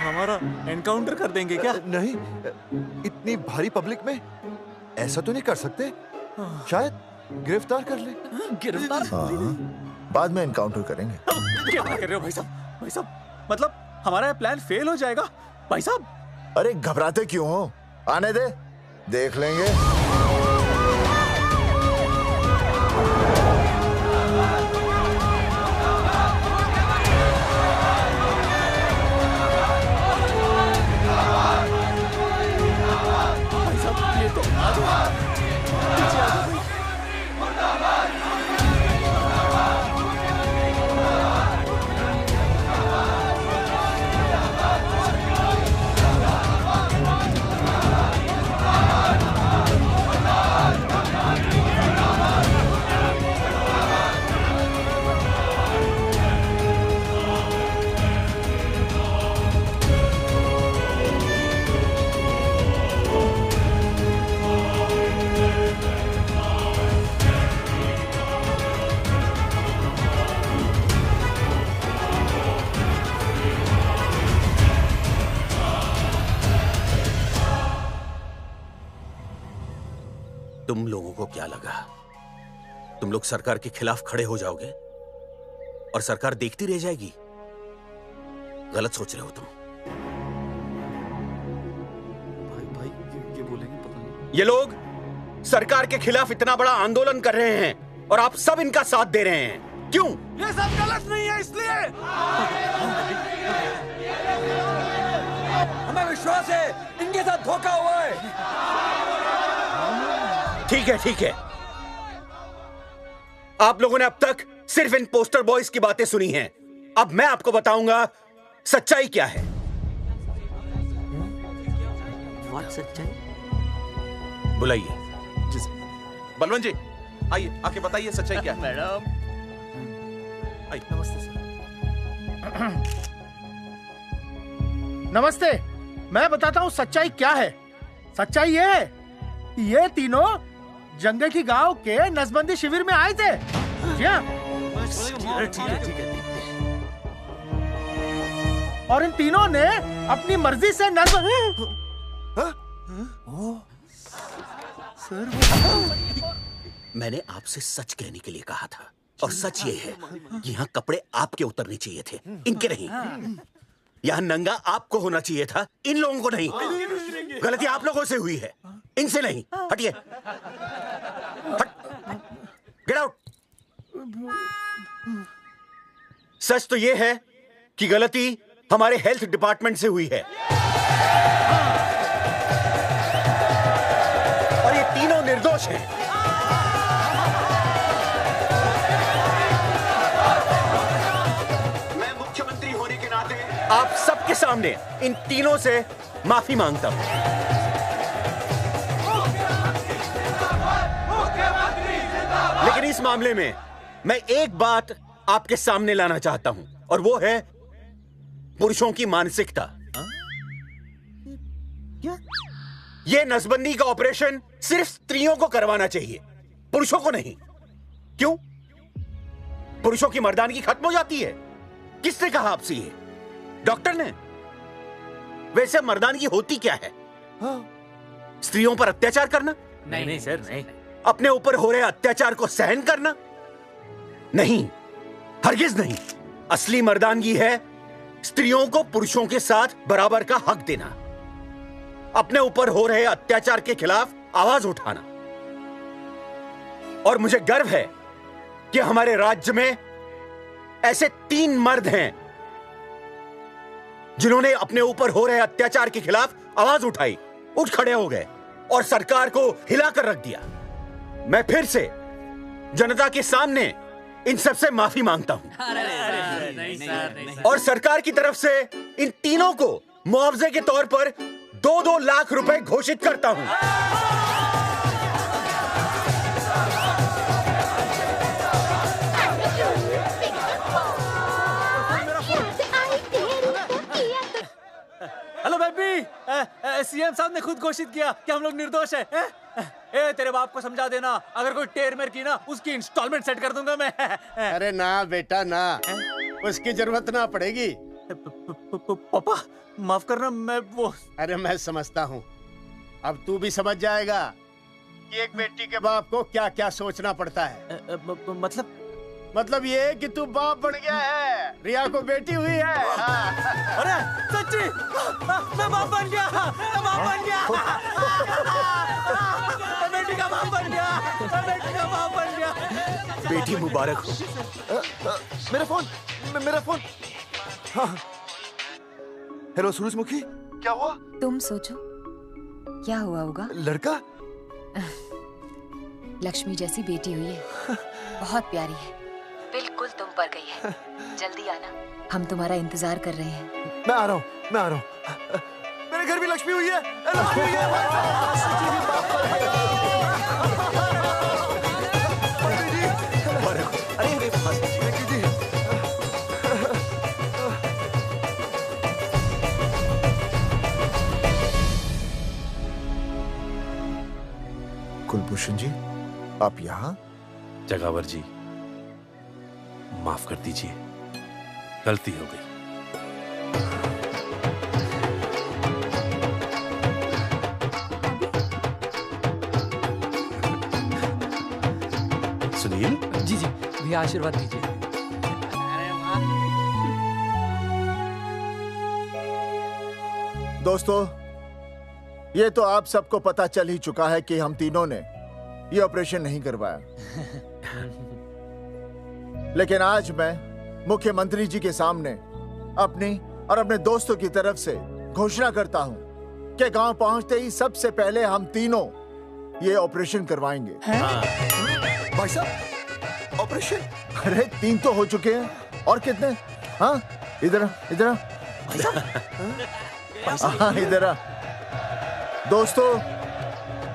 हमारा एनकाउंटर कर देंगे क्या? नहीं, इतनी भारी पब्लिक में ऐसा तो नहीं कर सकते। शायद गिरफ्तार कर ले। गिरफ्तार? हाँ, बाद में एनकाउंटर करेंगे। क्या कर रहे हो भाई साहब? भाई साहब, मतलब हमारा प्लान फेल हो जाएगा भाई साहब? अरे घबराते क्यों हो? आने दे, देख लेंगे। भाई साहब ये तो तुम लोगों को क्या लगा तुम लोग सरकार के खिलाफ खड़े हो जाओगे और सरकार देखती रह जाएगी? गलत सोच रहे हो तुम। भाई ये बोलेंगे पता नहीं। ये लोग सरकार के खिलाफ इतना बड़ा आंदोलन कर रहे हैं और आप सब इनका साथ दे रहे हैं, क्यों? ये सब गलत नहीं है इसलिए। हमें विश्वास है इनके साथ धोखा हुआ है। ठीक है। आप लोगों ने अब तक सिर्फ इन पोस्टर बॉयज की बातें सुनी हैं। अब मैं आपको बताऊंगा सच्चाई क्या है। सच्चाई? बुलाइए। बलवंत जी आइए, आके बताइए सच्चाई क्या है। मैडम आइए। नमस्ते सर। नमस्ते, मैं बताता हूँ सच्चाई क्या है। सच्चाई ये है, ये तीनों जंगे की गांव के नसबंदी शिविर में आए थे। ठीक है। और इन तीनों ने अपनी मर्जी से मैंने आपसे सच कहने के लिए कहा था, और सच ये है कि यहाँ कपड़े आपके उतरने चाहिए थे, इनके नहीं। यहाँ नंगा आपको होना चाहिए था, इन लोगों को नहीं। गलती आप लोगों से हुई है, इनसे नहीं। हटिए, गेट आउट। सच तो ये है कि गलती हमारे हेल्थ डिपार्टमेंट से हुई है, और ये तीनों निर्दोष हैं। मैं मुख्यमंत्री होने के नाते आप सबके सामने इन तीनों से माफी मांगता हूं। लेकिन इस मामले में मैं एक बात आपके सामने लाना चाहता हूं, और वो है पुरुषों की मानसिकता। ये नसबंदी का ऑपरेशन सिर्फ स्त्रियों को करवाना चाहिए, पुरुषों को नहीं। क्यों? पुरुषों की मर्दानगी खत्म हो जाती है? किसने कहा आपसे ये? डॉक्टर ने? वैसे मर्दानगी होती क्या है? स्त्रियों पर अत्याचार करना? नहीं सर, नहीं। अपने ऊपर हो रहे अत्याचार को सहन करना? नहीं, हरगिज नहीं। असली मर्दानगी है स्त्रियों को पुरुषों के साथ बराबर का हक देना। अपने ऊपर हो रहे अत्याचार के खिलाफ आवाज उठाना। और मुझे गर्व है कि हमारे राज्य में ऐसे 3 मर्द हैं जिन्होंने अपने ऊपर हो रहे अत्याचार के खिलाफ आवाज उठाई, उठ खड़े हो गए और सरकार को हिलाकर रख दिया। मैं फिर से जनता के सामने इन सबसे माफी मांगता हूं और सरकार की तरफ से इन तीनों को मुआवजे के तौर पर 2-2 लाख रुपए घोषित करता हूं। हेलो बेबी, सीएम साहब ने खुद घोषित किया कि हम लोग निर्दोष हैं। ए, तेरे बाप को समझा देना, अगर कोई टेर मेर की ना, उसकी इंस्टॉलमेंट सेट कर दूंगा मैं। अरे ना बेटा ना, उसकी जरूरत ना पड़ेगी। पापा माफ करना, मैं वो। अरे मैं समझता हूँ, अब तू भी समझ जाएगा कि एक बेटी के बाप को क्या क्या सोचना पड़ता है। मतलब ये कि तू बाप बन गया है, रिया को बेटी हुई है। अरे सच्ची, मैं बाप बन गया, मैं बाप बन गया, मैं बेटी का बाप बन गया, मैं बेटी का बाप बन गया। बेटी मुबारक हो। मेरा फोन। हाँ। हेलो सूरजमुखी, क्या हुआ? तुम सोचो क्या हुआ होगा। लड़का? लक्ष्मी जैसी बेटी हुई है, बहुत प्यारी है, बिल्कुल तुम पर गई है। जल्दी आना, हम तुम्हारा इंतजार कर रहे हैं। मैं आ रहा हूँ। मेरे घर भी लक्ष्मी हुई है। लक्ष्मी हुई कुलभूषण जी, आप यहाँ? जगावर जी, माफ कर दीजिए, गलती हो गई। सुनील जी भैया आशीर्वाद दीजिए। दोस्तों, ये तो आप सबको पता चल ही चुका है कि हम तीनों ने ये ऑपरेशन नहीं करवाया। लेकिन आज मैं मुख्यमंत्री जी के सामने अपनी और अपने दोस्तों की तरफ से घोषणा करता हूं कि गांव पहुंचते ही सबसे पहले हम तीनों ये ऑपरेशन करवाएंगे। भाई साहब, ऑपरेशन? अरे 3 तो हो चुके हैं, और कितने? हाँ, इधर इधर। दोस्तों,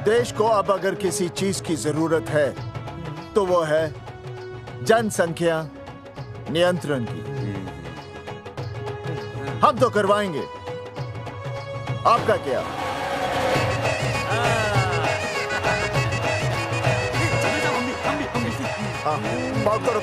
देश को अब अगर किसी चीज की जरूरत है तो वो है जनसंख्या नियंत्रण की। हम तो करवाएंगे, आपका क्या? पाव करो।